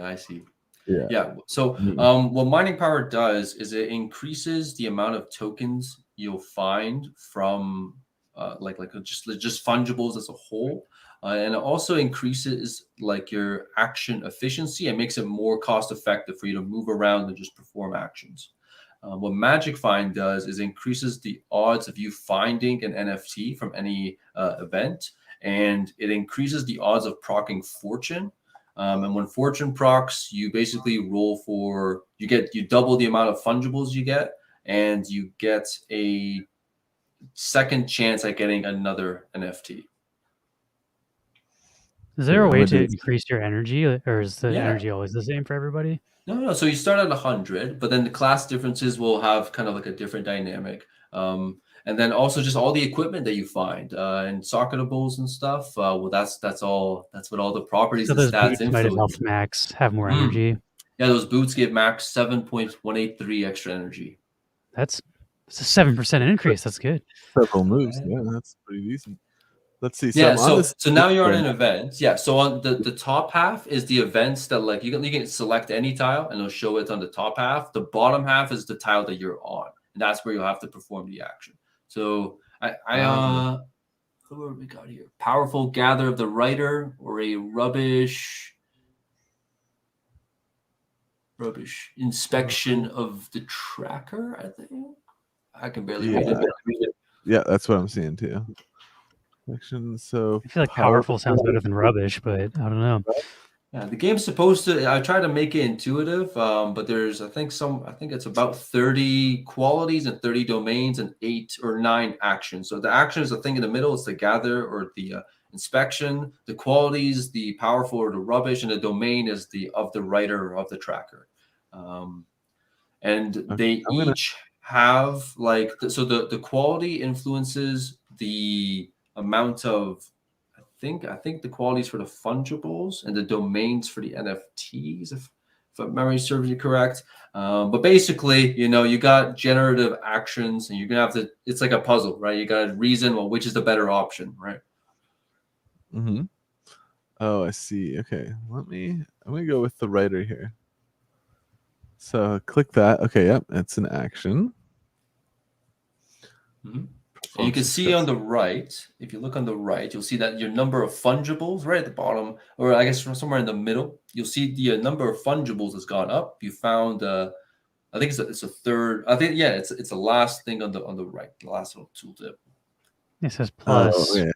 Yeah. So what mining power does is it increases the amount of tokens you'll find from just fungibles as a whole. And it also increases like your action efficiency and makes it more cost effective for you to move around and just perform actions. What Magic Find does is increases the odds of you finding an NFT from any event, and it increases the odds of proccing Fortune. And when Fortune procs, you basically roll for you double the amount of fungibles you get, and you get a second chance at getting another NFT. Is there a way to increase your energy, or is the energy always the same for everybody? No. So you start at 100, but then the class differences will have kind of like a different dynamic. And then also just all the equipment that you find and socketables and stuff. Well, that's what all the properties So and those stats boots might have helped Max have more energy. Yeah, those boots give Max 7.183 extra energy. That's a 7% increase. That's good. Several moves. Yeah, that's pretty decent. Let's see. Yeah, so now you're on an event. Yeah, so on the top half is the events that like you can select any tile and it'll show it on the top half. The bottom half is the tile that you're on, and that's where you'll have to perform the action. So who have we got here? Powerful Gather of the Writer or a rubbish inspection of the tracker, I think. I can barely read it. Yeah, that's what I'm seeing too. So I feel like powerful sounds better than rubbish, but I don't know. Yeah, the game's supposed to. I try to make it intuitive, but there's I think it's about 30 qualities and 30 domains and 8 or 9 actions. So the action is the thing in the middle. It's the gather or the inspection. The qualities, the powerful or the rubbish, and the domain is the of the writer or of the tracker. And they each have like so the quality influences the amount of. I think the qualities for the fungibles and the domains for the NFTs, if memory serves you correct. But basically, you got generative actions, and you're gonna have to. It's like a puzzle, right? You got to reason, well, which is the better option, right? Mm-hmm. Oh, I see. Okay, I'm gonna go with the writer here. So click that. Okay, yep, it's an action. Mm-hmm. And you can see on the right, if you look on the right, you'll see that your number of fungibles right at the bottom, or I guess from somewhere in the middle, you'll see the number of fungibles has gone up. You found, I think it's a third. I think it's the last thing on the right, the last little tooltip. It says plus. Oh,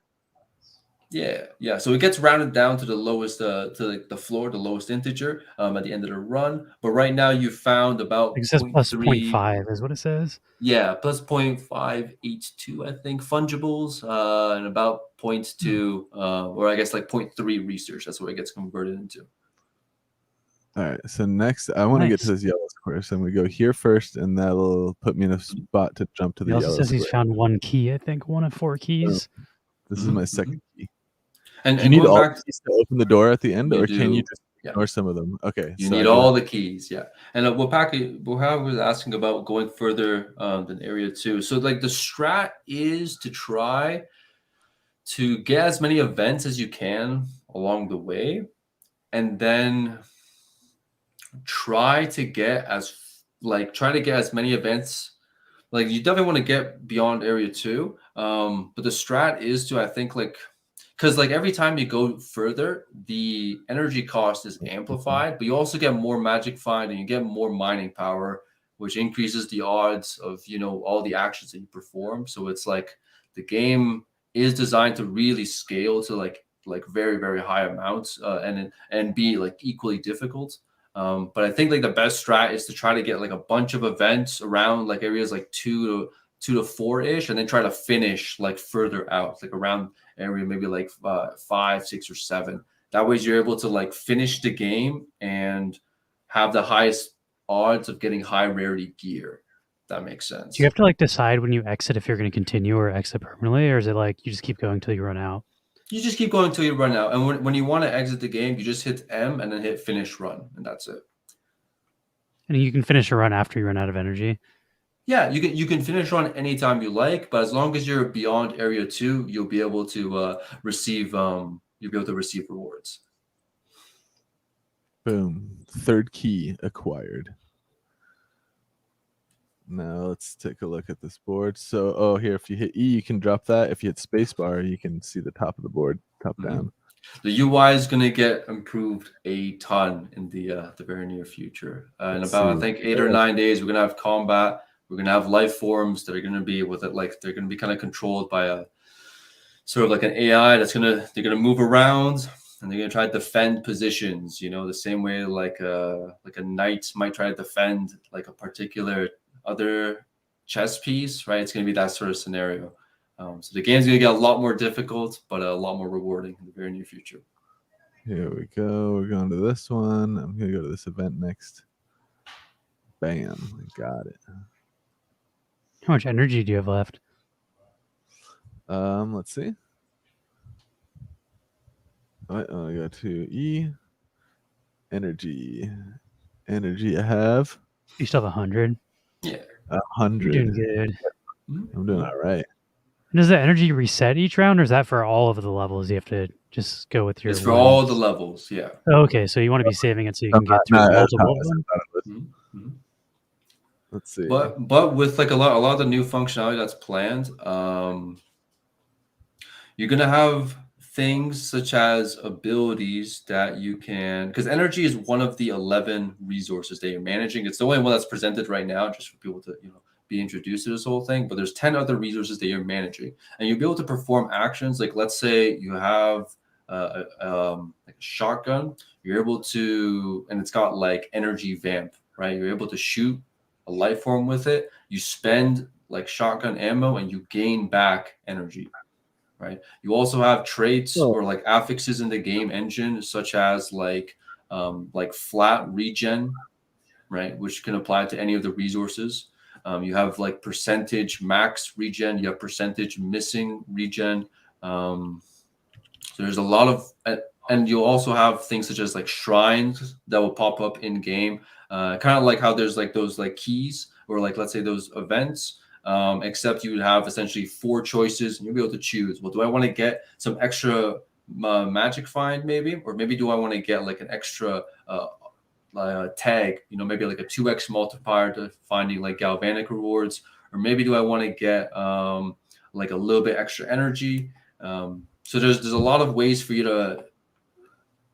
Yeah. So it gets rounded down to the lowest, to the floor, the lowest integer at the end of the run. But right now you found about. It says plus 0.5 is what it says. Yeah, plus 0.582, I think, fungibles, and about 0.2, or I guess like 0.3 research. That's what it gets converted into. All right. So next, I want to get to this yellow square. So I'm going to go here first, and that'll put me in a spot to jump to the yellow square. He also says he's found one key, I think, one of 4 keys. This is my second key. And you need all the keys to open the door at the end, or can you just ignore some of them? Okay. You need all the keys, yeah. And Wapaki was asking about going further than Area 2. So like the strat is to try to get as many events as you can along the way, and then try to get as many events. Like you definitely want to get beyond Area 2. But the strat is to, I think, because like every time you go further, the energy cost is amplified, but you also get more magic find and you get more mining power, which increases the odds of all the actions that you perform. So it's like the game is designed to really scale to like very, very high amounts and be like equally difficult. But I think like the best strat is to try to get like a bunch of events around like areas like 2 to 4 ish, and then try to finish like further out, like around area maybe like 5, 6, or 7. That way you're able to like finish the game and have the highest odds of getting high rarity gear. That makes sense. Do you have to like decide when you exit if you're going to continue or exit permanently, or is it like you just keep going until you run out? You just keep going until you run out. And when you want to exit the game, you just hit M and then hit finish run, and that's it. And you can finish a run after you run out of energy. Yeah, you can finish run anytime you like, but as long as you're beyond area 2, you'll be able to receive rewards. Boom. Third key acquired. Now let's take a look at this board. So, here, if you hit E, you can drop that. If you hit spacebar, you can see the top of the board, top down. The UI is going to get improved a ton in the very near future. In about, I think, 8 or 9 days, we're going to have combat. We're going to have life forms that are going to be with it, like they're going to be kind of controlled by a sort of like an AI they're going to move around, and they're going to try to defend positions, the same way like a knight might try to defend like a particular other chess piece, right? It's going to be that sort of scenario. So the game's going to get a lot more difficult, but a lot more rewarding in the very near future. Here we go. We're going to this one. I'm going to go to this event next. Bam. Got it. How much energy do you have left? Let's see. I go to E. Energy. I have. You still have 100? Yeah. 100. You're doing good. I'm doing all right. And does the energy reset each round, or is that for all of the levels? You have to just go with your. It's for all the levels, yeah. Okay, so you want to be saving it so you can get through multiple of them. Let's see. But with like a lot of the new functionality that's planned, you're gonna have things such as abilities that you can, because energy is one of the 11 resources that you're managing. It's the only one that's presented right now, just for people to be introduced to this whole thing. But there's 10 other resources that you're managing, and you'll be able to perform actions. Like let's say you have like a shotgun, you're able to, and it's got like energy vamp, right? You're able to shoot a life form with it. You spend like shotgun ammo and you gain back energy, right? You also have traits or like affixes in the game engine, such as like flat regen, right? Which can apply to any of the resources. You have like percentage max regen, you have percentage missing regen. So there's a lot of, and you'll also have things such as like shrines that will pop up in game. Kind of like how there's like those like keys or like, let's say those events, except you would have essentially 4 choices and you'll be able to choose. Well, do I want to get some extra magic find maybe? Or maybe do I want to get like an extra tag, maybe like a 2x multiplier to finding like galvanic rewards? Or maybe do I want to get like a little bit extra energy? So there's a lot of ways for you to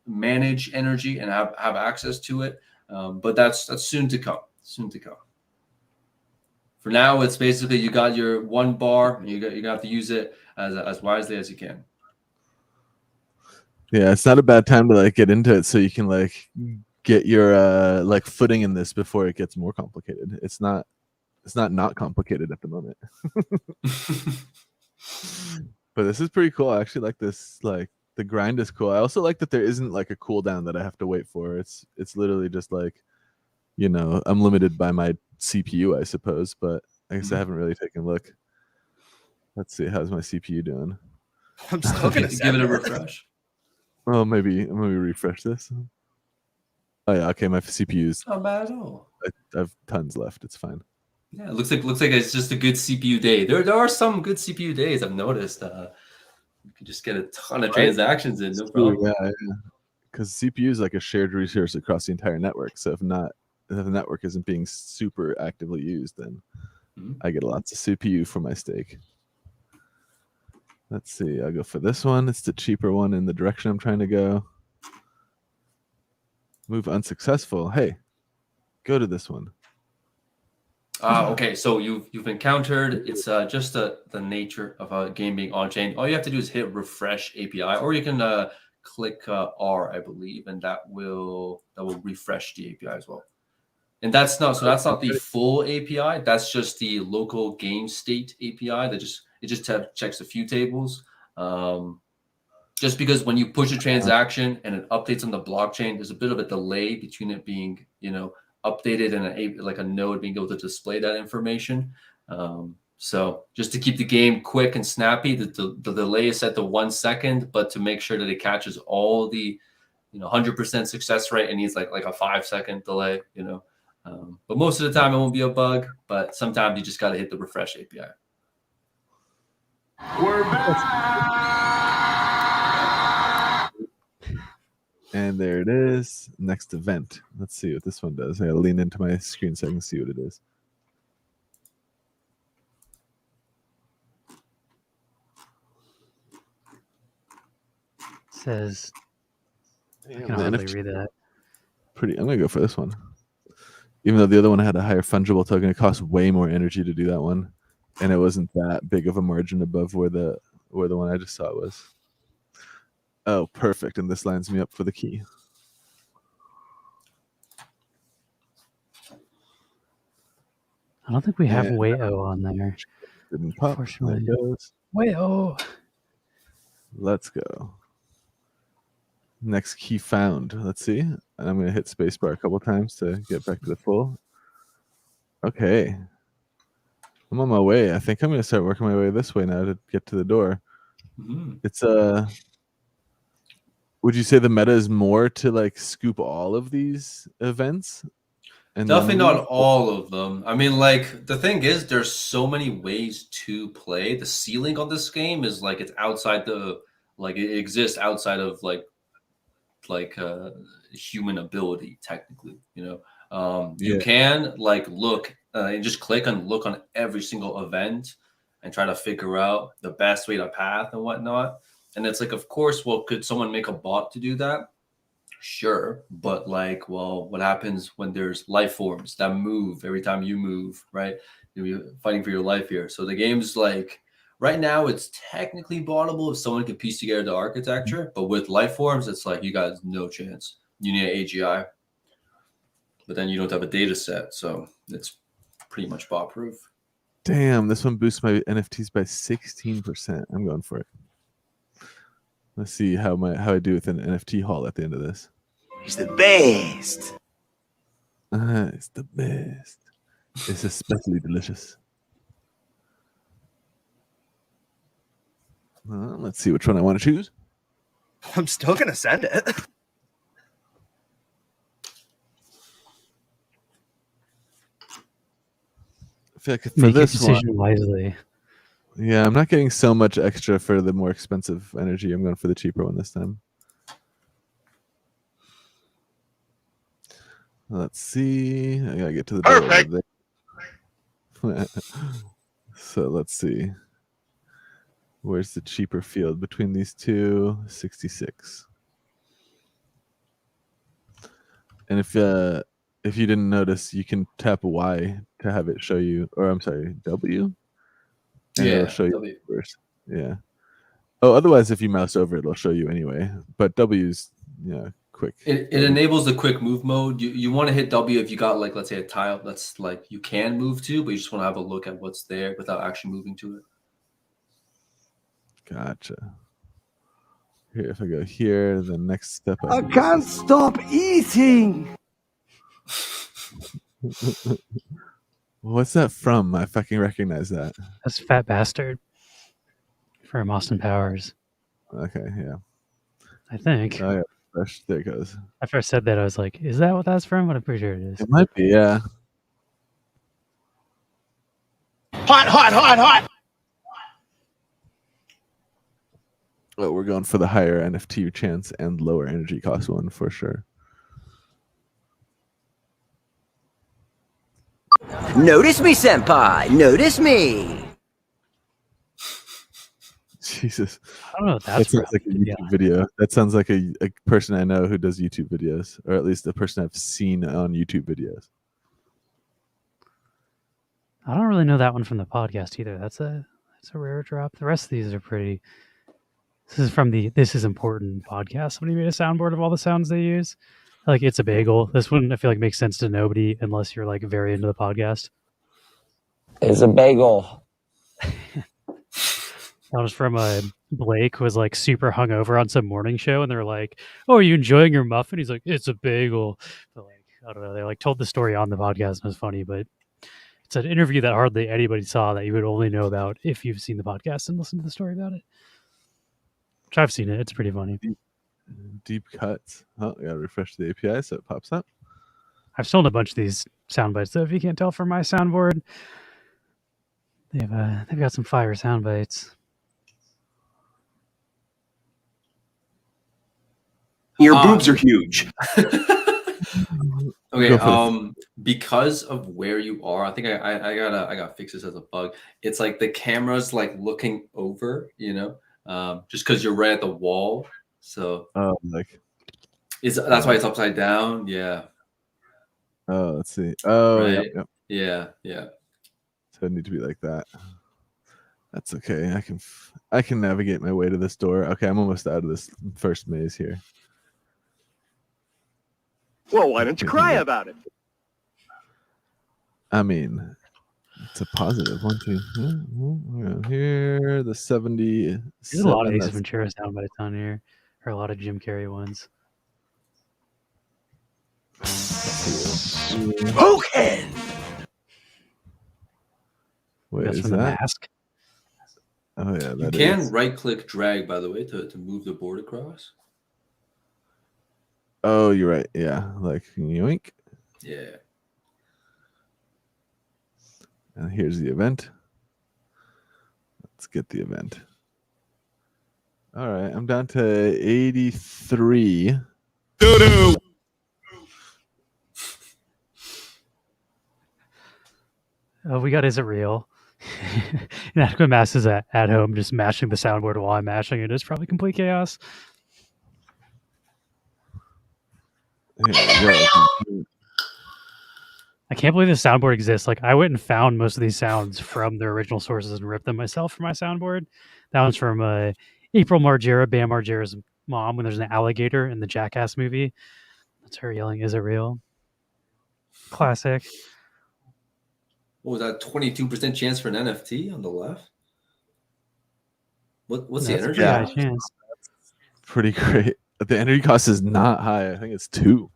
manage energy and have access to it. But that's soon to come. For now, it's basically you got your 1 bar, and you have to use it as wisely as you can. Yeah, it's not a bad time to like get into it so you can like get your like footing in this before it gets more complicated. It's not complicated at the moment. But this is pretty cool. I actually like this. Like the grind is cool. I also like that there isn't like a cooldown that I have to wait for. It's literally just like, I'm limited by my CPU, I suppose, but I guess I haven't really taken a look. Let's see, how's my CPU doing? I'm still gonna give it a refresh. Well, maybe refresh this. Oh yeah, okay, my CPU's not bad at all. I have tons left. It's fine. Yeah, it looks like it's just a good CPU day. There are some good CPU days I've noticed. You can just get a ton of transactions in, no problem. Yeah. Because CPU is like a shared resource across the entire network. So if the network isn't being super actively used, then I get lots of CPU for my stake. Let's see. I'll go for this one. It's the cheaper one in the direction I'm trying to go. Move unsuccessful. Hey, go to this one. Okay, so you've encountered, it's just the nature of a game being on chain. All you have to do is hit refresh API, or you can click R, I believe, and that will refresh the API as well. And that's not the full API. That's just the local game state API. That just checks a few tables. Just because when you push a transaction and it updates on the blockchain, there's a bit of a delay between it being, updated and like a node being able to display that information. So just to keep the game quick and snappy, the delay is set to 1 second, but to make sure that it catches all the, 100% success rate, it needs like a 5-second delay, but most of the time it won't be a bug, but sometimes you just got to hit the refresh API. We're back. And there it is. Next event. Let's see what this one does. I gotta lean into my screen so I can see what it is. Says, I Damn, can the hardly NFT read that. I'm gonna go for this one. Even though the other one had a higher fungible token, it cost way more energy to do that one, and it wasn't that big of a margin above where the one I just saw was. Oh, perfect! And this lines me up for the key. I don't think we have Wayo on there. Didn't pop. There it goes. Wayo. Let's go. Next key found. Let's see. And I'm going to hit spacebar a couple times to get back to the full. Okay. I'm on my way. I think I'm going to start working my way this way now to get to the door. Mm-hmm. It's would you say the meta is more to like scoop all of these events? And definitely not all of them. I mean, like, the thing is, there's so many ways to play. The ceiling on this game is like it's outside it exists outside of human ability, technically. You can like look and just click and look on every single event and try to figure out the best way to path and whatnot. And it's like, of course, well, could someone make a bot to do that? Sure, but what happens when there's life forms that move every time you move, right? You're fighting for your life here. So the game's like, right now it's technically bottable if someone can piece together the architecture, but with life forms, it's like you got no chance. You need an AGI, but then you don't have a data set, so it's pretty much bot proof. Damn, this one boosts my NFTs by 16%. I'm going for it. Let's see how I do with an NFT haul at the end of this. He's the best. It's the best. It's especially delicious. Let's see which one I want to choose. I'm still gonna send it. I feel like for Make your this decision one, wisely. yeah, I'm not getting so much extra for the more expensive energy. I'm going for the cheaper one this time. Let's see. I gotta get to the Perfect. There. So let's see. Where's the cheaper field between these two? 66. And if you didn't notice, you can tap Y to have it show you, or I'm sorry, W. And it'll show you first. Yeah. Oh, otherwise, if you mouse over, it'll show you anyway. But W's, quick. It enables the quick move mode. You want to hit W if you got let's say a tile that's you can move to, but you just want to have a look at what's there without actually moving to it. Gotcha. Here, if I go here, the next step. I can't stop eating. What's that from? I fucking recognize that. That's Fat Bastard from Austin Powers. Okay, yeah. I think. Oh, yeah. There it goes. After I said that, I was like, is that what that's from? But I'm pretty sure it is. It might be, yeah. Hot, hot, hot, hot. Oh, we're going for the higher NFT chance and lower energy cost one for sure. Notice me, senpai. Notice me. Jesus. I don't know what That that's sounds from. like a YouTube video. That sounds like a person I know who does YouTube videos, or at least a person I've seen on YouTube videos. I don't really know that one from the podcast either. That's a rare drop. The rest of these are pretty This is from the This Is Important podcast. Somebody made a soundboard of all the sounds they use. Like, it's a bagel. This one I feel like makes sense to nobody unless you're like very into the podcast. It's a bagel. That was from Blake, who was like super hungover on some morning show, and they're like, "Oh, are you enjoying your muffin?" He's like, "It's a bagel." But like, I don't know. They like told the story on the podcast, and it was funny, but it's an interview that hardly anybody saw that you would only know about if you've seen the podcast and listened to the story about it. Which I've seen it. It's pretty funny. Deep cuts. Oh, I gotta refresh the API so it pops up. I've stolen a bunch of these sound bites, though. If you can't tell from my soundboard, they've got some fire sound bites. Your boobs are huge. Okay, because of where you are, I think I gotta fix this as a bug. It's like the camera's like looking over, just because you're right at the wall. So that's why it's upside down. Yeah. Oh, let's see. Oh, right. Yep. Yeah. So it need to be like that. That's okay. I can navigate my way to this door. Okay, I'm almost out of this first maze here. Well, why don't you cry about it? I mean, it's a positive. 1, 2. Here, the 70. There's a lot of Ace Ventura sound bites on here, or a lot of Jim Carrey ones. Hogan! Wait, That's is from that? The Mask. Oh yeah, You can right-click drag, by the way, to move the board across. Oh, you're right. Yeah, like yoink. Yeah. And here's the event. Let's get the event. All right, I'm down to 83. Doo-doo. Oh, we got Is It Real? Inadequate Mass is at home just mashing the soundboard while I'm mashing it. It's probably complete chaos. I can't believe this soundboard exists. Like, I went and found most of these sounds from their original sources and ripped them myself for my soundboard. That one's from April Margera, Bam Margera's mom, when there's an alligator in the Jackass movie. That's her yelling, "Is it real?" Classic. What was that? 22% chance for an NFT on the left. What's the energy? High chance. Pretty great. The energy cost is not high. I think it's 2.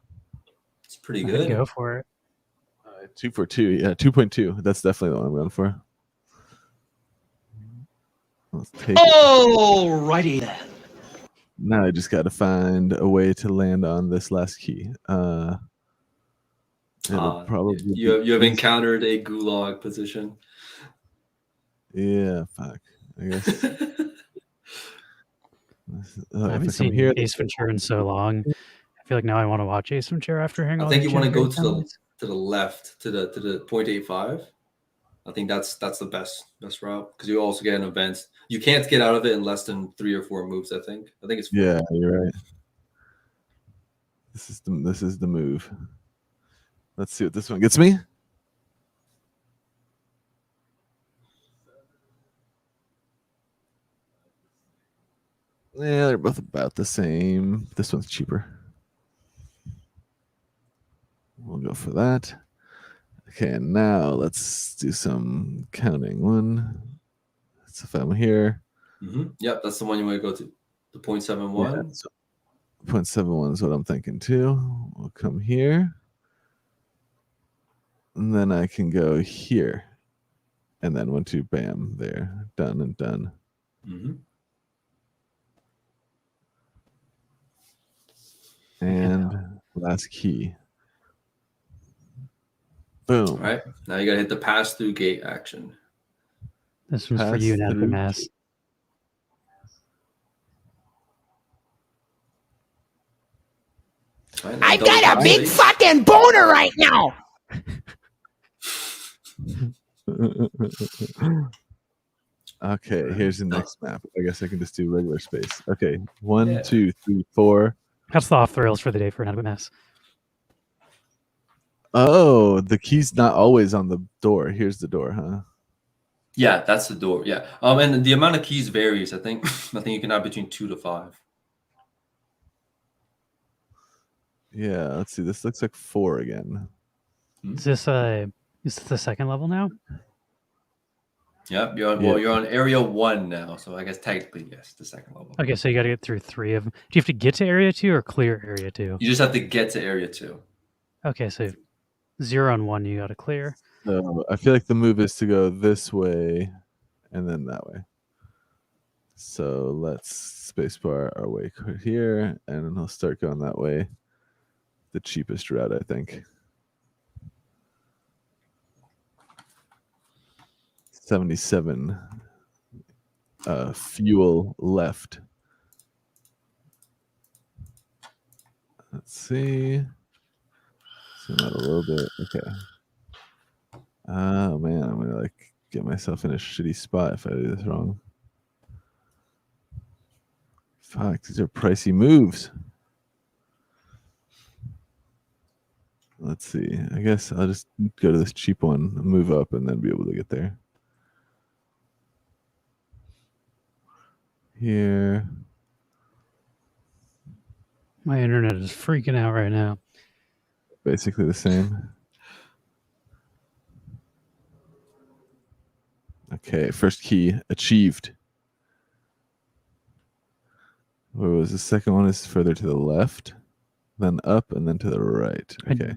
It's pretty good. Go for it. 2 for 2. Yeah, 2.2. That's definitely the one I'm going for. Let's take Alrighty then. Now I just got to find a way to land on this last key. It'll probably you have encountered a gulag position. Yeah, fuck. I guess. I haven't seen here, Ace Ventura in so long. I feel like now I want to watch Ace Ventura after hearing all I think the you want to go Jim Carrey to the left, to the 0.85. I think that's the best route, because you also get an event. You can't get out of it in less than 3 or 4 moves. I think it's 4. Yeah, you're right. This is the move. Let's see what this one gets me. Yeah, they're both about the same. This one's cheaper. We'll go for that. Okay, and now let's do some counting. 1. So if I'm here. Mm-hmm. Yep, that's the one you want to go to. The 0.71. Yeah, so 0.71 is what I'm thinking too. We'll come here. And then I can go here. And then 1, 2, bam, there. Done and done. Mm-hmm. And last key. Boom. All right. Now you got to hit the pass-through gate action. This one's for you, Inadequate Mass. Right, I got a big fucking boner right now. Okay, here's the next map. I guess I can just do regular space. Okay, 1, 2, 3, 4. That's the off the rails for the day for Inadequate Mass. Oh, the key's not always on the door. Here's the door, huh? Yeah, that's the door. Yeah. And the amount of keys varies. I think you can have between 2 to 5. Yeah, let's see. This looks like 4 again. Is this the second level now? Yep. You're on area 1 now, so I guess technically yes, the second level. Okay, so you got to get through 3 of them. Do you have to get to area 2 or clear area 2? You just have to get to area 2. Okay, so 0 and 1 you got to clear. So I feel like the move is to go this way and then that way. So let's spacebar our way here, and then I'll start going that way. The cheapest route, I think. 77 fuel left. Let's see. Zoom out a little bit. Okay. Oh man, I'm gonna like get myself in a shitty spot if I do this wrong. Fuck, these are pricey moves. Let's see. I guess I'll just go to this cheap one, move up, and then be able to get there. Here. My internet is freaking out right now. Basically the same. Okay, first key achieved. What was the second one? Is further to the left, then up, and then to the right. Okay.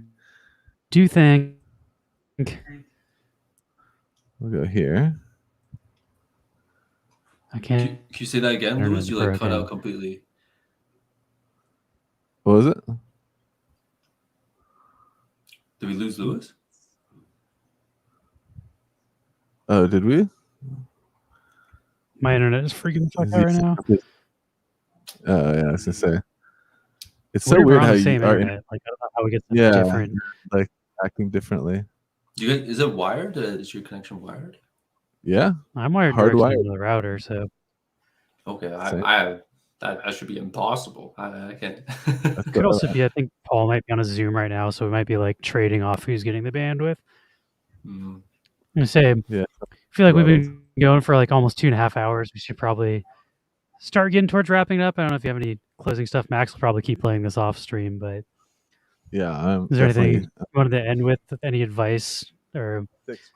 Do you think We'll go here. I can't? Can you say that again, Lewis? You like cut out completely. What was it? Did we lose Lewis? Oh, did we? My internet is freaking the fuck out right now. Oh yeah, I was gonna say. It's We're so weird on how the you same are. internet. Like I don't know how we get Yeah, different. like acting differently. Is it wired? Is your connection wired? Yeah, I'm wired directly hardwired. into the router, so Okay, Same. that should be impossible. I can't. That's could what- also be. I think Paul might be on a Zoom right now, so we might be like trading off who's getting the bandwidth. Mm. I'm gonna say, Yeah. I feel like we've been going for like almost 2.5 hours. We should probably start getting towards wrapping up. I don't know if you have any closing stuff. Max will probably keep playing this off stream, but Yeah, I'm is there anything definitely. you wanted to end with? Any advice or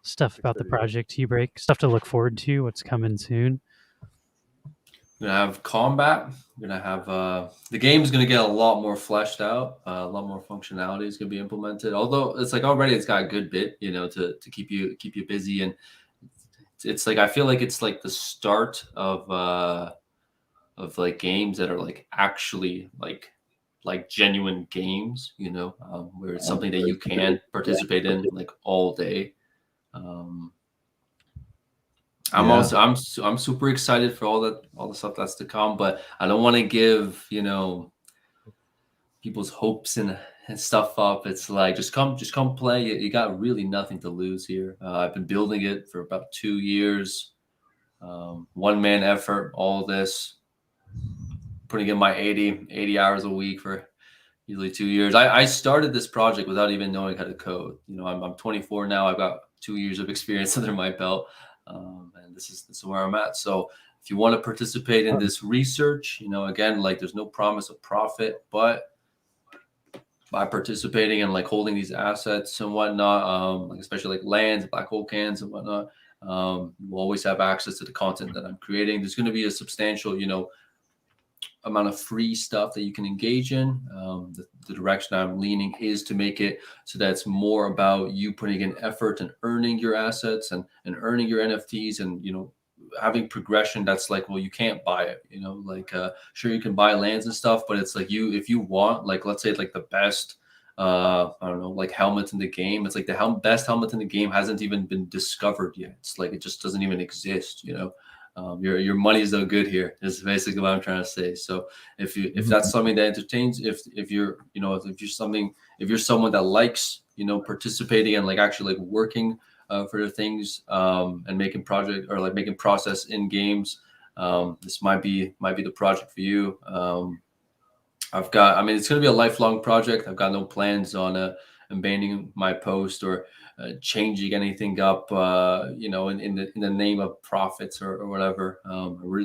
stuff about the project T-Break? Stuff to look forward to? What's coming soon? We're gonna have combat. We're gonna have the game's gonna get a lot more fleshed out. A lot more functionality is gonna be implemented. Although it's like already it's got a good bit, to keep you busy, and it's like I feel like it's like the start of like games that are like actually like genuine games, where it's something that you can participate in like all day. I'm super excited for all the stuff that's to come, but I don't want to give people's hopes and stuff up. It's like just come play. You got really nothing to lose here. I've been building it for about 2 years, one-man effort. All this, putting in my 80 hours a week for usually 2 years. I started this project without even knowing how to code. I'm 24 now. I've got 2 years of experience under my belt. And this is where I'm at. So if you want to participate in this research, again, like there's no promise of profit, but by participating and like holding these assets and whatnot, like especially like lands, black hole cans and whatnot, you'll always have access to the content that I'm creating. There's going to be a substantial, amount of free stuff that you can engage in. The direction I'm leaning is to make it so that it's more about you putting in effort and earning your assets and earning your NFTs and, having progression. That's like, well, you can't buy it, sure you can buy lands and stuff, but it's like if you want, like, let's say like the best, I don't know, like helmets in the game. It's like the best helmet in the game hasn't even been discovered yet. It's like, it just doesn't even exist, your money is no good here is basically what I'm trying to say. So if that's something that entertains, if you're someone that likes participating and like actually like working for the things and making project or like making process in games, this might be the project for you. It's going to be a lifelong project. I've got no plans on abandoning my post or changing anything up, in the name of profits or whatever.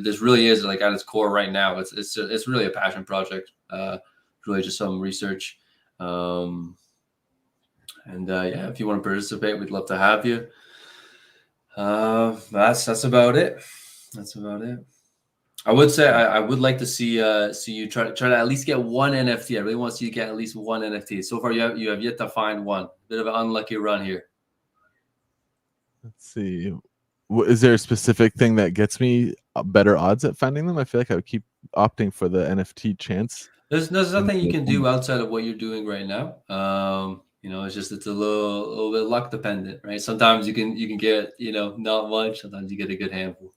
This really is like at its core right now. It's really a passion project. Really just some research. Yeah, if you want to participate, we'd love to have you. That's about it. That's about it. I would say I would like to see you try to at least get one NFT. I really want to see you get at least one NFT. So far, you have yet to find one. Bit of an unlucky run here. Let's see. Is there a specific thing that gets me better odds at finding them? I feel like I would keep opting for the NFT chance. There's nothing you can do outside of what you're doing right now. It's a little bit luck dependent, right? Sometimes you can get not much. Sometimes you get a good handful.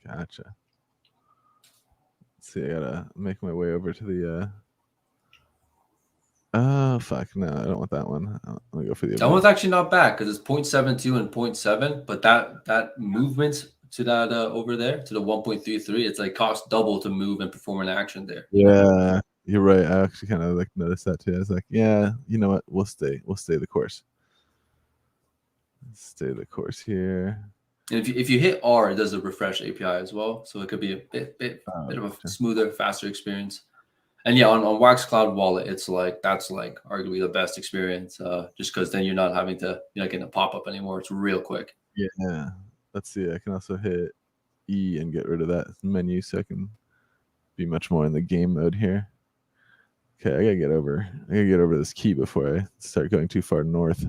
Gotcha. Let's see, I gotta make my way over to the. Oh fuck! No, I don't want that one. I'm gonna go for the. That one's actually not bad because it's 0.72 and 0.7, but that movement to that over there to the 1.33, it's like cost double to move and perform an action there. Yeah, you're right. I actually kind of like noticed that too. I was like, yeah, you know what? We'll stay the course. Stay the course here. And if you hit R, it does a refresh API as well, so it could be a bit of a smoother, faster experience. And yeah, on Wax Cloud Wallet, that's arguably the best experience, just because then you're not having to getting a pop up anymore. It's real quick. Yeah. Let's see. I can also hit E and get rid of that menu, so I can be much more in the game mode here. Okay, I gotta get over this key before I start going too far north.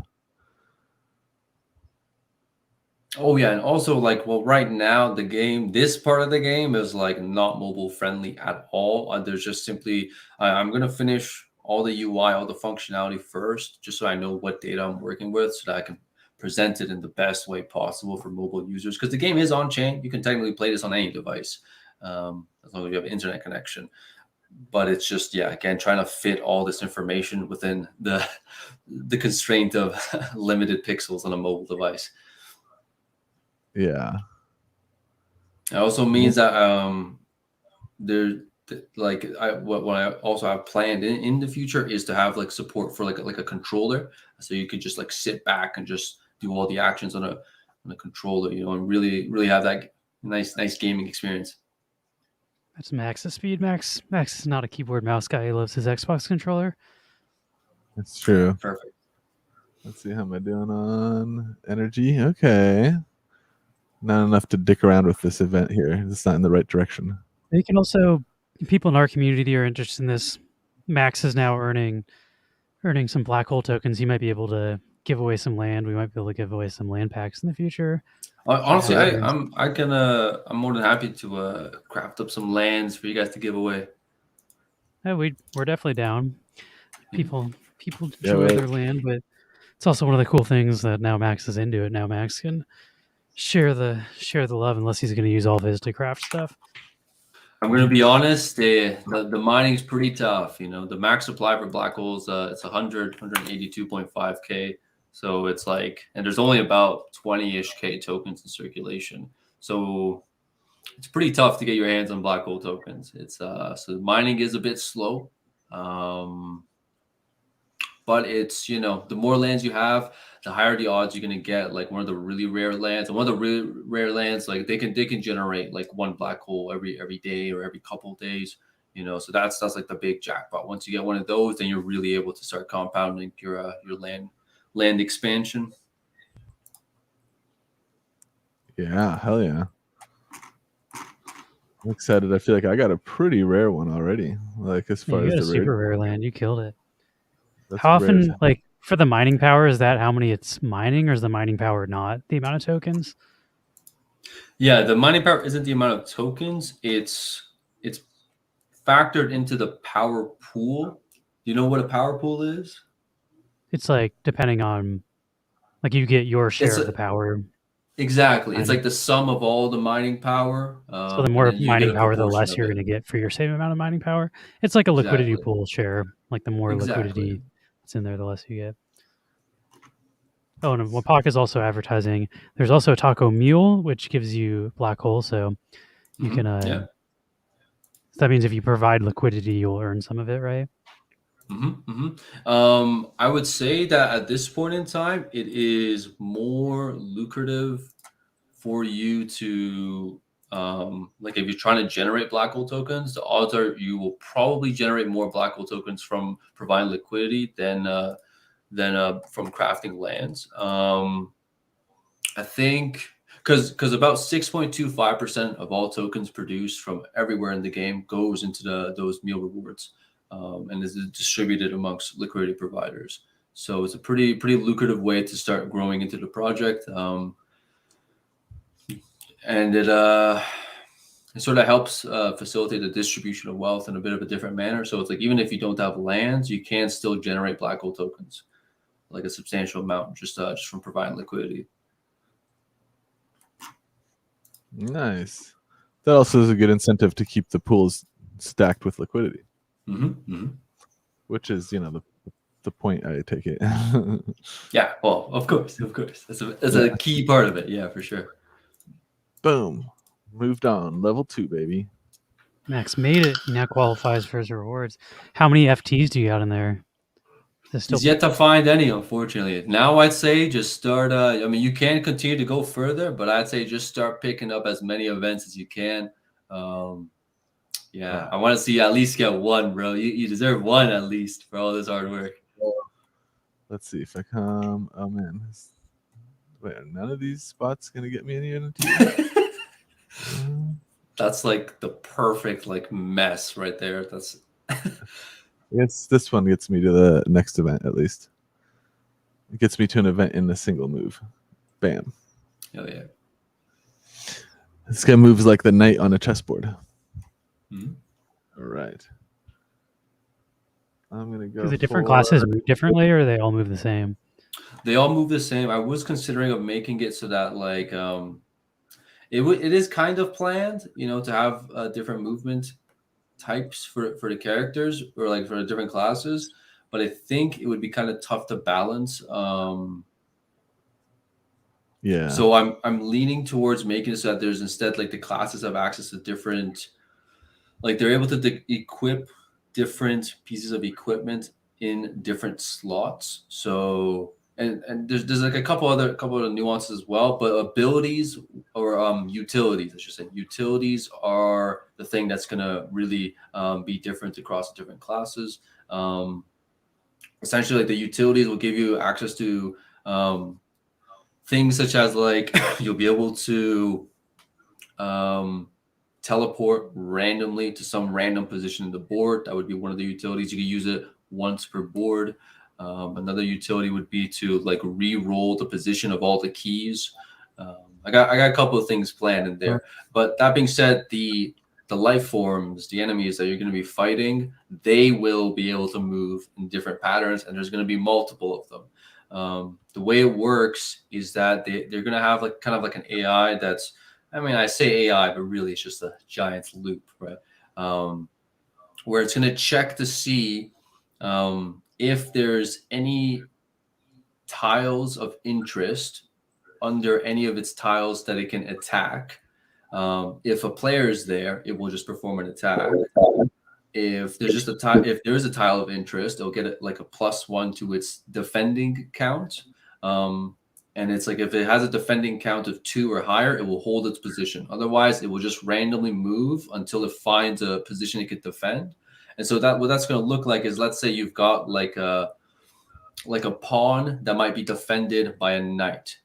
Oh yeah, and also right now this part of the game is like not mobile friendly at all. There's just simply I'm gonna finish all the UI, all the functionality first, just so I know what data I'm working with, so that I can present it in the best way possible for mobile users. Because the game is on chain, you can technically play this on any device, as long as you have an internet connection. But it's just again trying to fit all this information within the constraint of limited pixels on a mobile device. Yeah. It also means that what I also have planned in the future is to have like support for like a controller, so you could just like sit back and just do all the actions on a controller, and really have that nice gaming experience. That's Max's speed. Max is not a keyboard mouse guy. He loves his Xbox controller. That's true. Perfect. Let's see, how am I doing on energy? Okay. Not enough to dick around with this event here. It's not in the right direction. You can also, people in our community are interested in this. Max is now earning some black hole tokens. He might be able to give away some land. We might be able to give away some land packs in the future. Honestly, I'm more than happy to craft up some lands for you guys to give away. Yeah, we're definitely down. People enjoy their land, but it's also one of the cool things that now Max is into it. Now Max can share the love, unless he's going to use all of his to craft stuff. I'm going to be honest, the mining is pretty tough. The max supply for black holes, it's 182.5K. So it's like, and there's only about 20-ish K tokens in circulation. So it's pretty tough to get your hands on black hole tokens. It's so mining is a bit slow. But it's, the more lands you have, the higher the odds you're gonna get like one of the really rare lands. And one of the really rare lands, like they can generate like one black hole every day or every couple of days. So that's like the big jackpot. Once you get one of those, then you're really able to start compounding your land expansion. Yeah, hell yeah. I'm excited. I feel like I got a pretty rare one already. Like as far as the super rare land, you killed it. That's how often, like for the mining power, is that how many it's mining, or is the mining power not the amount of tokens? Yeah, the mining power isn't the amount of tokens. It's factored into the power pool. You know what a power pool is? It's like depending on, like you get your share of the power. Exactly. It's like the sum of all the mining power. So the more mining power, the less you're going to get for your same amount of mining power. It's like a liquidity pool share. Like the more liquidity that's in there, the less you get. Oh, and Wapak is also advertising. There's also a Taco Mule, which gives you black hole. So you can. So that means if you provide liquidity, you'll earn some of it, right? I would say that at this point in time, it is more lucrative for you to like if you're trying to generate black hole tokens, the odds are you will probably generate more black hole tokens from providing liquidity than from crafting lands. I think because about 6.25% of all tokens produced from everywhere in the game goes into those meal rewards, and is distributed amongst liquidity providers. So it's a pretty lucrative way to start growing into the project, and it sort of helps facilitate the distribution of wealth in a bit of a different manner. So it's like even if you don't have lands, you can still generate black hole tokens, like a substantial amount, just from providing liquidity. Nice. That also is a good incentive to keep the pools stacked with liquidity, which is, the point. I take it. Yeah. Well, of course. That's a key part of it. Yeah, for sure. Boom. Moved on. Level 2, baby. Max made it. He now qualifies for his rewards. How many FTs do you got in there? He's yet to find any, unfortunately. Now I'd say just start. I mean, you can continue to go further, but I'd say just start picking up as many events as you can. Yeah, I want to see you at least get one, bro. You deserve one at least for all this hard work. Let's see if I come. Oh man, wait, are none of these spots gonna get me any NFT? That's like the perfect like mess right there. That's. This one gets me to the next event at least. It gets me to an event in a single move. Bam. Oh yeah. This guy moves like the knight on a chessboard. All right. I'm gonna go. Do the different classes move differently, or they all move the same? They all move the same. I was considering of making it so that like it is kind of planned, to have different movement types for the characters or like for the different classes, but I think it would be kind of tough to balance. Yeah. So I'm leaning towards making it so that there's instead like the classes have access to different, like they're able to equip different pieces of equipment in different slots. So and there's like a couple of nuances as well, but abilities or utilities, I should say, utilities are the thing that's gonna really be different across the different classes. Essentially, like the utilities will give you access to things such as like you'll be able to teleport randomly to some random position in the board. That would be one of the utilities. You can use it once per board. Another utility would be to like re-roll the position of all the keys. I got a couple of things planned in there. But that being said, the life forms, the enemies that you're going to be fighting, they will be able to move in different patterns, and there's going to be multiple of them. The way it works is that they're going to have like kind of like an AI that's, I mean, I say AI, but really it's just a giant loop, right? Where it's going to check to see if there's any tiles of interest under any of its tiles that it can attack. If a player is there, it will just perform an attack. If there's just if there is a tile of interest, it'll get like a +1 to its defending count. And it's like if it has a defending count of 2 or higher, it will hold its position. Otherwise, it will just randomly move until it finds a position it could defend. And so that what that's going to look like is, let's say you've got like a pawn that might be defended by a knight.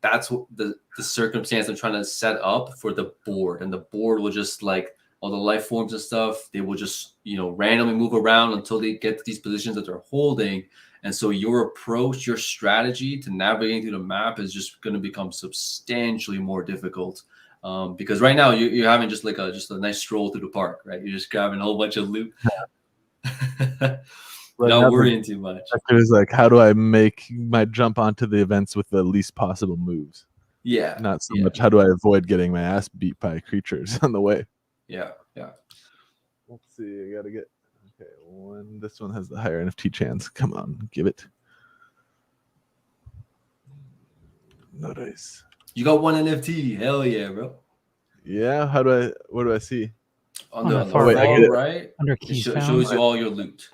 That's what the circumstance I'm trying to set up for the board, and the board will just like all the life forms and stuff. They will just randomly move around until they get to these positions that they're holding. And so your approach, your strategy to navigating through the map is just going to become substantially more difficult. Because right now you're having just a nice stroll through the park, right? You're just grabbing a whole bunch of loot, not worrying too much. It was like, how do I make my jump onto the events with the least possible moves? Yeah. Not so much how do I avoid getting my ass beat by creatures on the way. Yeah. Let's see. I gotta get this one has the higher NFT chance. Come on, give it. Nice. You got one NFT. Hell yeah, bro. Yeah. What do I see? On the far right, under keys shows you all your loot.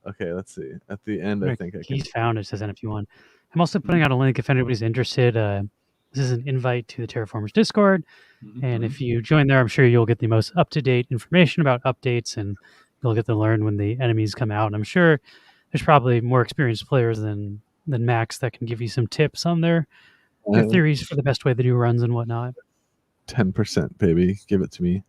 Okay, let's see. At the end, I think I can. He's found it says NFT1. I'm also putting out a link if anybody's interested. This is an invite to the Terraformers Discord. And if you join there, I'm sure you'll get the most up-to-date information about updates, and you'll get to learn when the enemies come out. And I'm sure there's probably more experienced players than Max that can give you some tips on their theories for the best way to do runs and whatnot. 10%, baby. Give it to me.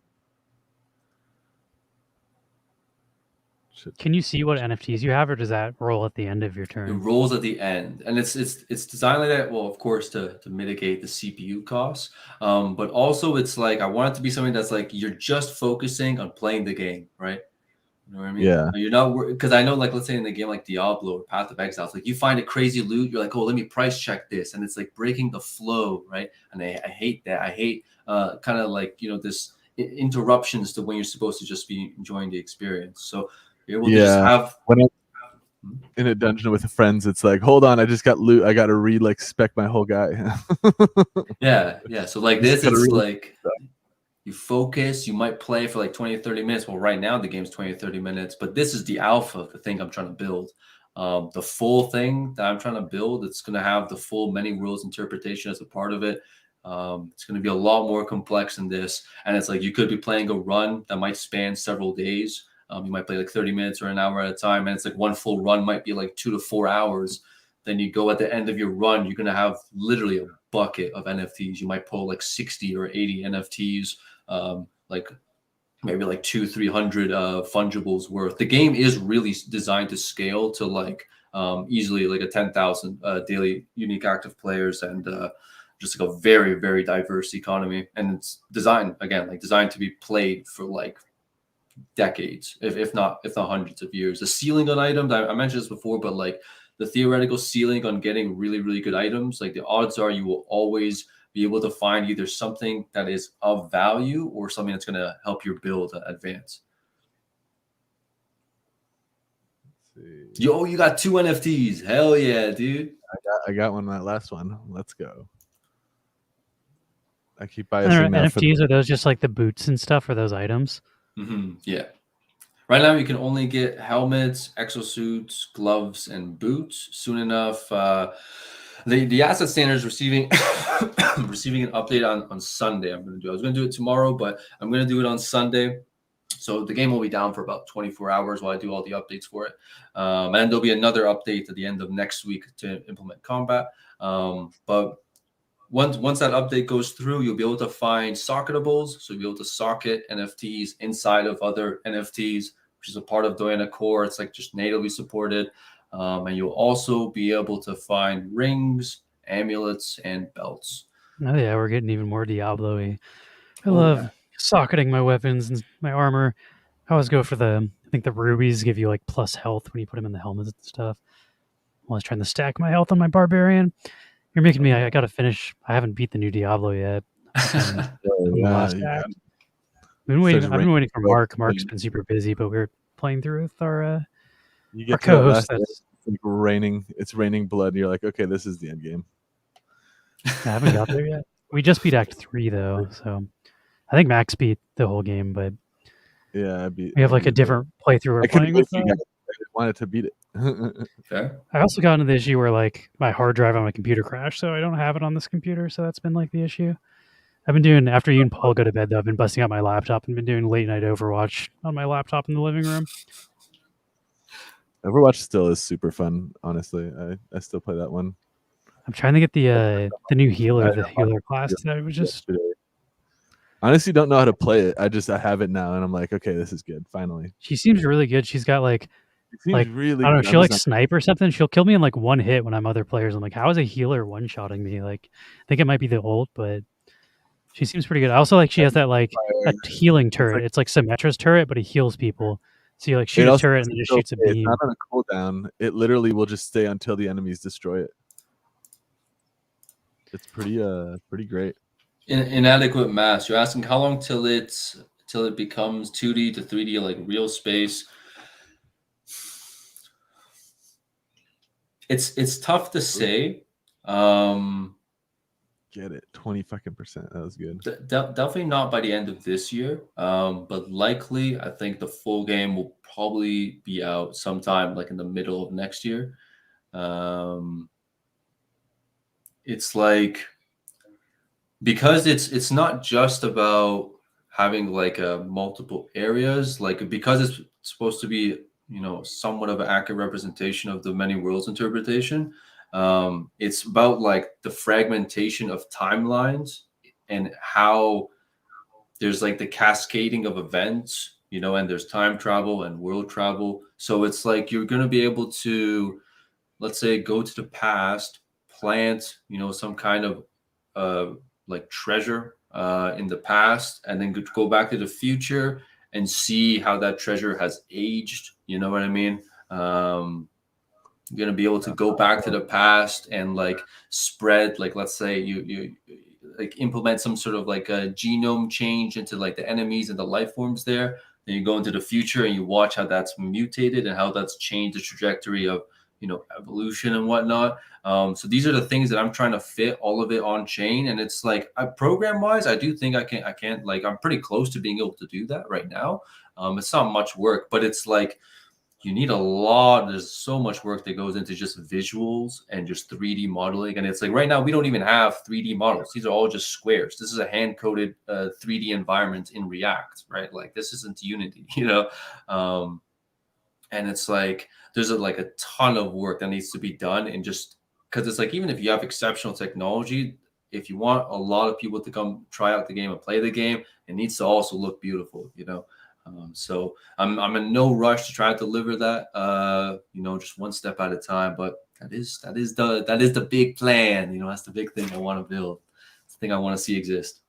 Can you see what NFTs you have, or does that roll at the end of your It turn? rolls at the end, and it's designed like that. Well, of course, to mitigate the CPU costs, but also it's like I want it to be something that's like you're just focusing on playing the game, right? You know what I mean? Yeah. You're not because I know, like, let's say in the game like Diablo or Path of Exile, it's like you find a crazy loot, you're like, oh, let me price check this, and it's like breaking the flow, right? And I hate that. I hate kind of like this interruptions to when you're supposed to just be enjoying the experience. So you're able to just have when I'm in a dungeon with friends, it's like, hold on, I just got loot. I got to spec my whole guy. yeah. So like this, it's like you focus, you might play for like 20 or 30 minutes. Well, right now the game's 20 or 30 minutes, but this is the alpha, the thing I'm trying to build. The full thing that I'm trying to build, it's going to have the full many worlds interpretation as a part of it. It's going to be a lot more complex than this. And it's like you could be playing a run that might span several days. You might play like 30 minutes or an hour at a time. And it's like one full run might be like 2 to 4 hours. Then you go at the end of your run, you're going to have literally a bucket of NFTs. You might pull like 60 or 80 NFTs, like maybe like 200-300 fungibles worth. The game is really designed to scale to like easily like a 10,000 daily unique active players and just like a very, very diverse economy. And it's designed to be played for like decades, if not hundreds of years. The ceiling on items, I mentioned this before, but like the theoretical ceiling on getting really, really good items, like the odds are you will always be able to find either something that is of value or something that's going to help your build advance. You got 2 NFTs. Hell yeah, dude. I got one, that last one. Let's go. I keep biasing now. NFTs, are those just like the boots and stuff, or those items? Yeah. Right now, you can only get helmets, exosuits, gloves, and boots. Soon enough, the asset standard is receiving an update on Sunday. I was going to do it tomorrow, but I'm going to do it on Sunday. So the game will be down for about 24 hours while I do all the updates for it. And there'll be another update at the end of next week to implement combat. But once that update goes through, you'll be able to find socketables. So you'll be able to socket NFTs inside of other NFTs, which is a part of Doyana Core. It's like just natively supported. And you'll also be able to find rings, amulets, and belts. Oh yeah, we're getting even more Diablo-y. I love socketing my weapons and my armor. I always go for I think the rubies give you like plus health when you put them in the helmets and stuff. I was trying to stack my health on my barbarian. You're making me. I gotta finish. I haven't beat the new Diablo yet. I've been waiting for Mark. Mark's been super busy, but we're playing through with our co-host. It's like raining. It's raining blood. And you're like, okay, this is the end game. I haven't got there yet. We just beat Act 3 though, so I think Max beat the whole game. But yeah, we have like a different playthrough we're playing with. I wanted to beat it. Fair. I also got into the issue where like my hard drive on my computer crashed, so I don't have it on this computer. So that's been like the issue. I've been doing, after you and Paul go to bed though, I've been busting out my laptop and been doing late night Overwatch on my laptop in the living room. Overwatch still is super fun, honestly. I still play that one. I'm trying to get the new healer, the healer class that I was just. Honestly, don't know how to play it. I have it now, and I'm like, okay, this is good. Finally, she seems really good. She's got like really. I don't know. She'll like snipe or something. She'll kill me in like one hit when I'm other players. I'm like, how is a healer one shotting me? Like, I think it might be the ult, but she seems pretty good. I also like she has that like a healing turret. It's like Symmetra's turret, but it heals people. So you like shoot a turret and then it shoots a beam. It's not on a cooldown. It literally will just stay until the enemies destroy it. It's pretty great. Inadequate mass. You're asking how long till it becomes 2D to 3D, like real space. It's tough to say. Get it. 20 fucking %. That was good. Definitely not by the end of this year, but likely I think the full game will probably be out sometime like in the middle of next year. It's like, because it's not just about having like multiple areas, like because it's supposed to be, you know, somewhat of an accurate representation of the many worlds interpretation. It's about like the fragmentation of timelines and how there's like the cascading of events, you know, and there's time travel and world travel. So it's like you're going to be able to, let's say, go to the past, plant, you know, some kind of like treasure in the past, and then go back to the future and see how that treasure has aged. You know what I mean? You're gonna be able to go back to the past and like spread, like let's say you like implement some sort of like a genome change into like the enemies and the life forms there. Then you go into the future and you watch how that's mutated and how that's changed the trajectory of, you know, evolution and whatnot. So these are the things that I'm trying to fit all of it on chain. And it's like, program wise, I do think I can like, I'm pretty close to being able to do that right now. It's not much work, but it's like, you need a lot. There's so much work that goes into just visuals and just 3D modeling. And it's like right now we don't even have 3D models. These are all just squares. This is a hand-coded 3D environment in React, right? Like this isn't Unity, you know? And it's like there's like a ton of work that needs to be done. And just because it's like, even if you have exceptional technology, if you want a lot of people to come try out the game and play the game, it needs to also look beautiful, you know? So I'm in no rush to try to deliver that, you know, just one step at a time. But that is the big plan. You know, that's the big thing I want to build. It's the thing I want to see exist.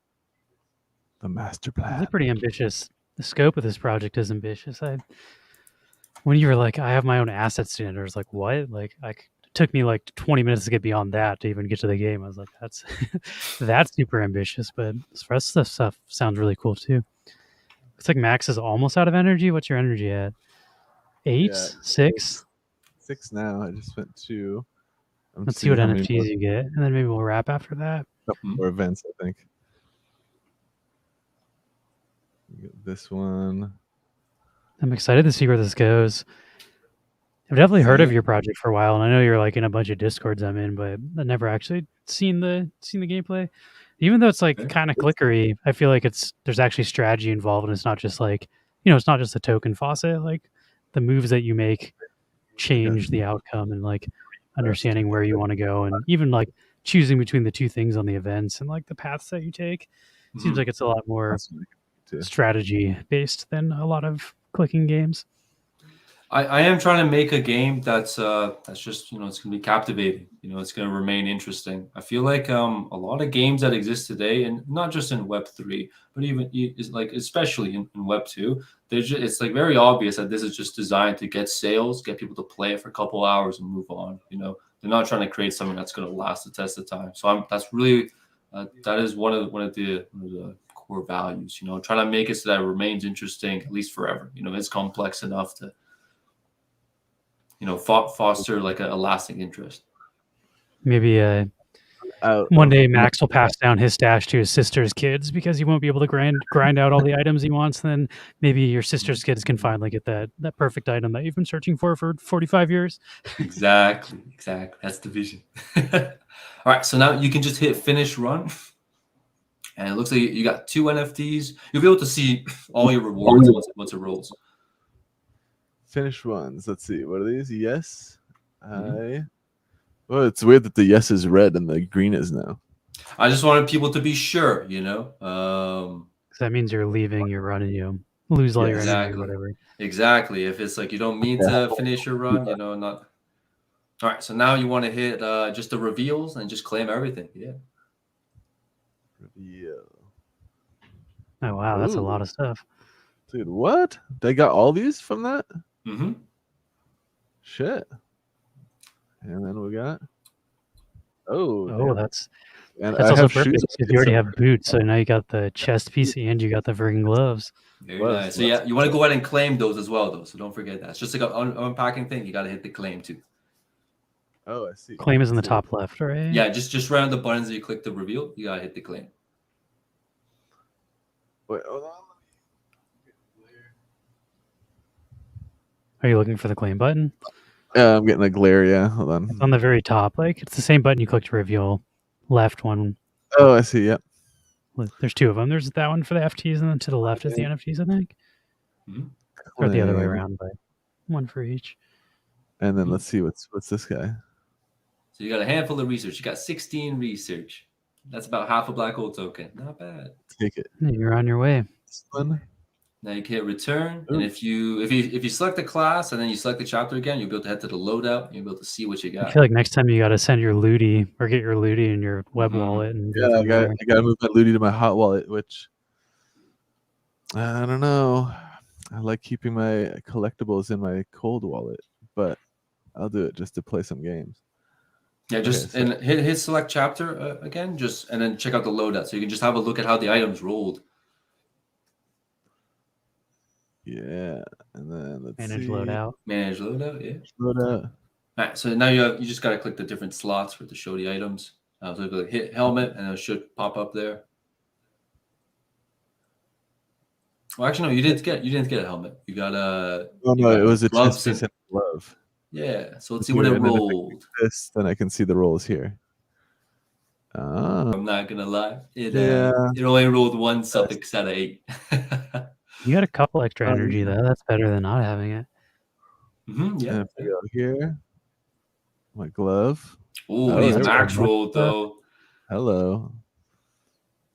The master plan. It's pretty ambitious. The scope of this project is ambitious. When you were like, I have my own asset standard, I was like, what? Like, it took me like 20 minutes to get beyond that to even get to the game. I was like, that's that's super ambitious. But the rest of the stuff sounds really cool too. Looks like Max is almost out of energy. What's your energy at? 8? Yeah, 6? 6 now. I just went 2. Let's see what NFTs you get, and then maybe we'll wrap after that. Couple more events, I think. This one. I'm excited to see where this goes. I've definitely heard of your project for a while, and I know you're like in a bunch of Discords I'm in, but I've never actually seen the gameplay. Even though it's like kind of clickery, I feel like there's actually strategy involved, and it's not just like, you know, it's not just a token faucet. Like the moves that you make change the outcome, and like understanding where you want to go, and even like choosing between the two things on the events and like the paths that you take. Seems like it's a lot more strategy based than a lot of clicking games. I am trying to make a game that's just, you know, it's gonna be captivating. You know, it's gonna remain interesting. I feel like a lot of games that exist today, and not just in Web3, but even is like especially in Web2, it's like very obvious that this is just designed to get sales, get people to play it for a couple hours and move on. You know, they're not trying to create something that's gonna last the test of time. So that's really that is one of the core values. You know, trying to make it so that it remains interesting at least forever. You know, it's complex enough to, you know, foster like a lasting interest. Maybe one day Max will pass down his stash to his sister's kids because he won't be able to grind out all the items he wants. Then maybe your sister's kids can finally get that perfect item that you've been searching for 45 years. Exactly. That's the vision. All right, so now you can just hit finish run. And it looks like you got 2 NFTs. You'll be able to see all your rewards once it rolls. Finish ones. Let's see. What are these? Yes. Well, it's weird that the yes is red and the green is now. I just wanted people to be sure, you know. That means you're leaving, you're running, you lose all your energy or whatever. Exactly. If it's like you don't mean to finish your run, you know, not. All right. So now you want to hit just the reveals and just claim everything. Yeah. Reveal. Oh wow, that's a lot of stuff. Dude, what? They got all these from that? Mm-hmm. Shit. And then we got. That's also perfect. You already have boots, so now you got the chest piece and you got the freaking gloves. Very nice. So yeah, you want to go ahead and claim those as well, though. So don't forget that. It's just like an unpacking thing. You got to hit the claim too. Oh, I see. Claim is in the top left, right? Yeah, just right on the buttons that you click to reveal, you gotta hit the claim. Wait, hold on. Are you looking for the claim button? I'm getting a glare. Yeah, hold on. It's on the very top. Like it's the same button you click to reveal. Left one. Oh, I see. Yep. There's two of them. There's that one for the FTs, and then to the left is the NFTs, I think. Or the other way Claim. around, but one for each. And then let's see what's this guy. So you got a handful of research. You got 16 research. That's about half a black hole token. Not bad. Take it. You're on your way. This one. Now you can hit return, and if you select the class and then you select the chapter again, you'll be able to head to the loadout. And you'll be able to see what you I got. feel like next time you got to send your Ludi or get your Ludi in your web wallet. And Yeah, I got to move my Ludi to my hot wallet, which I don't know. I like keeping my collectibles in my cold wallet, but I'll do it just to play some games. Yeah, just and hit select chapter again, and then check out the loadout, so you can just have a look at how the items rolled. Yeah, and then let's manage see. loadout. Manage loadout, yeah. Loadout. All right, so now you just got to click the different slots for it to show the items. So if you hit helmet, and it should pop up there. Well, actually, no, you didn't get a helmet. You got a. Oh no, it was a chest piece and and a glove. Yeah, so let's see what it And then if I rolled. click this, then I can see the rolls here. I'm not gonna lie, it only rolled one suffix out of 8. You got a couple extra energy though. That's better than not having it. Yeah. And if I go here, my glove. Oh, these max go. rolled though. Hello.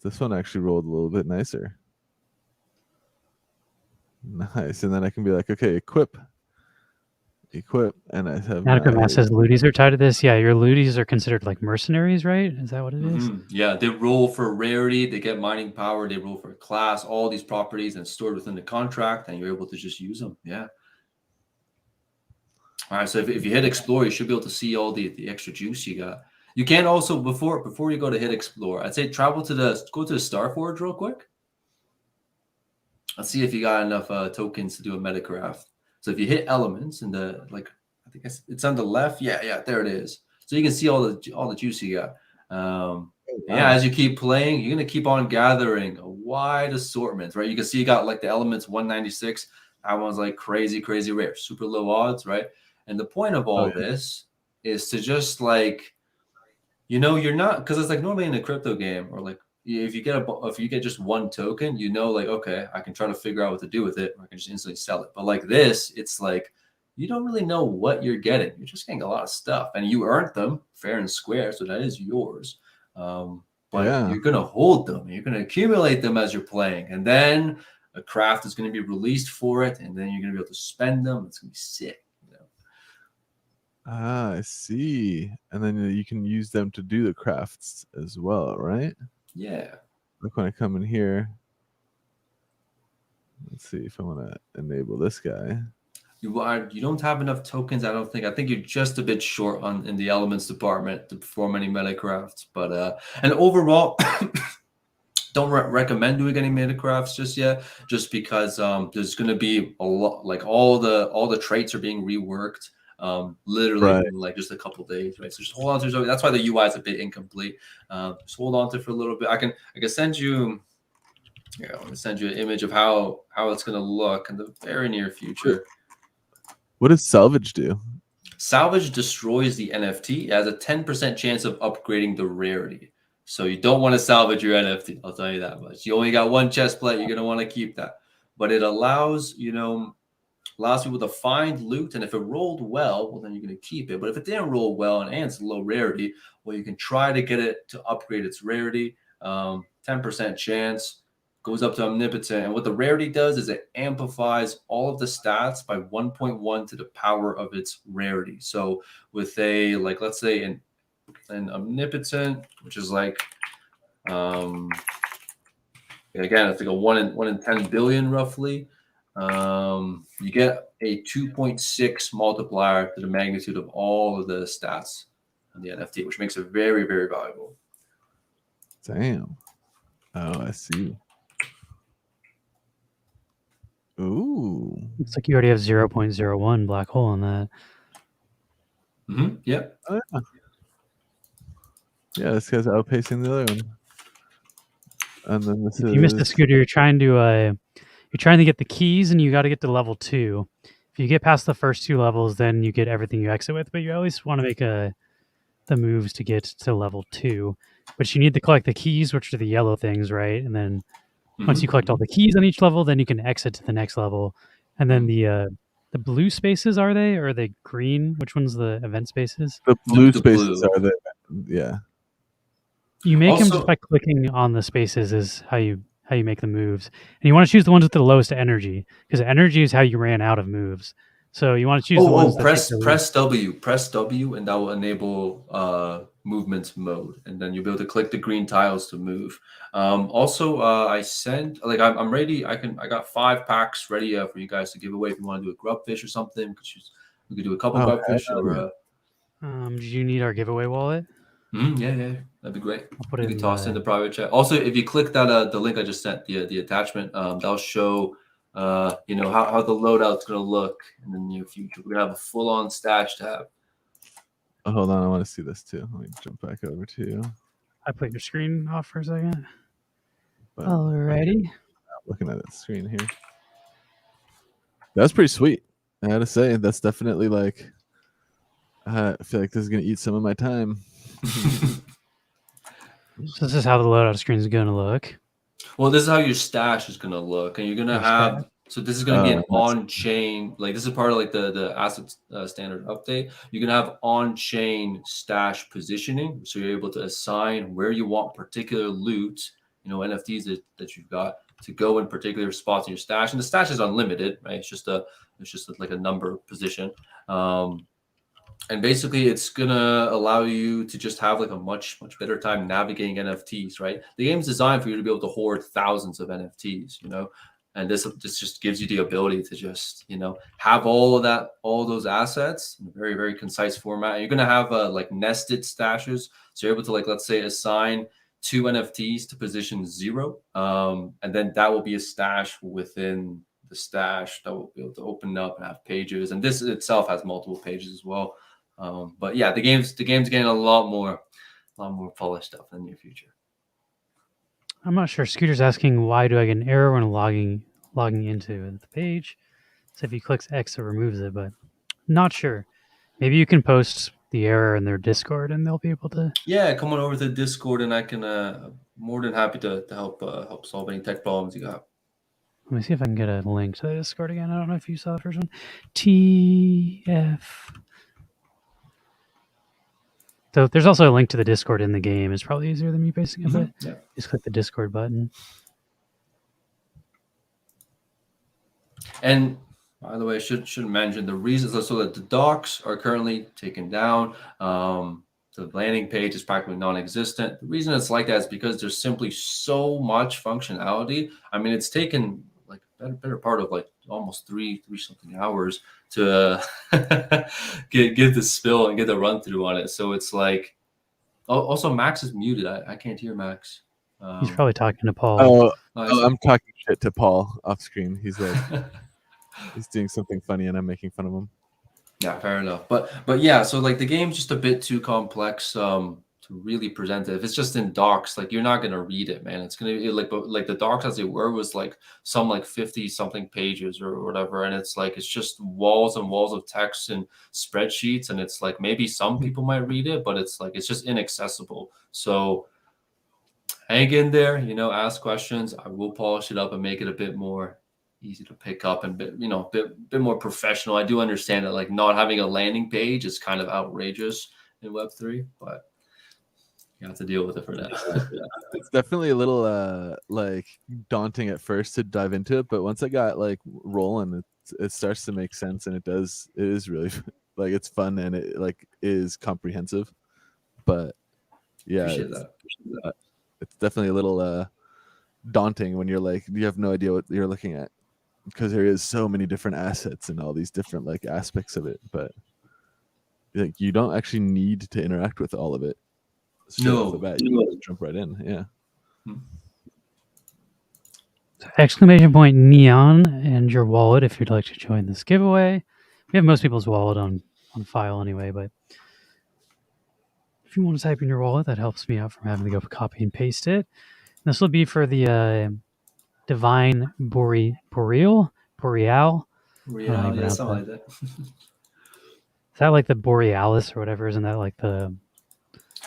This one actually rolled a little bit nicer. Nice. And then I can be like, okay, equip, and I have Adequate Mass says Ludis are tied to this. Yeah, your Ludis are considered like mercenaries, right? Is that what it is? Yeah, they roll for rarity, they get mining power, they roll for a class, all these properties and stored within the contract, and you're able to just use them. Yeah. All right, so if you hit explore, you should be able to see all the extra juice you got. You can also before you go to hit explore, I'd say go to the Star Forge real quick. Let's see if you got enough tokens to do a metacraft. So if you hit elements and I think it's on the left. Yeah, there it is. So you can see all the juice you got. Yeah, as you keep playing, you're gonna keep on gathering a wide assortment, right? You can see you got like the elements 196. That one's like crazy rare, super low odds, right? And the point of all this is to just like, you're not, because it's like normally in a crypto game or like if you get just one token, like, okay, I can try to figure out what to do with it, or I can just instantly sell it. But like this, it's like you don't really know what you're getting. You're just getting a lot of stuff, and you earned them fair and square, so that is yours. But you're gonna hold them, you're gonna accumulate them as you're playing, and then a craft is gonna be released for it, and then you're gonna be able to spend them. It's gonna be sick. I see. And then you can use them to do the crafts as well, right? Yeah. Look, when I come in here, let's see if I want to enable this guy. You don't have enough tokens, I don't think. I think you're just a bit short in the elements department to perform any metacrafts. But and overall, don't recommend doing any metacrafts just yet, just because there's going to be a lot, like all the traits are being reworked. Literally in like just a couple days, right? So just hold on to it. That's why the UI is a bit incomplete. Just hold on to it for a little bit. I can send you. Yeah, I'm gonna send you an image of how it's gonna look in the very near future. What does salvage do? Salvage destroys the NFT. It has a 10% chance of upgrading the rarity. So you don't want to salvage your NFT. I'll tell you that much. You only got one chest plate. You're gonna want to keep that. But it allows people to find loot, and if it rolled well, then you're going to keep it. But if it didn't roll well and it's low rarity, well, you can try to get it to upgrade its rarity. 10% chance, goes up to omnipotent, and what the rarity does is it amplifies all of the stats by 1.1 to the power of its rarity. So with a, like, let's say an omnipotent, which is like again, it's like a 1 in 10 billion roughly. You get a 2.6 multiplier to the magnitude of all of the stats on the NFT, which makes it very, very valuable. Damn. Oh, I see. Ooh. Looks like you already have 0.01 black hole on that. Yeah. Oh, yeah, this guy's outpacing the other one. And then this If you missed a is scooter, you're trying to get the keys, and you got to get to level 2. If you get past the first 2 levels, then you get everything you exit with. But you always want to make the moves to get to level 2. But you need to collect the keys, which are the yellow things, right? And then once you collect all the keys on each level, then you can exit to the next level. And then the blue spaces, are they, or are they green? Which one's the event spaces? the blue the spaces blue. are the yeah. You make them Also- just by clicking on the spaces is how you make the moves. And you want to choose the ones with the lowest energy, because energy is how you ran out of moves. So you want to choose the ones that take the press W, and that will enable movement mode, and then you'll be able to click the green tiles to move. Also, I sent I'm ready. I got 5 packs ready for you guys to give away if you want to do a grub fish or something. We could do a couple Oh, grub fish or. do you need our giveaway wallet? Yeah, that'd be great. I'll put You it can in toss in the private chat. Also, if you click that the link I just sent, the attachment, that'll show how the loadout's gonna look in the near future. We're gonna have a full-on stash tab. Oh, hold on, I want to see this too. Let me jump back over to you. I put your screen off for a second. But Alrighty. looking at that screen here. That's pretty sweet. I gotta say, that's definitely like I feel like this is gonna eat some of my time. So this is how the loadout screen is going to look. Well, this is how your stash is gonna look, and you're gonna Your have. stash. So this is gonna be an that's- on-chain. Like this is part of like the asset standard update. You're gonna have on-chain stash positioning, so you're able to assign where you want particular loot, NFTs that you've got to go in particular spots in your stash. And the stash is unlimited, right? It's just like a number position. And basically, it's gonna allow you to just have like a much better time navigating NFTs, right? The game's designed for you to be able to hoard thousands of NFTs, and this just gives you the ability to just have all those assets in a very very concise format. And you're gonna have like nested stashes, so you're able to let's say assign 2 NFTs to position 0, and then that will be a stash within the stash that will be able to open up and have pages. And this itself has multiple pages as well. But yeah, the game's getting a lot more polished up in the near future. I'm not sure. Scooter's asking, why do I get an error when logging into the page? So if he clicks X, it removes it, but not sure. Maybe you can post the error in their Discord, and they'll be able to. Yeah, come on over to Discord, and I can more than happy to help solve any tech problems you got. Let me see if I can get a link to the Discord again. I don't know if you saw the first one. TF. So there's also a link to the Discord in the game. It's probably easier than me pasting it, but just click the Discord button. And by the way, I should mention the reasons so that the docs are currently taken down. The landing page is practically non-existent. The reason it's like that is because there's simply so much functionality. I mean, it's taken like better part of like almost three something hours to get the spill and get the run through on it. So it's like, also Max is muted. I can't hear Max. He's probably talking to Paul. I'm talking shit to Paul off screen. He's like, he's doing something funny, and I'm making fun of him. Yeah, fair enough. But yeah, so like the game's just a bit too complex to really present it. If it's just in docs, like you're not gonna read it, man. It's gonna be like the docs as they were was like some like 50 something pages or whatever, and it's like it's just walls and walls of text and spreadsheets, and it's like maybe some people might read it, but it's like it's just inaccessible. So hang in there, ask questions. I will polish it up and make it a bit more easy to pick up and bit more professional. I do understand that like not having a landing page is kind of outrageous in Web3, but you have to deal with it for now. It's definitely a little like daunting at first to dive into it, but once I got like rolling, it starts to make sense, and it is really like it's fun, and it like is comprehensive. But yeah, it's definitely a little daunting when you're like you have no idea what you're looking at, because there is so many different assets and all these different like aspects of it, but like you don't actually need to interact with all of it. Off the bat, you just jump right in. Yeah. Exclamation point neon and your wallet if you'd like to join this giveaway. We have most people's wallet on file anyway, but If you want to type in your wallet, that helps me out from having to go copy and paste it. This will be for the Divine Boreal. Real, yeah, something like that. Is that like the Borealis or whatever? Isn't that like the?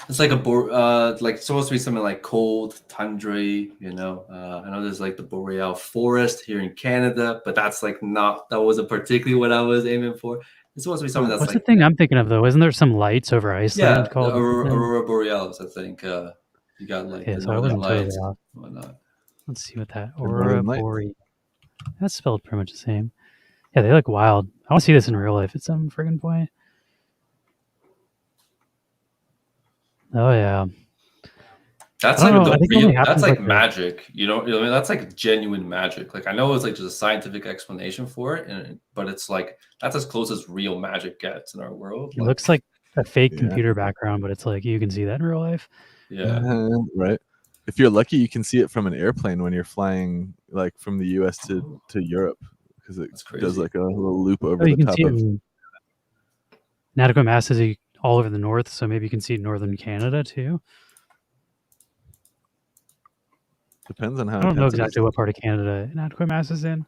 It's like like supposed to be something like cold tundra. I know there's like the boreal forest here in Canada, but that's like not. That wasn't particularly what I was aiming for. It's supposed to be something that's What's like. the thing I'm thinking of though? Isn't there some lights over Iceland called Aurora Borealis? I think you got like the so I northern wasn't totally lights off. and whatnot. Let's see what that Aurora Borealis. That's spelled pretty much the same. Yeah, they look wild. I want to see this in real life at some friggin' point. Oh yeah. That's like that's like magic, that's like genuine magic. Like I know it's like just a scientific explanation for it, but it's like that's as close as real magic gets in our world. It looks like a fake computer background, but it's like you can see that in real life. Yeah. Right. If you're lucky, you can see it from an airplane when you're flying like from the US to Europe, because it does like a little loop over the top of inadequate masses all over the north, so maybe you can see northern Canada too. Depends on how. I don't know exactly what part of Canada inadequate mass is in.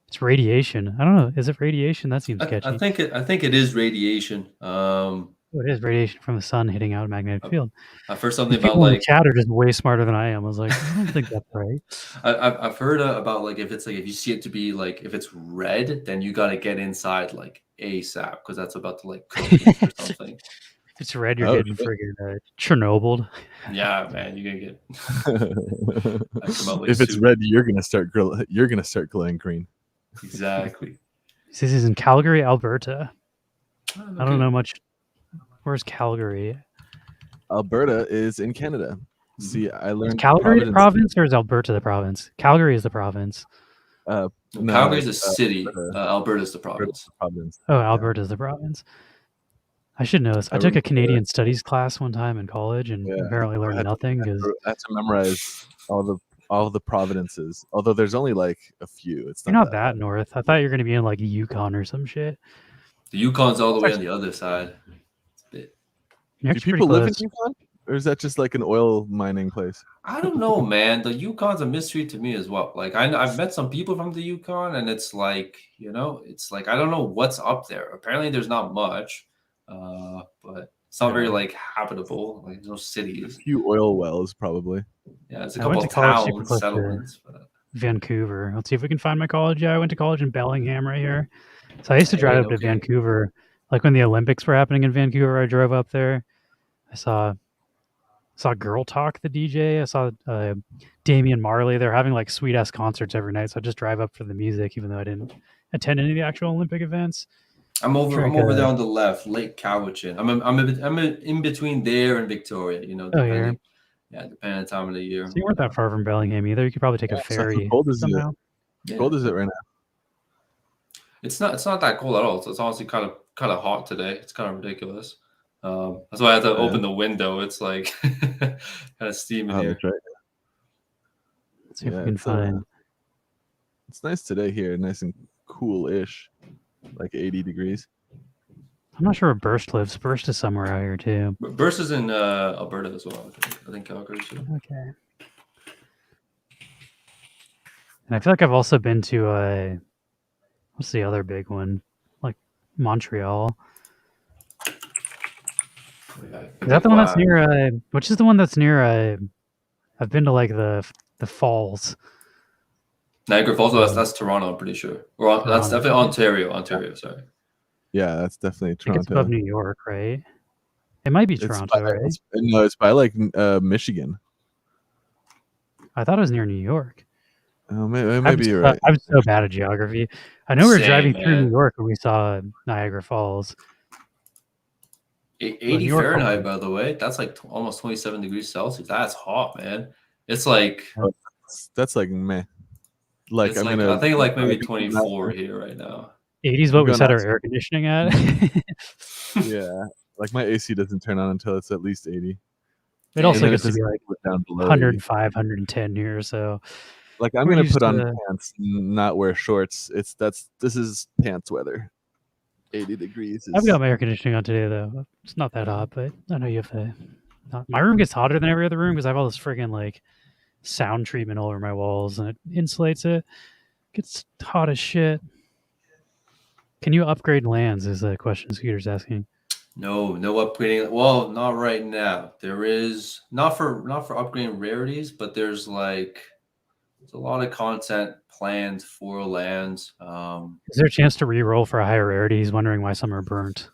It's radiation. I don't know. Is it radiation? That seems sketchy. I think it is radiation. It is radiation from the sun hitting out a magnetic field. I've heard something People about like in the chat are just way smarter than I am. I was like, I don't think that's right. I've heard about like if you see it to be like if it's red, then you got to get inside like ASAP because that's about to like cook or something. If it's red, you're getting friggin' Chernobyl. Yeah, man, you're gonna get. If it's red, you're gonna start glowing green. Exactly. This is in Calgary, Alberta. I don't know much. Where's Calgary? Alberta is in Canada. See, I learned. Is Calgary the province or is Alberta the province? Calgary is the province. No, Calgary is the city. Alberta is the province. Oh, Alberta is the province. I should know this. I took a Canadian studies class one time in college and apparently learned nothing. I had to memorize all the provinces. Although there's only like a few. It's not that north. I thought you were going to be in like Yukon or some shit. The Yukon's all the way on the other side. Do people live in Yukon? Or is that just like an oil mining place? I don't know, man. The Yukon's a mystery to me as well. Like I've met some people from the Yukon, and it's like it's like I don't know what's up there. Apparently, there's not much, but it's not very like habitable. Like there's no cities. A few oil wells, probably. Yeah, it's a couple of towns, settlements. Vancouver. Let's see if we can find my college. Yeah, I went to college in Bellingham right here. So I used to drive up to Vancouver. Like when the Olympics were happening in Vancouver, I drove up there. I saw Girl Talk, the DJ. I saw Damian Marley. They're having like sweet ass concerts every night. So I just drive up for the music, even though I didn't attend any of the actual Olympic events. I'm over there on the left, Lake Cowichan. I'm in between there and Victoria. Depending on the time of the year. So you weren't that far from Bellingham either. You could probably take a ferry. How cold is it? How cold is it right now? It's not that cold at all. It's honestly kind of hot today. It's kind of ridiculous. That's why I had to open the window. It's like kind of steamy here. That's right. Let's see if we can find. It's nice today here, nice and cool-ish, like 80 degrees. I'm not sure where Burst lives. Burst is somewhere out here too. Burst is in Alberta as well. I think Calgary too. Okay. And I feel like I've also been to what's the other big one? Like Montreal. Is that the one that's near? Which is the one that's near? I've been to like the falls. Niagara Falls. That's Toronto. I'm pretty sure. Or that's definitely Ontario. Ontario. Sorry. Yeah, that's definitely Toronto. It's above New York, right? It might be Toronto, right? No, it's by like Michigan. I thought it was near New York. Oh, maybe you're right. I'm so bad at geography. I know we were driving through New York when we saw Niagara Falls. 80 Fahrenheit, by the way. That's like almost 27 degrees Celsius. That's hot, man. It's like that's like meh. Like I think like maybe 24 here right now. 80 is what we set our air conditioning at. Yeah, like my AC doesn't turn on until it's at least 80. It also gets to be like down below 105, 110 here. So, like, I'm gonna put on pants, not wear shorts. This is pants weather. 80 degrees. I've got my air conditioning on today though. It's not that hot, but I know you have to. My room gets hotter than every other room because I have all this friggin' like sound treatment all over my walls and it insulates it. Gets hot as shit. Can you upgrade lands? Is the question Scooter's asking. No upgrading. Well, not right now. There is not for upgrading rarities, but there's a lot of content planned for lands. Is there a chance to re-roll for a higher rarity? He's wondering why some are burnt.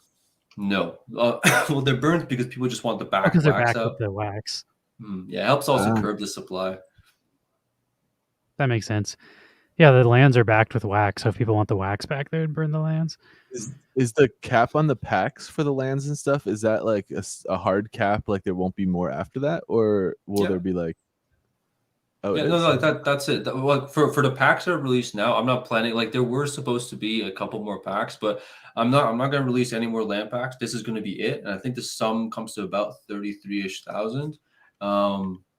No. Well, they're burnt because people just want the back Because they're wax back out. with the wax. Yeah, it helps also curb the supply. That makes sense. Yeah, the lands are backed with wax, so if people want the wax back, they would burn the lands. Is the cap on the packs for the lands and stuff? Is that like a hard cap? Like there won't be more after that, or will there be like? Oh, yeah, no, that's it. Well, for the packs that are released now, I'm not planning. Like there were supposed to be a couple more packs, but I'm not going to release any more land packs. This is going to be it, and I think the sum comes to about 33,000.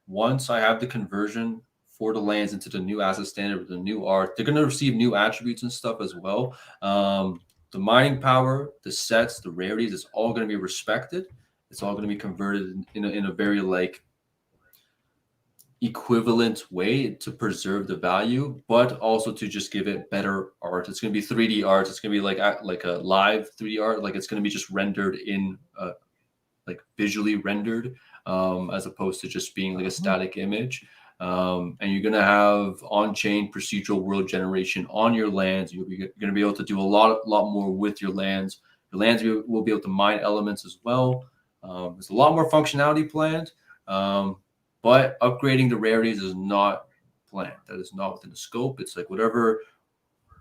Once I have the conversion for the lands into the new asset standard with the new art, they're going to receive new attributes and stuff as well. The mining power, the sets, the rarities, it's all going to be respected. It's all going to be converted in a very equivalent way to preserve the value, but also to just give it better art. It's going to be 3D art. It's going to be like a live 3D art. Like it's going to be just rendered in like visually rendered, as opposed to just being like a static image. And you're going to have on-chain procedural world generation on your lands. You're going to be able to do a lot more with your lands. Your lands will be able to mine elements as well. There's a lot more functionality planned. But upgrading the rarities is not planned. That is not within the scope. It's like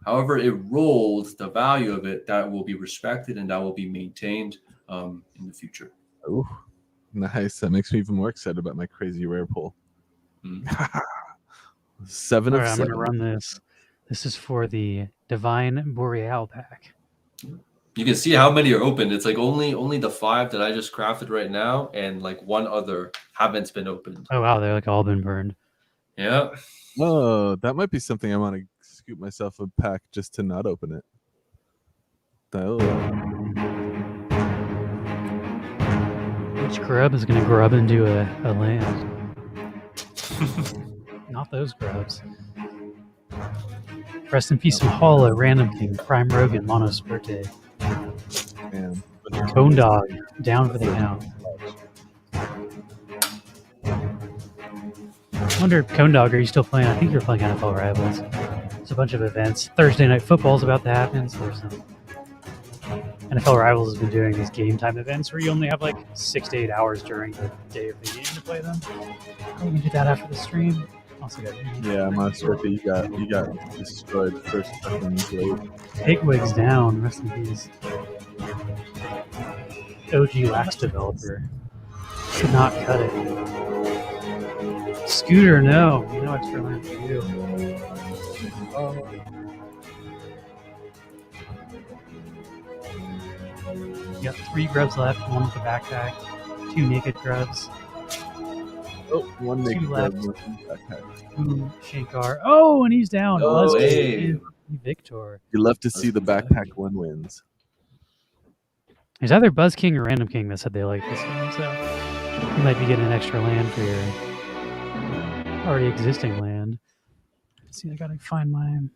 however it rolls, the value of it, that will be respected and that will be maintained in the future. Oh, nice. That makes me even more excited about my crazy rare pull. 7 of 7. I'm going to run this. This is for the Divine Boreal pack. You can see how many are open. It's like only the 5 that I just crafted right now, and like one other haven't been opened. Oh wow, they're like all been burned. Yeah. Oh, that might be something I want to scoop myself a pack just to not open it. Which grub is going to grub into a land? Not those grubs. Rest in peace, Hala, Random King, Prime Rogan, Monos birthday. Man. Cone Dog, down for the count. I wonder, Cone Dog, are you still playing? I think you're playing NFL Rivals. There's a bunch of events. Thursday Night Football is about to happen, so there's some. NFL Rivals has been doing these game time events where you only have like 6 to 8 hours during the day of the game to play them. We can do that after the stream. Also got Monos birthday, you got destroyed first fucking blade. Pigwig's down, rest in peace. OG Lax developer. Could not cut it. Scooter, no. No extra land for you. You got 3 grubs left, 1 with the backpack, 2 naked grubs. Oh, 1 naked 2 left. grub with the backpack. 2 Shankar. Oh, and he's down. Oh, hey. Victor. You love to see the backpack one wins. There's either Buzz King or Random King that said they like this game, so you might be getting an extra land for your already existing land. Let's see, I gotta find mine.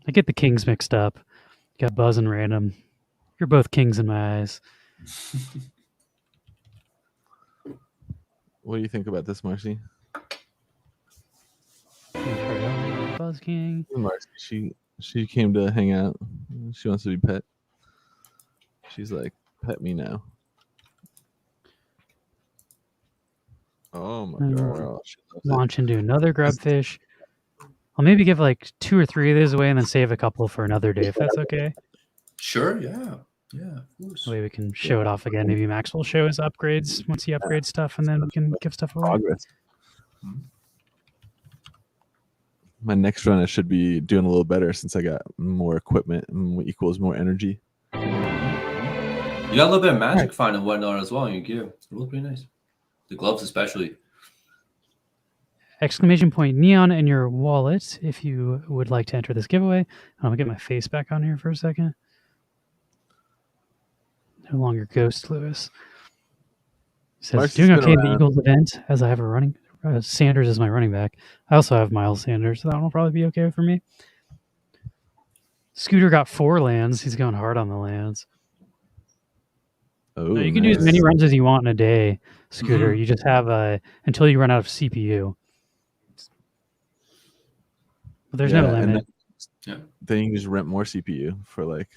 I get the kings mixed up. You got Buzz and Random. You're both kings in my eyes. What do you think about this, Marcy? Buzz King. Marcy, she came to hang out. She wants to be pet. She's like, pet me now. Oh my god. Launch into another grubfish. I'll maybe give like 2 or 3 of these away and then save a couple for another day if that's okay. Sure, yeah. Yeah, of course. That way we can show it off again. Maybe Max will show his upgrades once he upgrades stuff and then we can give stuff away. Progress. My next run I should be doing a little better since I got more equipment and equals more energy. You got a little bit of magic find and whatnot as well in your gear. It looks pretty nice. The gloves especially. exclamation point neon in your wallet if you would like to enter this giveaway. I'm gonna get my face back on here for a second. No longer Ghost Lewis. Says Marcy's doing been okay in the around. Eagles event as I have a running. Sanders is my running back. I also have Miles Sanders, so that will probably be okay for me. Scooter got 4 lands. He's going hard on the lands. Oh, No, you can do as many runs as you want in a day, Scooter. You just have until you run out of CPU. But there's no limit. Then you can just rent more CPU for like.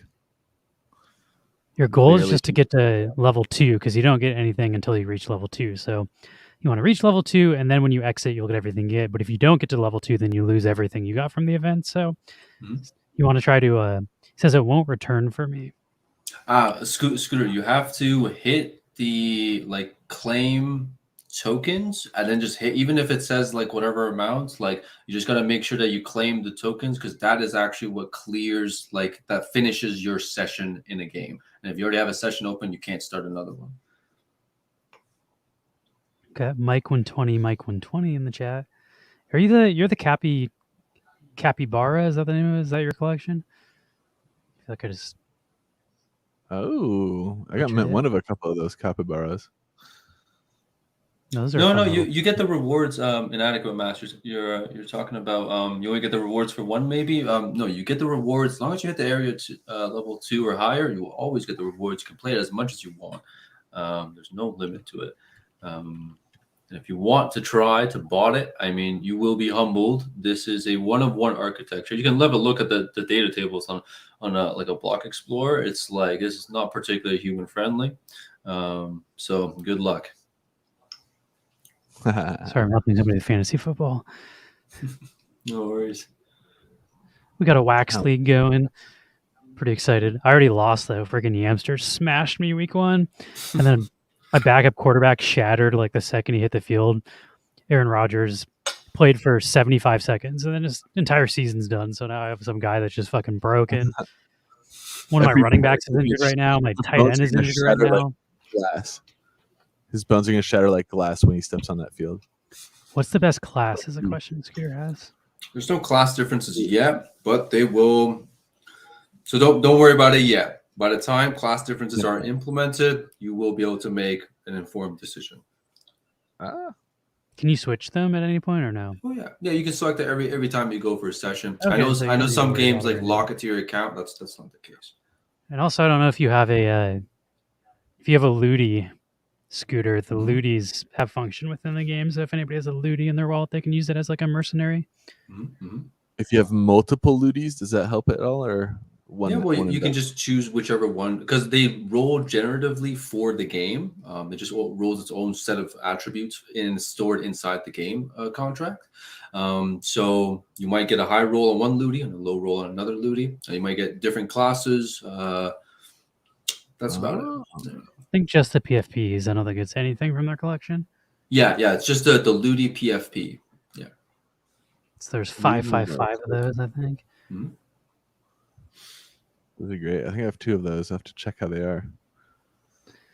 Your goal is barely- just to get to level 2 because you don't get anything until you reach level 2. So you want to reach level 2, and then when you exit, you'll get everything you get. But if you don't get to level 2, then you lose everything you got from the event. So you want to try to. It says it won't return for me. Scooter, you have to hit the like claim tokens and then just hit, even if it says like whatever amount, like you just got to make sure that you claim the tokens, because that is actually what clears, like that finishes your session in a game. And if you already have a session open, you can't start another one. Okay, Mike 120 in the chat. Are you you're the capybara? Is that the name of it? Is that your collection? I feel like I just. Oh, I got one of a couple of those capybaras. No, those are No, you get the rewards in Adequate Masters. You're talking about you only get the rewards for one, maybe. No, you get the rewards as long as you hit the area level 2 or higher. You will always get the rewards. You can play it as much as you want. There's no limit to it. And if you want to try to bot it, I mean, you will be humbled. This is a 1-of-1 architecture. You can have a look at the data tables on like a block explorer. It's like, this is not particularly human friendly. So good luck. Sorry, I'm helping somebody with fantasy football. No worries. We got a wax league going. Pretty excited. I already lost though. Freaking Yamster smashed me week 1, and then my backup quarterback shattered like the second he hit the field. Aaron Rodgers played for 75 seconds, and then his entire season's done. So now I have some guy that's just fucking broken. One of my running backs is injured right now. My tight end is injured right now. Glass. His bones are going to shatter like glass when he steps on that field. What's the best class is a question Scooter has. There's no class differences yet, but they will. So don't worry about it yet. By the time class differences are implemented, you will be able to make an informed decision. Can you switch them at any point or no? Oh yeah, you can select it every time you go for a session. Okay, I know so some games like lock it to your account. That's not the case. And also, I don't know if you have a Ludi, Scooter. The Ludis have function within the game, so if anybody has a Ludi in their wallet, they can use it as like a mercenary. If you have multiple Ludis, does that help at all, or one? Yeah, well, you can just choose whichever one, because they roll generatively for the game. It just rolls its own set of attributes stored inside the game contract. So you might get a high roll on one Ludi and a low roll on another Ludi. You might get different classes. That's about it. I think just the PFPs. I don't think it's anything from their collection. Yeah, it's just the Ludi PFP. Yeah. So there's 555 of those, I think. Those are great. I think I have 2 of those. I have to check how they are.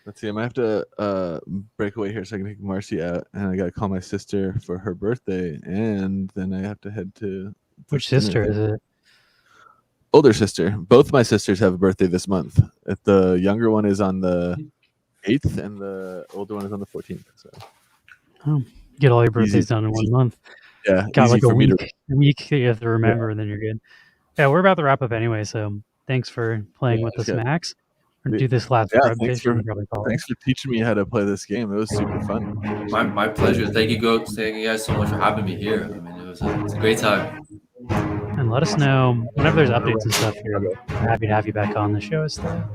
Let's see. I might have to break away here so I can take Marcy out, and I got to call my sister for her birthday, and then I have to head to. Which sister is it? Older sister. Both my sisters have a birthday this month. The younger one is on the 8th, and the older one is on the 14th. So. Get all your birthdays done in 1 month. Yeah, got like a week you have to remember, and then you're good. Yeah, we're about to wrap up anyway, so thanks for playing with us, Max. We're gonna do this last thanks for teaching me how to play this game. It was super fun. My pleasure. Thank you guys so much for having me here. I mean, it's a great time. And let us know whenever there's updates and stuff. We're happy to have you back on the show. Stuff.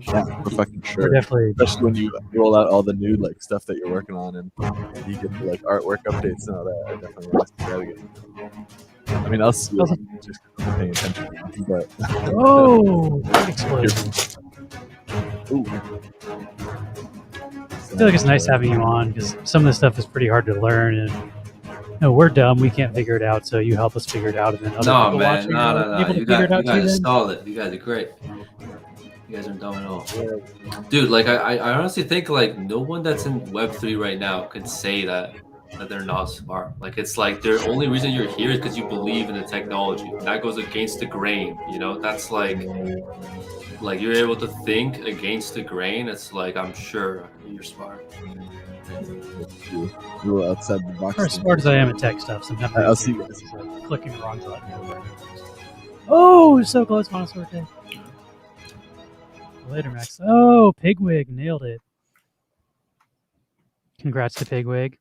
Yeah, we're fucking sure. We're definitely, especially when you roll out all the new like stuff that you're working on, and you get the, like artwork updates and all that. I definitely want to see that again. I mean, I'll see it just because I'm paying attention. But explosion! I feel like it's nice having you on because some of this stuff is pretty hard to learn, and we're dumb. We can't figure it out, so you help us figure it out, and then other people watching no. You guys solid. You guys are great. You guys aren't dumb at all, dude. Like I honestly think like no one that's in Web3 right now could say that that they're not smart. Like it's like the only reason you're here is because you believe in the technology. That goes against the grain. You know, that's like you're able to think against the grain. It's like I'm sure you're smart. A little outside the box. Or as smart as I am at tech stuff, sometimes I'll see you guys. it's like clicking the wrong button over. Oh, so close, Monosaur Day. Later, Max. Oh, Pigwig nailed it. Congrats to Pigwig.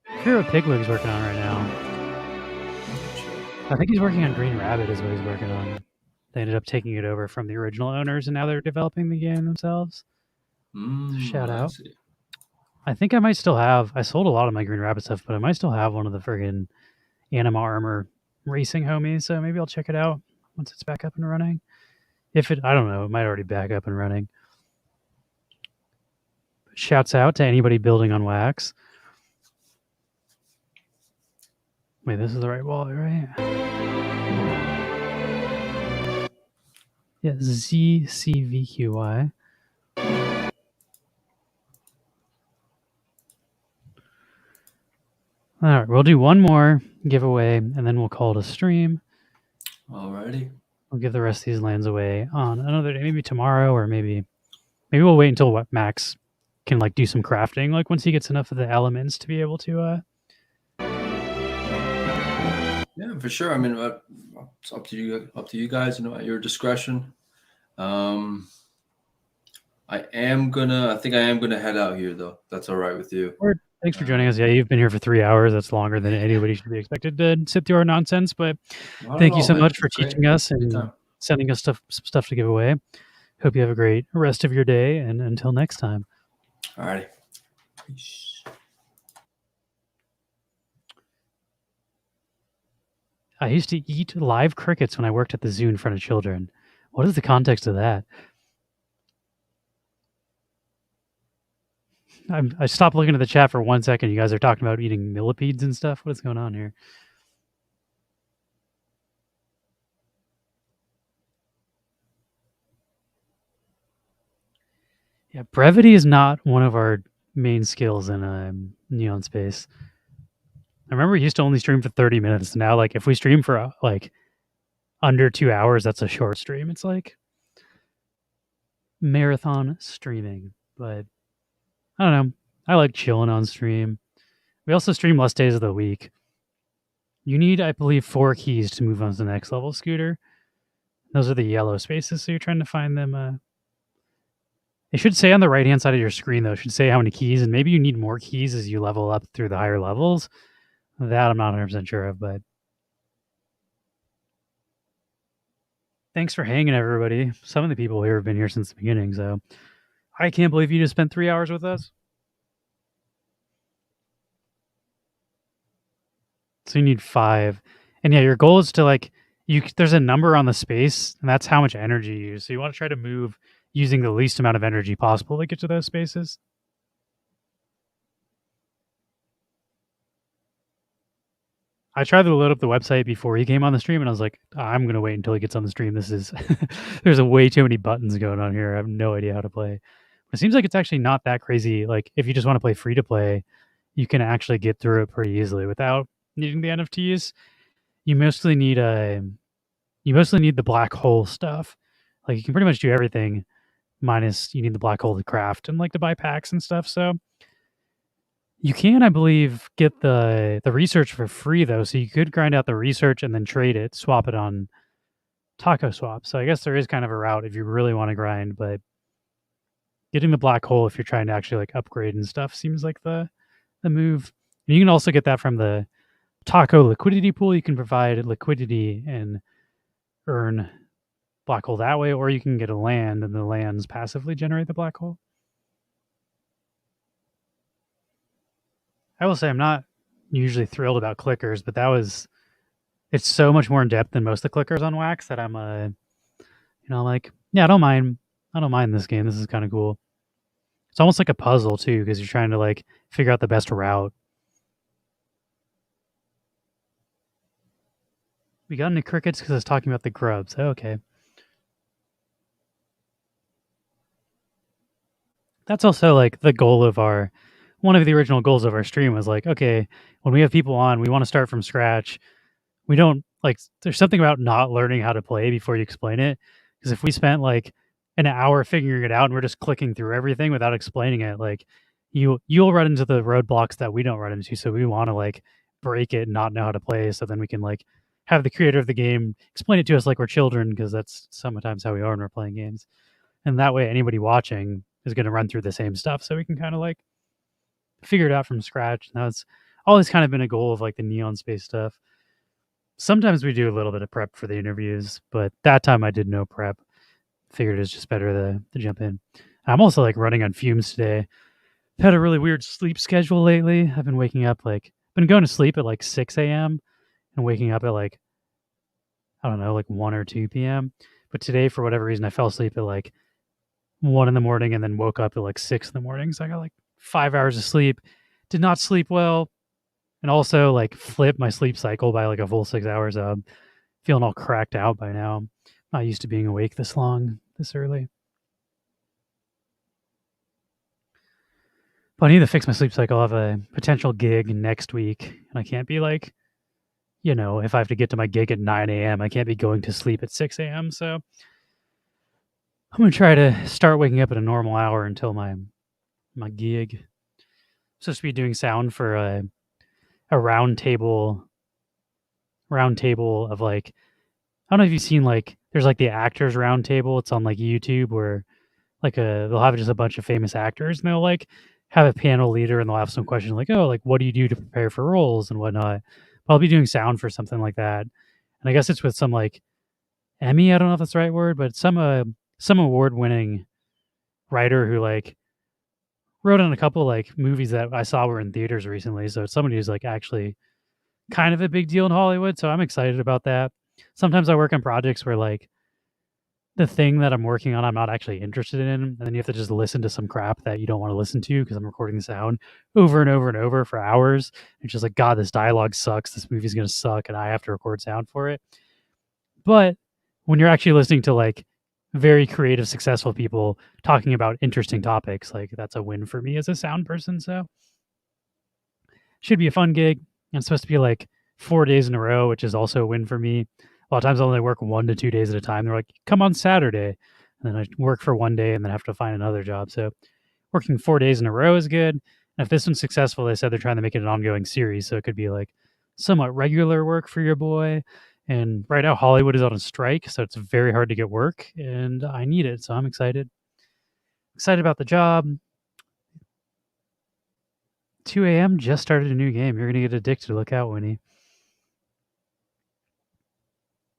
I forget what Pigwig's working on right now. I think he's working on Green Rabbit is what he's working on. They ended up taking it over from the original owners, and now they're developing the game themselves. Shout out. I think I might still have... I sold a lot of my Green Rabbit stuff, but I might still have one of the friggin' Anima Armor racing homies, so maybe I'll check it out once it's back up and running. If it... I don't know. It might already back up and running. Shouts out to anybody building on Wax. Wait, this is the right wallet, right? Yeah, ZCVQY. All right, we'll do one more giveaway, and then we'll call it a stream. Alrighty. We'll give the rest of these lands away on another day, maybe tomorrow, or maybe we'll wait until Max can like do some crafting, like once he gets enough of the elements to be able to. Yeah, for sure. I mean, it's up to you guys. You know, at your discretion. I think I am gonna head out here though. That's all right with you. Word. Thanks for joining us. Yeah, you've been here for 3 hours. That's longer than anybody should be expected to sit through our nonsense. But thank you so much for teaching us and sending us stuff to give away. Hope you have a great rest of your day, and until next time. All right. Peace. I used to eat live crickets when I worked at the zoo in front of children. What is the context of that? I stopped looking at the chat for 1 second. You guys are talking about eating millipedes and stuff. What is going on here? Yeah, brevity is not one of our main skills in Neon Space. I remember we used to only stream for 30 minutes. Now, like, if we stream for like under 2 hours, that's a short stream. It's like marathon streaming. But I don't know. I like chilling on stream. We also stream less days of the week. You need, I believe, 4 keys to move on to the next level, Scooter. Those are the yellow spaces, so you're trying to find them. It should say on the right-hand side of your screen, though. It should say how many keys, and maybe you need more keys as you level up through the higher levels. That I'm not 100% sure of, but thanks for hanging, everybody. Some of the people here have been here since the beginning, so I can't believe you just spent 3 hours with us. So you need 5. And yeah, your goal is to like, there's a number on the space, and that's how much energy you use. So you want to try to move using the least amount of energy possible to get to those spaces. I tried to load up the website before he came on the stream, and I was like, I'm going to wait until he gets on the stream. This is, there's way too many buttons going on here. I have no idea how to play. It seems like it's actually not that crazy. Like, if you just want to play free to play, you can actually get through it pretty easily without needing the NFTs. You mostly need the black hole stuff. Like, you can pretty much do everything, minus you need the black hole to craft and like to buy packs and stuff. So you can, I believe, get the research for free though. So you could grind out the research and then trade it, swap it on Taco Swap. So I guess there is kind of a route if you really want to grind, but getting the black hole if you're trying to actually like upgrade and stuff seems like the move. And you can also get that from the Taco liquidity pool. You can provide liquidity and earn black hole that way, or you can get a land and the lands passively generate the black hole. I will say I'm not usually thrilled about clickers, but it's so much more in depth than most of the clickers on Wax that I'm like, yeah, I don't mind this game. This is kind of cool. It's almost like a puzzle too, because you're trying to like figure out the best route. We got into crickets because I was talking about the grubs. Oh, okay. That's also like the goal of one of the original goals of our stream was like, okay, when we have people on, we want to start from scratch. We don't like, there's something about not learning how to play before you explain it. Because if we spent like an hour figuring it out and we're just clicking through everything without explaining it, like you'll run into the roadblocks that we don't run into. So we want to like break it and not know how to play. So then we can like have the creator of the game explain it to us like we're children, because that's sometimes how we are when we're playing games. And that way anybody watching is going to run through the same stuff. So we can kind of like figure it out from scratch. And that's always kind of been a goal of like the Neon Space stuff. Sometimes we do a little bit of prep for the interviews, but that time I did no prep. Figured it's just better to jump in. I'm also like running on fumes today. I've had a really weird sleep schedule lately. I've been waking up been going to sleep at like 6 a.m. and waking up at like, I don't know, like 1 or 2 p.m. But today, for whatever reason, I fell asleep at like 1 in the morning and then woke up at like 6 in the morning. So I got like 5 hours of sleep. Did not sleep well. And also like flipped my sleep cycle by like a full 6 hours. Feeling all cracked out by now. I'm not used to being awake this long, this early. But I need to fix my sleep cycle. I have a potential gig next week. And I can't be like, if I have to get to my gig at 9 a.m., I can't be going to sleep at 6 a.m. So I'm going to try to start waking up at a normal hour until my gig. I'm supposed to be doing sound for a round table of like, I don't know if you've seen like, there's like the actors round table. It's on like YouTube where like they'll have just a bunch of famous actors and they'll like have a panel leader and they'll have some questions like, oh, like what do you do to prepare for roles and whatnot. But I'll be doing sound for something like that. And I guess it's with some like Emmy, I don't know if that's the right word, but some award-winning writer who like wrote on a couple like movies that I saw were in theaters recently. So it's somebody who's like actually kind of a big deal in Hollywood. So I'm excited about that. Sometimes I work on projects where like the thing that I'm working on, I'm not actually interested in. And then you have to just listen to some crap that you don't want to listen to because I'm recording the sound over and over and over for hours. It's just like, God, this dialogue sucks. This movie's going to suck. And I have to record sound for it. But when you're actually listening to like very creative, successful people talking about interesting topics, like that's a win for me as a sound person. So should be a fun gig. And it's supposed to be like 4 days in a row, which is also a win for me. A lot of times I only work 1 to 2 days at a time. They're like, come on Saturday. And then I work for 1 day and then have to find another job. So working 4 days in a row is good. And if this one's successful, they said they're trying to make it an ongoing series. So it could be like somewhat regular work for your boy. And right now Hollywood is on a strike. So it's very hard to get work and I need it. So I'm excited. Excited about the job. 2 a.m. just started a new game. You're going to get addicted. Look out, Winnie.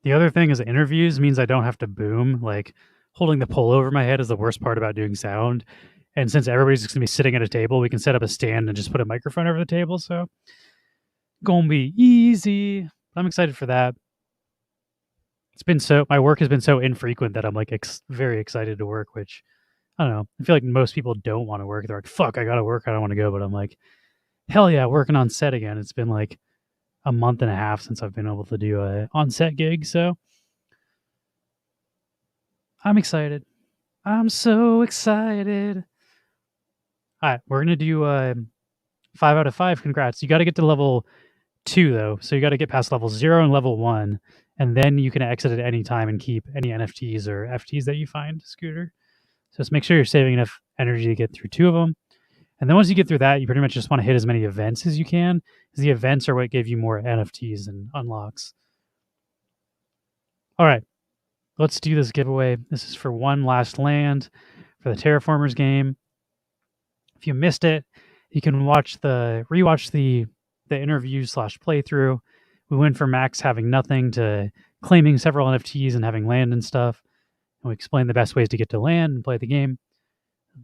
The other thing is interviews means I don't have to boom. Like holding the pole over my head is the worst part about doing sound. And since everybody's just going to be sitting at a table, we can set up a stand and just put a microphone over the table. So going to be easy. I'm excited for that. My work has been so infrequent that I'm like very excited to work, which I don't know. I feel like most people don't want to work. They're like, fuck, I got to work. I don't want to go. But I'm like, hell yeah, working on set again. It's been like a month and a half since I've been able to do a on-set gig, so I'm excited. I'm so excited. All right, we're gonna do 5 out of 5. Congrats. You got to get to level 2 though, so you got to get past level 0 and level 1, and then you can exit at any time and keep any NFTs or FTs that you find, Scooter. So just make sure you're saving enough energy to get through 2 of them. And then once you get through that, you pretty much just want to hit as many events as you can, because the events are what give you more NFTs and unlocks. All right, let's do this giveaway. This is for one last land for the Terraformers game. If you missed it, you can rewatch the interview / playthrough. We went from max having nothing to claiming several NFTs and having land and stuff. And we explained the best ways to get to land and play the game.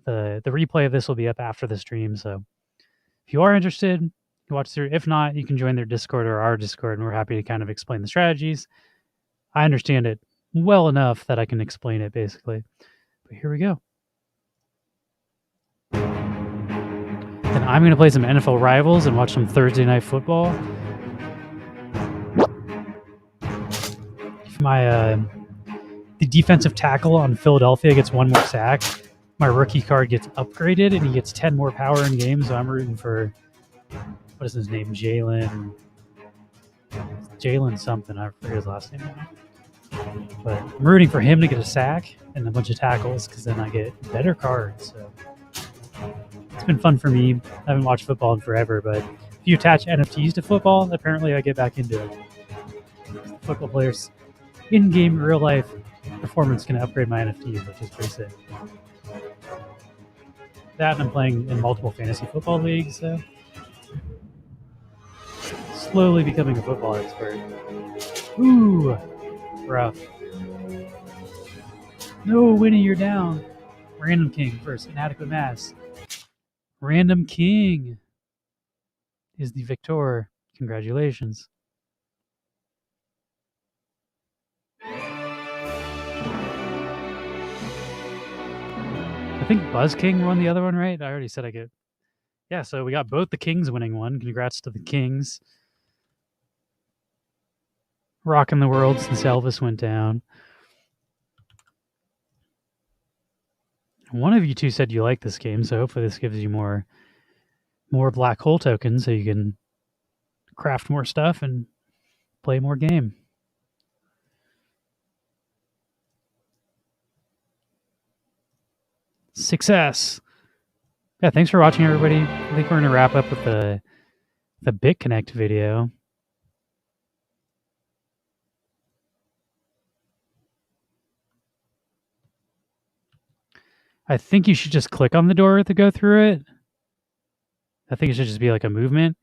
The replay of this will be up after the stream, so if you are interested, you watch through. If not, you can join their Discord or our Discord, and we're happy to kind of explain the strategies. I understand it well enough that I can explain it, basically. But here we go. Then I'm going to play some NFL Rivals and watch some Thursday Night Football. If the defensive tackle on Philadelphia gets 1 more sack, my rookie card gets upgraded and he gets 10 more power in game. So I'm rooting for, what is his name? Jalen something. I forget his last name now. But I'm rooting for him to get a sack and a bunch of tackles because then I get better cards. So it's been fun for me. I haven't watched football in forever, but if you attach NFTs to football, apparently I get back into it. Football players in-game real life performance can upgrade my NFTs, which is pretty sick. That, and I'm playing in multiple fantasy football leagues, so slowly becoming a football expert. Ooh, rough. No, Winnie, you're down. Random King versus Inadequate Mass. Random King is the victor. Congratulations. I think Buzz King won the other one, right? I already said I get. Yeah, so we got both the Kings winning one. Congrats to the Kings. Rocking the world since Elvis went down. One of you two said you like this game, so hopefully this gives you more black hole tokens so you can craft more stuff and play more game. Success. Yeah, thanks for watching, everybody. I think we're going to wrap up with the BitConnect video. I think you should just click on the door to go through it. I think it should just be like a movement.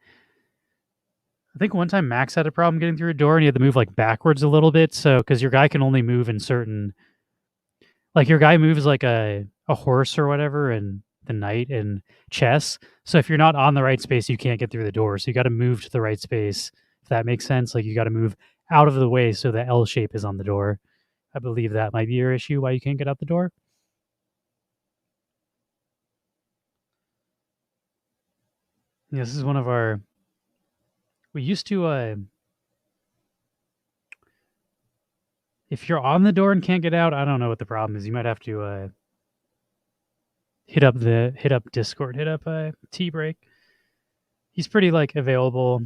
I think one time Max had a problem getting through a door and he had to move like backwards a little bit. So, because your guy can only move in certain, like your guy moves like a horse or whatever in the knight in chess. So if you're not on the right space, you can't get through the door. So you got to move to the right space, if that makes sense. Like you got to move out of the way so the L shape is on the door. I believe that might be your issue, why you can't get out the door. Yeah, this is one of our, we used to, if you're on the door and can't get out, I don't know what the problem is. You might have to hit up Discord, hit up T-Break. He's pretty like available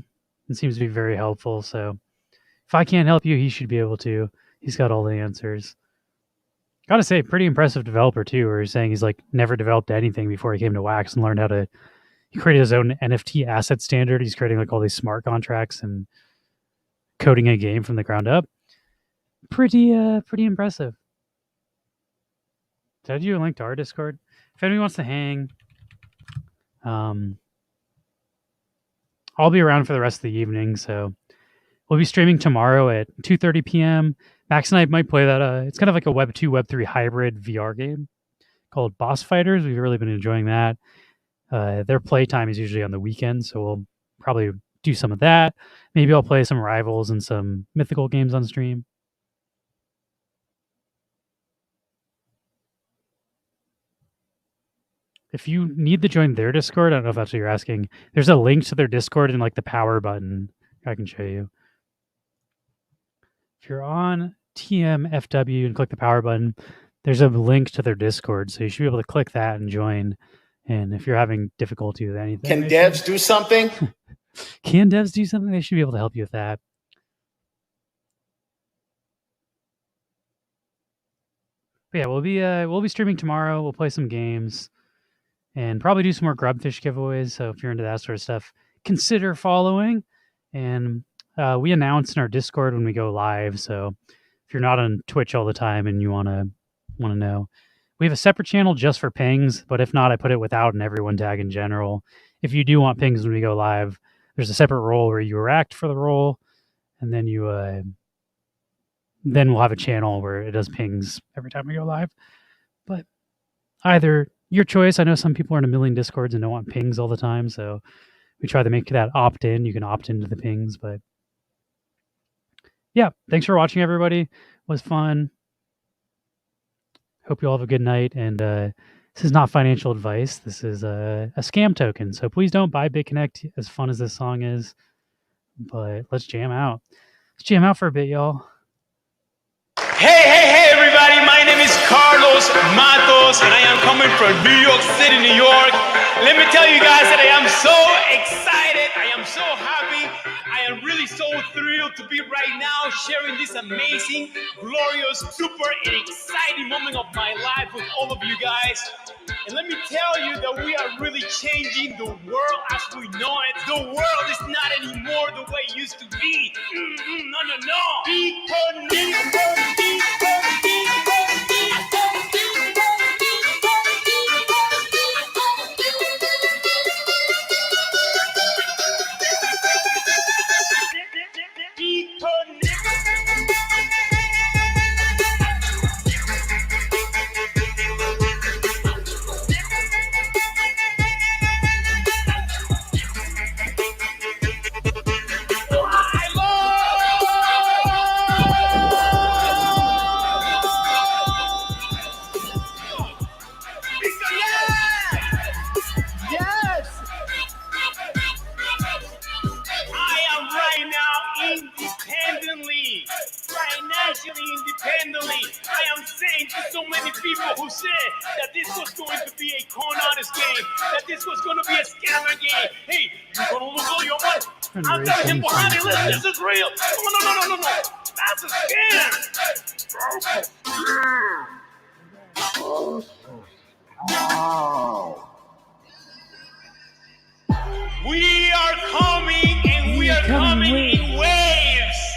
and seems to be very helpful. So if I can't help you, he should be able to. He's got all the answers. Gotta say, pretty impressive developer too, where he's saying he's like never developed anything before he came to Wax and learned how to, he created his own NFT asset standard. He's creating like all these smart contracts and coding a game from the ground up. Pretty impressive. Did I do a link to our Discord? If anyone wants to hang, I'll be around for the rest of the evening. So we'll be streaming tomorrow at 2:30 p.m. Max and I might play that. It's kind of like a Web 2, Web 3 hybrid VR game called Boss Fighters. We've really been enjoying that. Their playtime is usually on the weekend, so we'll probably do some of that. Maybe I'll play some Rivals and some mythical games on stream. If you need to join their Discord, I don't know if that's what you're asking. There's a link to their Discord in like the power button. I can show you. If you're on TMFW and click the power button, there's a link to their Discord. So you should be able to click that and join. And if you're having difficulty with anything. Can devs do something? Can devs do something? They should be able to help you with that. But yeah, we'll be streaming tomorrow. We'll play some games. And probably do some more Grubfish giveaways. So if you're into that sort of stuff, consider following. And we announce in our Discord when we go live. So if you're not on Twitch all the time and you want to know, we have a separate channel just for pings. But if not, I put it without an everyone tag in general. If you do want pings when we go live, there's a separate role where you react for the role, and then you then we'll have a channel where it does pings every time we go live. But either your choice. I know some people are in a million Discords and don't want pings all the time, so we try to make that opt-in. You can opt into the pings, but yeah, thanks for watching, everybody. It was fun. Hope you all have a good night, and this is not financial advice. This is a scam token, so please don't buy BitConnect, as fun as this song is, but let's jam out. Let's jam out for a bit, y'all. Hey, everybody, my name is Carlos Matos, and I am coming coming from New York City, New York. Let me tell you guys that I am so excited. I am so happy. I am really so thrilled to be right now sharing this amazing, glorious, super, and exciting moment of my life with all of you guys. And let me tell you that we are really changing the world as we know it. The world is not anymore the way it used to be. No, no, no. Financially independently. I am saying to so many people who said that this was going to be a con artist game, that this was going to be a scammer game. Hey, you're going to lose all your money. I'm telling him, honey, listen, this is real. No. That's a scam. We are coming, and we are coming in waves.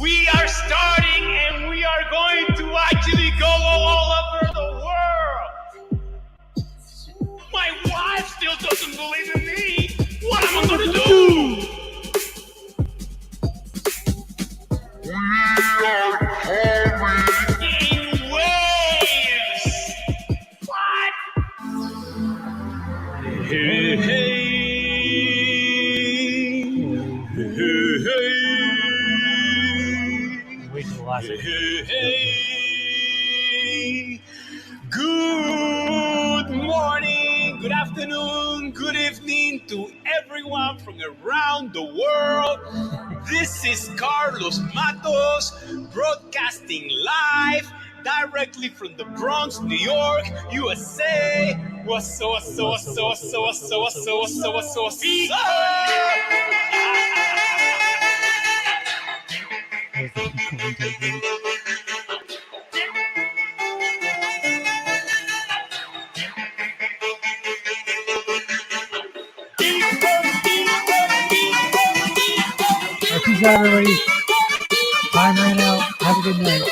We are starting, and we are going to actually go all over the world. My wife still doesn't believe in me. What am I going to do? We are coming in waves. What? Hey, hey. Hey. Good morning, good afternoon, good evening to everyone from around the world. This is Carlos Matos broadcasting live directly from the Bronx, New York, USA. What's up? Peace out, everybody. Time ran out. Have a good night.